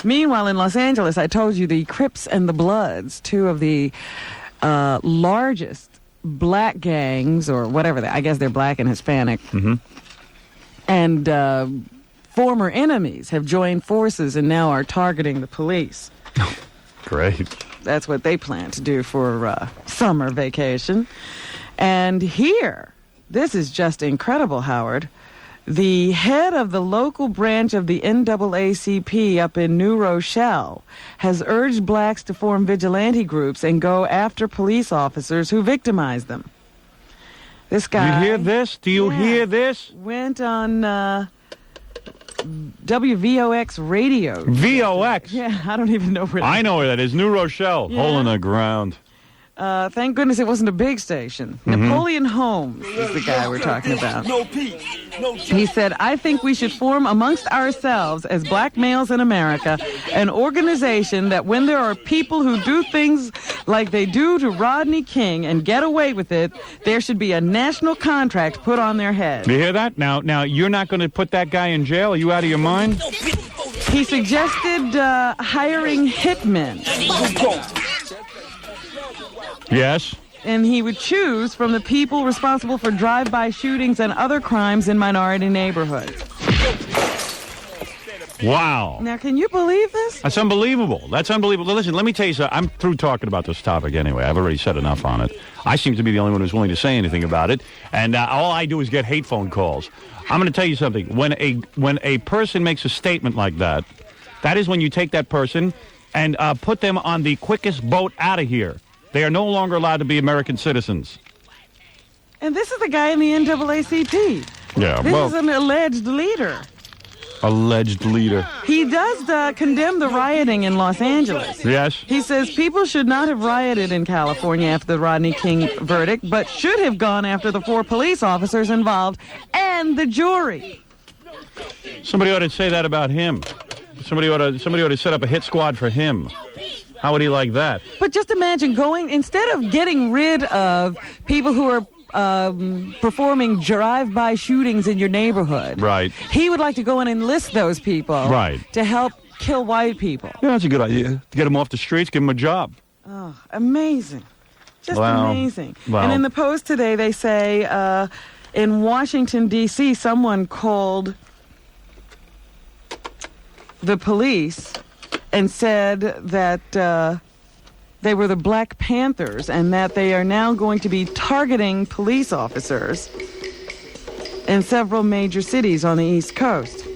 Meanwhile, in Los Angeles, I told you the Crips and the Bloods, two of the largest black gangs, or whatever, I guess they're black and Hispanic, and former enemies have joined forces and now are targeting the police. Great. That's what they plan to do for summer vacation. And here, this is just incredible, Howard. The head of the local branch of the NAACP up in New Rochelle has urged blacks to form vigilante groups and go after police officers who victimize them. This guy... You hear this? Do you hear this? Went on WVOX radio. VOX? Yeah, I don't even know where... I know where that is. New Rochelle. Yeah. Hole in the ground. Thank goodness it wasn't a big station. Napoleon Holmes is the guy we're talking about. No peace. No He said, I think we should form amongst ourselves as black males in America an organization that when there are people who do things like they do to Rodney King and get away with it, there should be a national contract put on their head. You hear that? Now you're not going to put that guy in jail? Are you out of your mind? He suggested hiring hitmen. Yes. And he would choose from the people responsible for drive-by shootings and other crimes in minority neighborhoods. Wow. Now, can you believe this? That's unbelievable. That's unbelievable. Listen, let me tell you something. I'm through talking about this topic anyway. I've already said enough on it. I seem to be the only one who's willing to say anything about it. And all I do is get hate phone calls. I'm going to tell you something. When a person makes a statement like that, that is when you take that person and put them on the quickest boat out of here. They are no longer allowed to be American citizens. And this is the guy in the NAACP. Yeah, This well, is an alleged leader. alleged leader. He does condemn the rioting in Los Angeles. Yes. He says people should not have rioted in California after the Rodney King verdict, but should have gone after the 4 police officers involved and the jury. Somebody ought to say that about him. Somebody ought to set up a hit squad for him. How would he like that? But just imagine instead of getting rid of people who are performing drive-by shootings in your neighborhood. Right. He would like to go and enlist those people. Right. To help kill white people. Yeah, that's a good idea. To get them off the streets, give them a job. Oh, amazing. Just Wow. amazing. Wow. And in the Post today, they say in Washington, D.C., someone called the police and said that they were the Black Panthers and that they are now going to be targeting police officers in several major cities on the East Coast.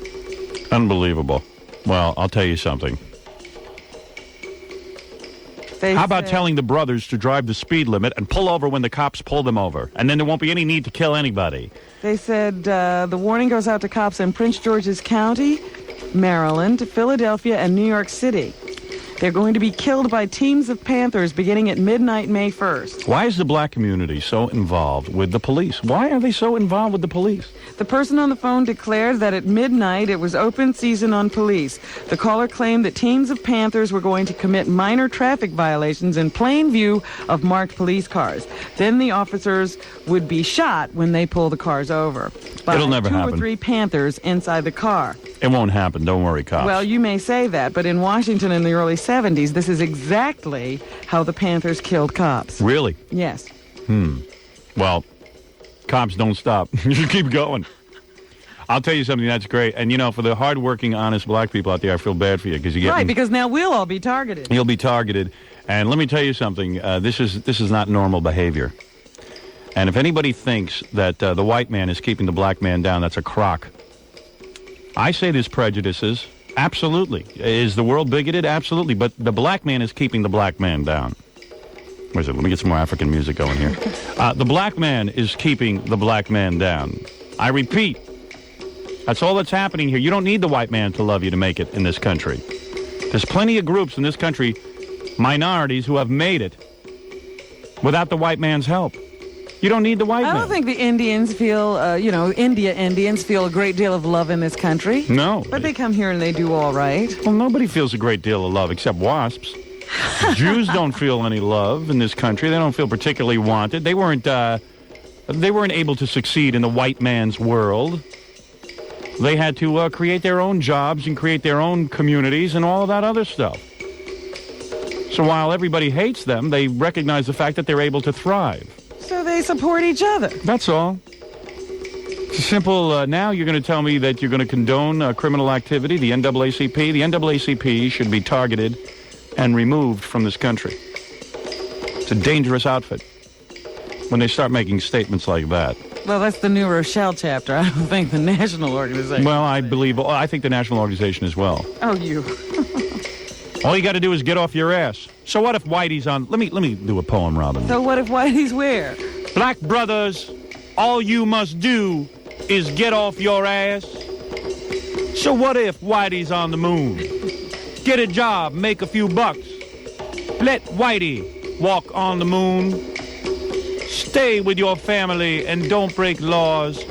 Unbelievable. Well, I'll tell you something. How about telling the brothers to drive the speed limit and pull over when the cops pull them over? And then there won't be any need to kill anybody. They said the warning goes out to cops in Prince George's County, Maryland, Philadelphia, and New York City. They're going to be killed by teams of Panthers beginning at midnight May 1st. Why is the black community so involved with the police? Why are they so involved with the police? The person on the phone declared that at midnight it was open season on police. The caller claimed that teams of Panthers were going to commit minor traffic violations in plain view of marked police cars. Then the officers would be shot when they pull the cars over. By It'll never 2 happen. or 3 Panthers inside the car. It won't happen. Don't worry, cops. Well, you may say that, but in Washington in the early 70s, this is exactly how the Panthers killed cops. Really? Yes. Well, Cops don't stop. You should keep going. I'll tell you something that's great. And, you know, for the hardworking, honest black people out there, I feel bad for you because you get... Right, because now we'll all be targeted. You'll be targeted. And let me tell you something. This is not normal behavior. And if anybody thinks that the white man is keeping the black man down, that's a crock. I say there's prejudices. Absolutely. Is the world bigoted? Absolutely. But the black man is keeping the black man down. Where's it? Let me get some more African music going here. The black man is keeping the black man down. I repeat. That's all that's happening here. You don't need the white man to love you to make it in this country. There's plenty of groups in this country, minorities, who have made it without the white man's help. You don't need the white man. I don't think the Indians feel, India Indians feel a great deal of love in this country. No. But they come here and they do all right. Well, nobody feels a great deal of love except wasps. Jews don't feel any love in this country. They don't feel particularly wanted. They weren't able to succeed in the white man's world. They had to create their own jobs and create their own communities and all of that other stuff. So while everybody hates them, they recognize the fact that they're able to thrive. So they support each other. That's all. It's simple. Now you're going to tell me that you're going to condone criminal activity, the NAACP. The NAACP should be targeted and removed from this country. It's a dangerous outfit when they start making statements like that. Well, that's the New Rochelle chapter. I don't think the national organization. Well, I think the national organization as well. Oh, you. All you got to do is get off your ass. So what if Whitey's on... Let me do a poem, Robin. So what if Whitey's where? Black brothers, all you must do is get off your ass. So what if Whitey's on the moon? Get a job, make a few bucks. Let Whitey walk on the moon. Stay with your family and don't break laws.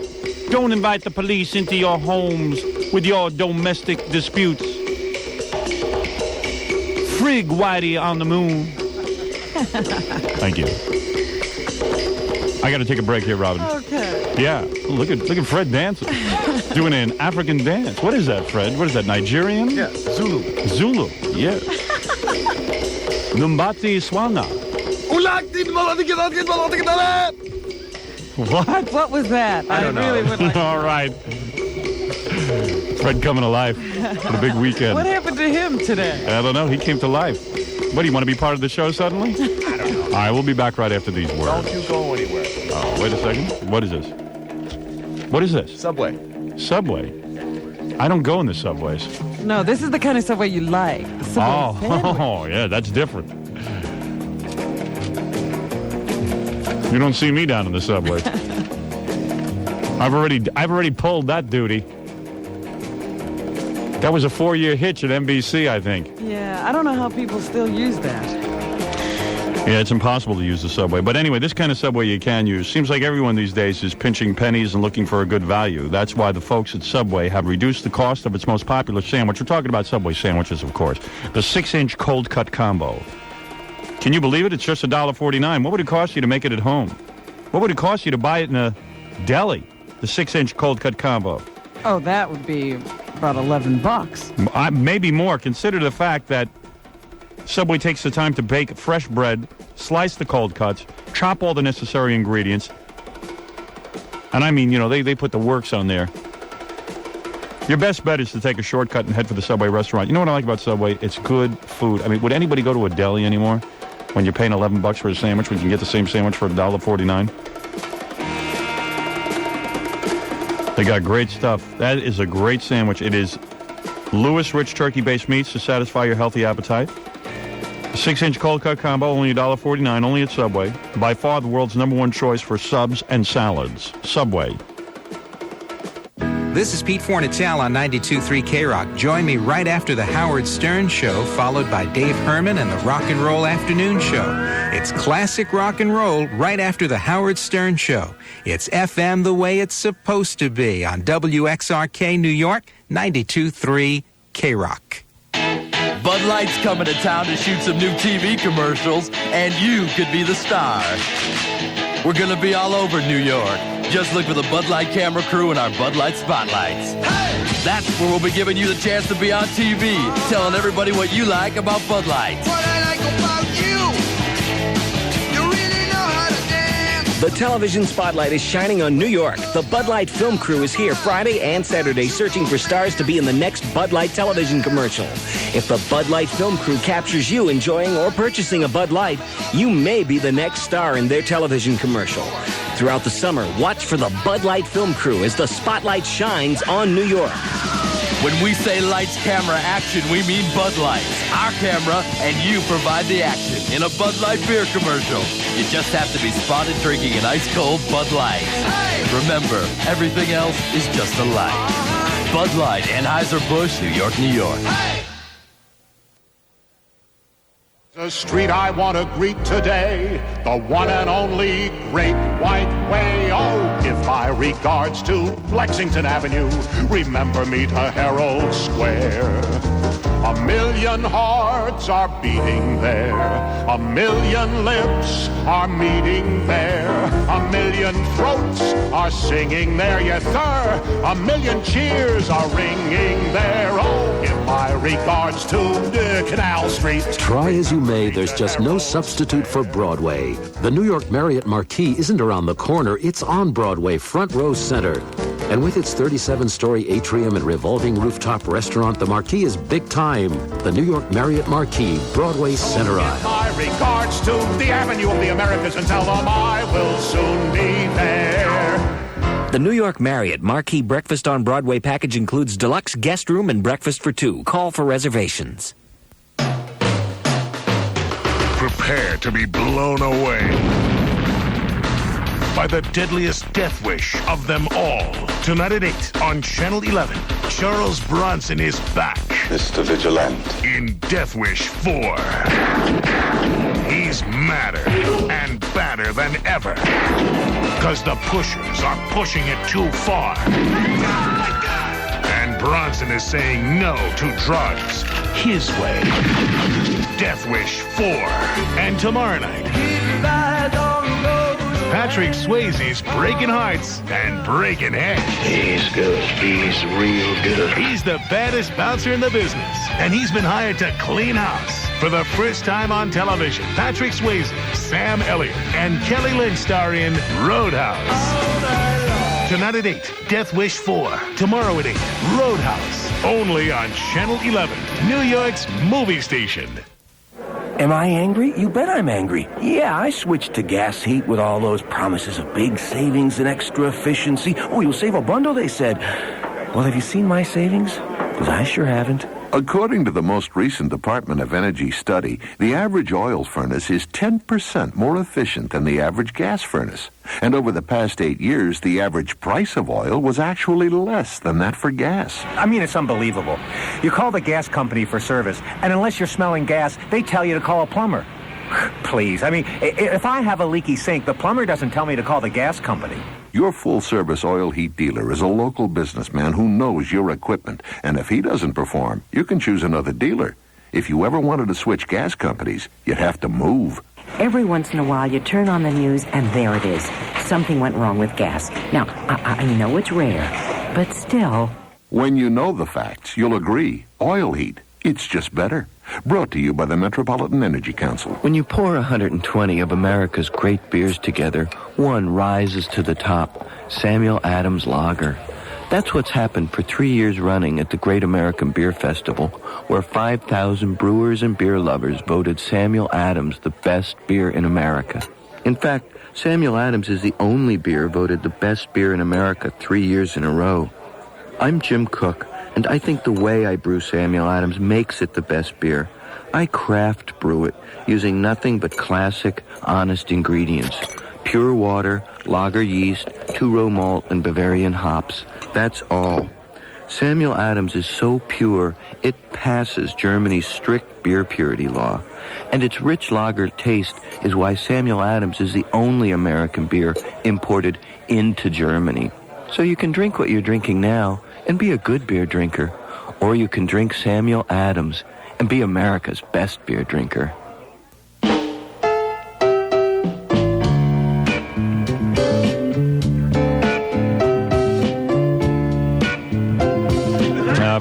Don't invite the police into your homes with your domestic disputes. Frig Whitey on the moon. Thank you. I got to take a break here, Robin. Okay. Yeah. Look at Fred dancing. Doing an African dance. What is that, Fred? What is that, Nigerian? Yeah, Zulu. Zulu, yes. Numbati Swana. What? What was that? I don't know. Really would like All right. Fred coming to life for the big weekend. What happened to him today? I don't know. He came to life. What, do you want to be part of the show suddenly? I don't know. All right, we'll be back right after these words. Don't you go anywhere. Oh, wait a second. What is this? What is this? Subway. Subway? I don't go in the subways. No, this is the kind of Subway you like. Oh, yeah, that's different. You don't see me down in the subway. I've already pulled that duty. That was a 4-year hitch at NBC, I think. Yeah, I don't know how people still use that. Yeah, it's impossible to use the subway. But anyway, this kind of subway you can use. Seems like everyone these days is pinching pennies and looking for a good value. That's why the folks at Subway have reduced the cost of its most popular sandwich. We're talking about Subway sandwiches, of course. The 6-inch cold cut combo. Can you believe it? It's just $1.49. What would it cost you to make it at home? What would it cost you to buy it in a deli? The 6-inch cold cut combo. Oh, that would be about $11. Maybe more. Consider the fact that Subway takes the time to bake fresh bread, slice the cold cuts, chop all the necessary ingredients. And I mean, they put the works on there. Your best bet is to take a shortcut and head for the Subway restaurant. You know what I like about Subway? It's good food. I mean, would anybody go to a deli anymore when you're paying $11 for a sandwich when you can get the same sandwich for $1.49? They got great stuff. That is a great sandwich. It is Lewis Rich turkey-based meats to satisfy your healthy appetite. 6-inch cold cut combo, only $1.49, only at Subway. By far the world's #1 choice for subs and salads. Subway. This is Pete Fornatale on 92.3 K-Rock. Join me right after the Howard Stern Show, followed by Dave Herman and the Rock and Roll Afternoon Show. It's classic rock and roll right after the Howard Stern Show. It's FM the way it's supposed to be on WXRK New York, 92.3 K-Rock. Bud Light's coming to town to shoot some new TV commercials, and you could be the star. We're going to be all over New York. Just look for the Bud Light camera crew and our Bud Light spotlights. Hey! That's where we'll be giving you the chance to be on TV, telling everybody what you like about Bud Light. What I like about you, you really know how to dance. The television spotlight is shining on New York. The Bud Light film crew is here Friday and Saturday searching for stars to be in the next Bud Light television commercial. If the Bud Light film crew captures you enjoying or purchasing a Bud Light, you may be the next star in their television commercial. Throughout the summer, watch for the Bud Light film crew as the spotlight shines on New York. When we say lights, camera, action, we mean Bud Light. Our camera and you provide the action in a Bud Light beer commercial. You just have to be spotted drinking an ice-cold Bud Light. Remember, everything else is just a light. Bud Light, Anheuser-Busch, New York, New York. The street I want to greet today, the one and only Great White Way. Oh, give my regards to Lexington Avenue. Remember me to Herald Square. A million hearts are beating there. A million lips are meeting there. A million throats are singing there. Yes, sir. A million cheers are ringing there. Oh, give my regards to Canal Street. Try as you may, there's just no substitute for Broadway. The New York Marriott Marquis isn't around the corner, it's on Broadway, front row center. And with its 37-story atrium and revolving rooftop restaurant, the Marquis is big time. The New York Marriott Marquis, Broadway Center Aisle. My regards to the Avenue of the Americas and tell them I will soon be there. The New York Marriott Marquis Breakfast on Broadway package includes deluxe guest room and breakfast for two. Call for reservations. Prepare to be blown away by the deadliest death wish of them all. Tonight at 8 on Channel 11, Charles Bronson is back. Mr. Vigilante. In Death Wish 4. He's madder and badder than ever. Because the pushers are pushing it too far. And Bronson is saying no to drugs his way. Death Wish 4. And tomorrow night, Patrick Swayze's breaking hearts and breaking heads. He's good. He's real good. He's the baddest bouncer in the business, and he's been hired to clean house. For the first time on television, Patrick Swayze, Sam Elliott, and Kelly Lynch star in Roadhouse. Tonight at 8, Death Wish 4. Tomorrow at 8, Roadhouse. Only on Channel 11, New York's movie station. Am I angry? You bet I'm angry. Yeah, I switched to gas heat with all those promises of big savings and extra efficiency. Oh, you'll save a bundle, they said. Well, have you seen my savings? Because I sure haven't. According to the most recent Department of Energy study, the average oil furnace is 10% more efficient than the average gas furnace. And over the past 8 years, the average price of oil was actually less than that for gas. I mean, it's unbelievable. You call the gas company for service, and unless you're smelling gas, they tell you to call a plumber. Please, I mean, if I have a leaky sink, the plumber doesn't tell me to call the gas company. Your full-service oil heat dealer is a local businessman who knows your equipment, and if he doesn't perform, you can choose another dealer. If you ever wanted to switch gas companies, you'd have to move. Every once in a while, you turn on the news, and there it is. Something went wrong with gas. Now, I know it's rare, but still. When you know the facts, you'll agree. Oil heat, it's just better. Brought to you by the Metropolitan Energy Council. When you pour 120 of America's great beers together, one rises to the top. Samuel Adams Lager. That's what's happened for 3 years running at the Great American Beer Festival, where 5,000 brewers and beer lovers voted Samuel Adams the best beer in America. In fact, Samuel Adams is the only beer voted the best beer in America 3 years in a row. I'm Jim Cook, and I think the way I brew Samuel Adams makes it the best beer. I craft brew it using nothing but classic, honest ingredients. Pure water, lager yeast, two-row malt, and Bavarian hops. That's all. Samuel Adams is so pure, it passes Germany's strict beer purity law. And its rich lager taste is why Samuel Adams is the only American beer imported into Germany. So you can drink what you're drinking now and be a good beer drinker. Or you can drink Samuel Adams and be America's best beer drinker.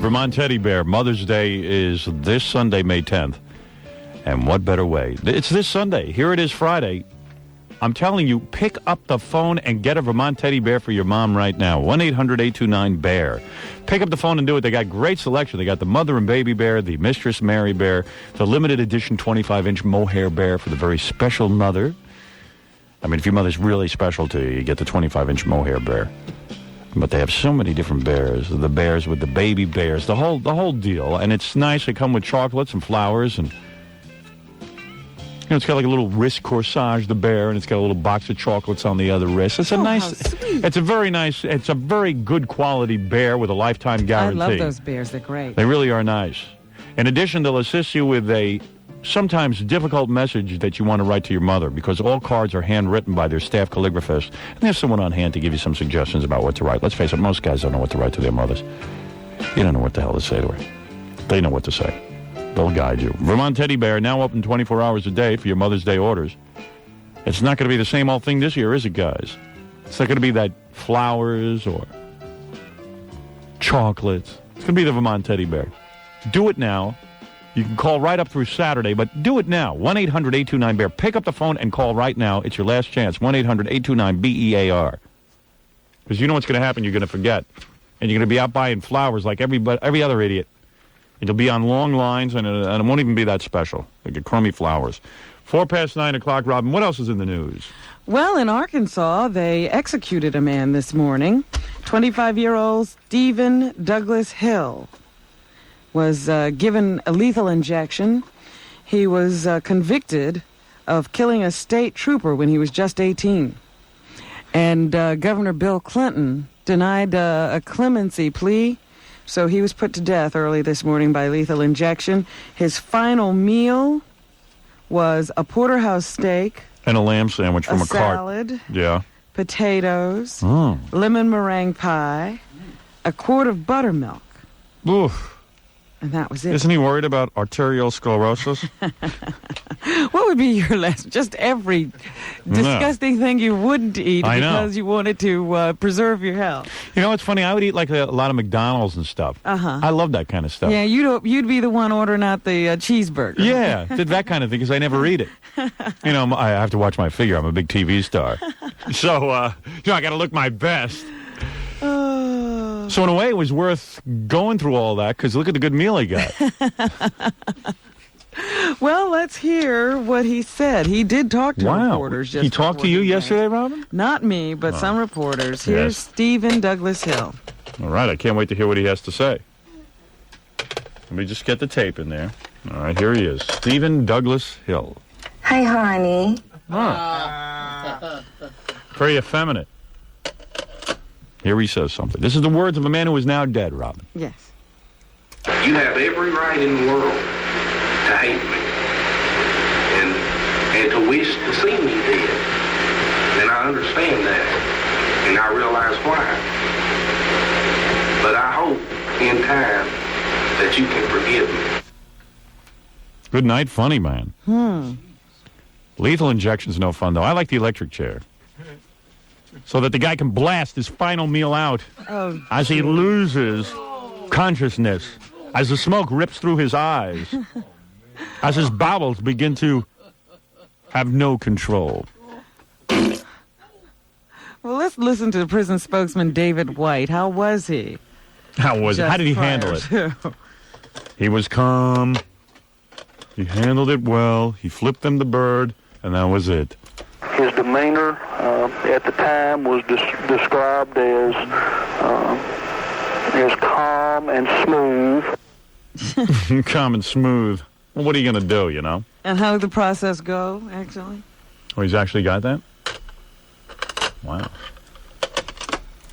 Vermont Teddy Bear, Mother's Day is this Sunday, May 10th. And what better way? It's this Sunday. Here it is Friday. I'm telling you, pick up the phone and get a Vermont teddy bear for your mom right now. 1-800-829-BEAR. Pick up the phone and do it. They got great selection. They got the Mother and Baby Bear, the Mistress Mary Bear, the limited edition 25-inch mohair bear for the very special mother. I mean, if your mother's really special to you, you get the 25-inch mohair bear. But they have so many different bears. The bears with the baby bears, the whole deal. And it's nice. They come with chocolates and flowers, and you know, it's got like a little wrist corsage, the bear, and it's got a little box of chocolates on the other wrist. It's a it's a very nice, it's a very good quality bear with a lifetime guarantee. I love those bears. They're great. They really are nice. In addition, they'll assist you with a sometimes difficult message that you want to write to your mother, because all cards are handwritten by their staff calligraphers, and there's someone on hand to give you some suggestions about what to write. Let's face it, most guys don't know what to write to their mothers. You don't know what the hell to say to her. They know what to say. They'll guide you. Vermont Teddy Bear, now open 24 hours a day for your Mother's Day orders. It's not going to be the same old thing this year, is it, guys? It's not going to be that flowers or chocolates. It's going to be the Vermont Teddy Bear. Do it now. You can call right up through Saturday, but do it now. 1-800-829-BEAR. Pick up the phone and call right now. It's your last chance. 1-800-829-BEAR. Because you know what's going to happen. You're going to forget. And you're going to be out buying flowers like every other idiot. And you'll be on long lines, and it won't even be that special. They get crummy flowers. 9:04, Robin. What else is in the news? Well, in Arkansas, they executed a man this morning. 25-year-old Stephen Douglas Hill was given a lethal injection. He was convicted of killing a state trooper when he was just 18. And Governor Bill Clinton denied a clemency plea, so he was put to death early this morning by lethal injection. His final meal was a porterhouse steak. And a lamb sandwich from a cart. Salad. Yeah. Potatoes. Lemon meringue pie. A quart of buttermilk. Oof. And that was it. Isn't he worried about arterial sclerosis? What would be your last? Just every disgusting thing you wouldn't eat because you wanted to preserve your health. You know, it's funny. I would eat like a lot of McDonald's and stuff. I love that kind of stuff. Yeah, you'd be the one ordering out the cheeseburger. Yeah, did that kind of thing because I never eat it. You know, I have to watch my figure. I'm a big TV star. So, you know, I got to look my best. So in a way, it was worth going through all that because look at the good meal he got. Well, let's hear what he said. He did talk to reporters. He talked to you yesterday, Robin? Not me, but some reporters. Here's Stephen Douglas Hill. All right, I can't wait to hear what he has to say. Let me just get the tape in there. All right, here he is. Stephen Douglas Hill. Hi, honey. Very effeminate. Here he says something. This is the words of a man who is now dead, Robin. Yes. You have every right in the world to hate me and to wish to see me dead. And I understand that. And I realize why. But I hope in time that you can forgive me. Good night, funny man. Lethal injection's no fun, though. I like the electric chair. So that the guy can blast his final meal out as he loses consciousness, as the smoke rips through his eyes, as his bowels begin to have no control. Well, let's listen to the prison spokesman, David White. How was he? How was it? How did he handle it? He was calm. He handled it well. He flipped them the bird, and that was it. His demeanor at the time was described as calm and smooth. Calm and smooth. Well, what are you going to do, you know? And how did the process go, actually? Oh, he's actually got that? Wow.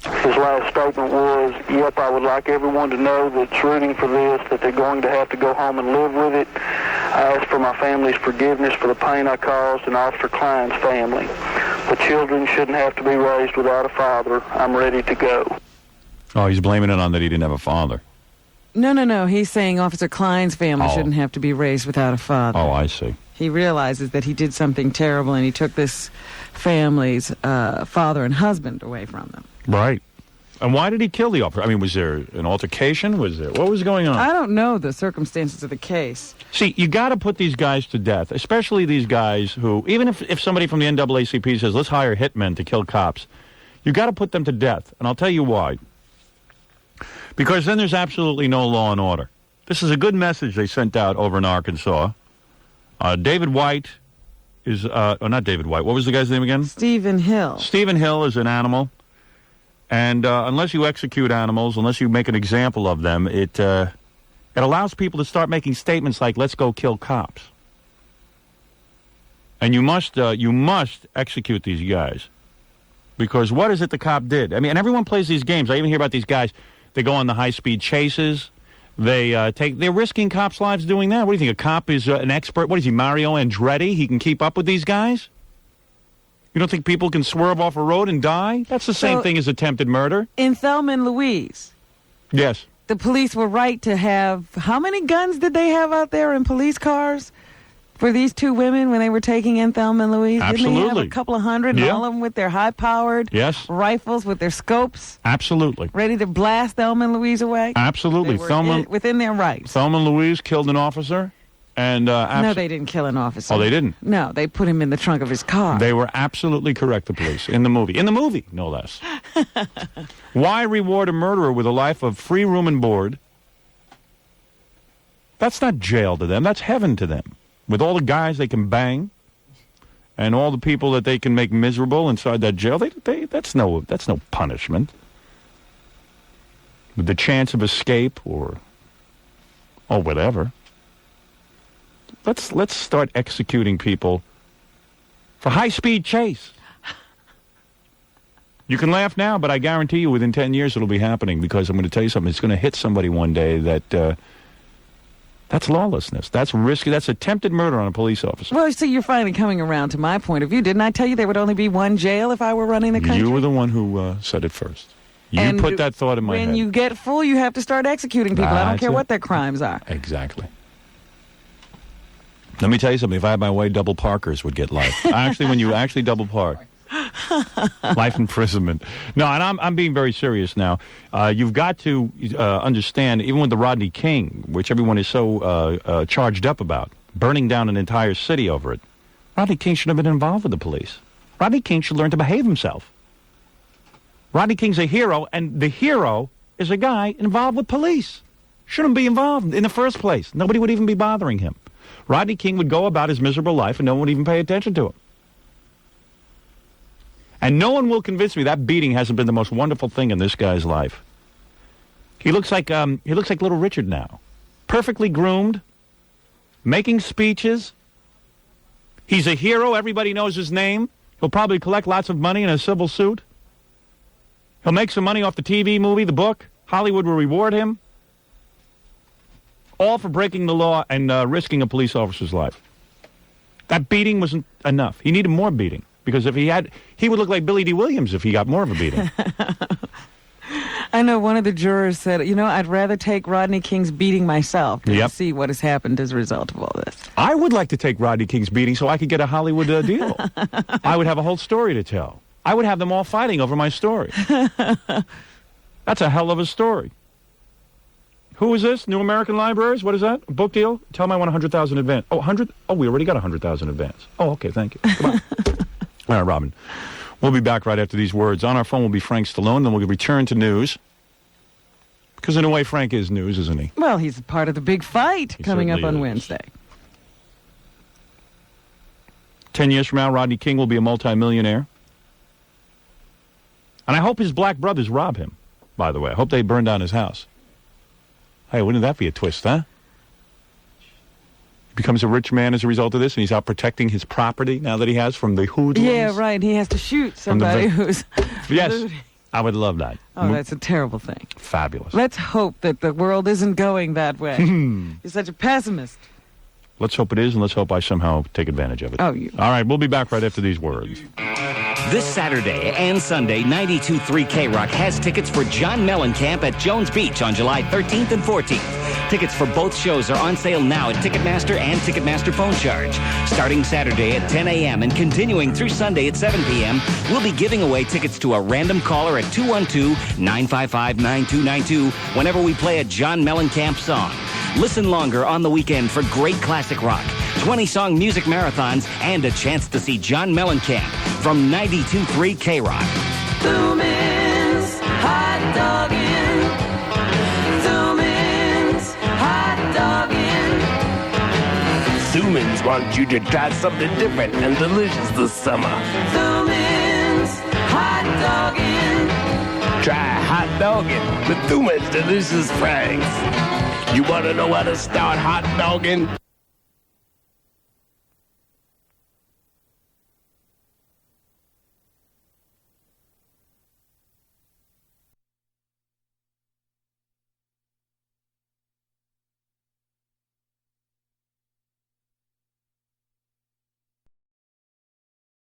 His last statement was, yep, I would like everyone to know that's rooting for this, that they're going to have to go home and live with it. I ask for my family's forgiveness for the pain I caused and Officer Klein's family. The children shouldn't have to be raised without a father. I'm ready to go. Oh, he's blaming it on that he didn't have a father. No. He's saying Officer Klein's family shouldn't have to be raised without a father. Oh, I see. He realizes that he did something terrible and he took this family's father and husband away from them. Right. And why did he kill the officer? I mean, was there an altercation? What was going on? I don't know the circumstances of the case. See, you got to put these guys to death, especially these guys who, even if somebody from the NAACP says, let's hire hitmen to kill cops, you got to put them to death. And I'll tell you why. Because then there's absolutely no law and order. This is a good message they sent out over in Arkansas. David White is, not David White. What was the guy's name again? Stephen Hill. Stephen Hill is an animal. And unless you execute animals, unless you make an example of them, it allows people to start making statements like, let's go kill cops. And you must execute these guys. Because what is it the cop did? I mean, and everyone plays these games. I even hear about these guys. They go on the high-speed chases. They're risking cops' lives doing that. What do you think? A cop is an expert? What is he, Mario Andretti? He can keep up with these guys? You don't think people can swerve off a road and die? That's the same thing as attempted murder. In Thelma and Louise. Yes. The police were right to have, how many guns did they have out there in police cars for these two women when they were taking in Thelma and Louise? Absolutely. Didn't they have a couple of hundred, and all of them with their high-powered rifles with their scopes? Absolutely. Ready to blast Thelma and Louise away? Absolutely. They were within their rights. Thelma and Louise killed an officer. And no, they didn't kill an officer. Oh, they didn't? No, they put him in the trunk of his car. They were absolutely correct, the police, in the movie. In the movie, no less. Why reward a murderer with a life of free room and board? That's not jail to them. That's heaven to them. With all the guys they can bang and all the people that they can make miserable inside that jail, that's no punishment. With the chance of escape or whatever. Let's start executing people for high-speed chase. You can laugh now, but I guarantee you within 10 years it'll be happening, because I'm going to tell you something. It's going to hit somebody one day that's lawlessness. That's risky. That's attempted murder on a police officer. Well, see, you're finally coming around to my point of view. Didn't I tell you there would only be one jail if I were running the country? You were the one who said it first. You put that thought in my head. When you get full, you have to start executing people. I don't care what their crimes are. Exactly. Let me tell you something. If I had my way, double parkers would get life. Actually, when you actually double park, life imprisonment. No, and I'm being very serious now. You've got to understand, even with the Rodney King, which everyone is so charged up about, burning down an entire city over it, Rodney King should have been involved with the police. Rodney King should learn to behave himself. Rodney King's a hero, and the hero is a guy involved with police. Shouldn't be involved in the first place. Nobody would even be bothering him. Rodney King would go about his miserable life, and no one would even pay attention to him. And no one will convince me that beating hasn't been the most wonderful thing in this guy's life. He looks like Little Richard now. Perfectly groomed, making speeches. He's a hero. Everybody knows his name. He'll probably collect lots of money in a civil suit. He'll make some money off the TV movie, the book. Hollywood will reward him. All for breaking the law and risking a police officer's life. That beating wasn't enough. He needed more beating. Because if he would look like Billy D. Williams if he got more of a beating. I know one of the jurors said, I'd rather take Rodney King's beating myself than to see what has happened as a result of all this. I would like to take Rodney King's beating so I could get a Hollywood deal. I would have a whole story to tell. I would have them all fighting over my story. That's a hell of a story. Who is this? New American Libraries? What is that? A book deal? Tell them I want 100,000 advance. Oh, 100? Oh, we already got 100,000 advance. Oh, okay, thank you. Come on. All right, Robin. We'll be back right after these words. On our phone will be Frank Stallone, then we'll return to news. Because in a way, Frank is news, isn't he? Well, he's part of the big fight coming up on Wednesday. 10 years from now, Rodney King will be a multimillionaire. And I hope his black brothers rob him, by the way. I hope they burn down his house. Hey, wouldn't that be a twist, huh? He becomes a rich man as a result of this, and he's out protecting his property now that he has from the hoodlums. Yeah, right. He has to shoot somebody who's... Yes, I would love that. Oh, that's a terrible thing. Fabulous. Let's hope that the world isn't going that way. You're such a pessimist. Let's hope it is, and let's hope I somehow take advantage of it. Oh, All right, we'll be back right after these words. This Saturday and Sunday, 92.3 K-Rock has tickets for John Mellencamp at Jones Beach on July 13th and 14th. Tickets for both shows are on sale now at Ticketmaster and Ticketmaster Phone Charge. Starting Saturday at 10 a.m. and continuing through Sunday at 7 p.m., we'll be giving away tickets to a random caller at 212-955-9292 whenever we play a John Mellencamp song. Listen longer on the weekend for great classic rock, 20-song music marathons, and a chance to see John Mellencamp from 92.3 K-Rock. Thuman's hot dogging. Thuman's hot dogging. Thuman's wants you to try something different and delicious this summer. Thuman's hot dogging. Try hot dogging with Thuman's delicious fries. You want to know how to start hot dogging?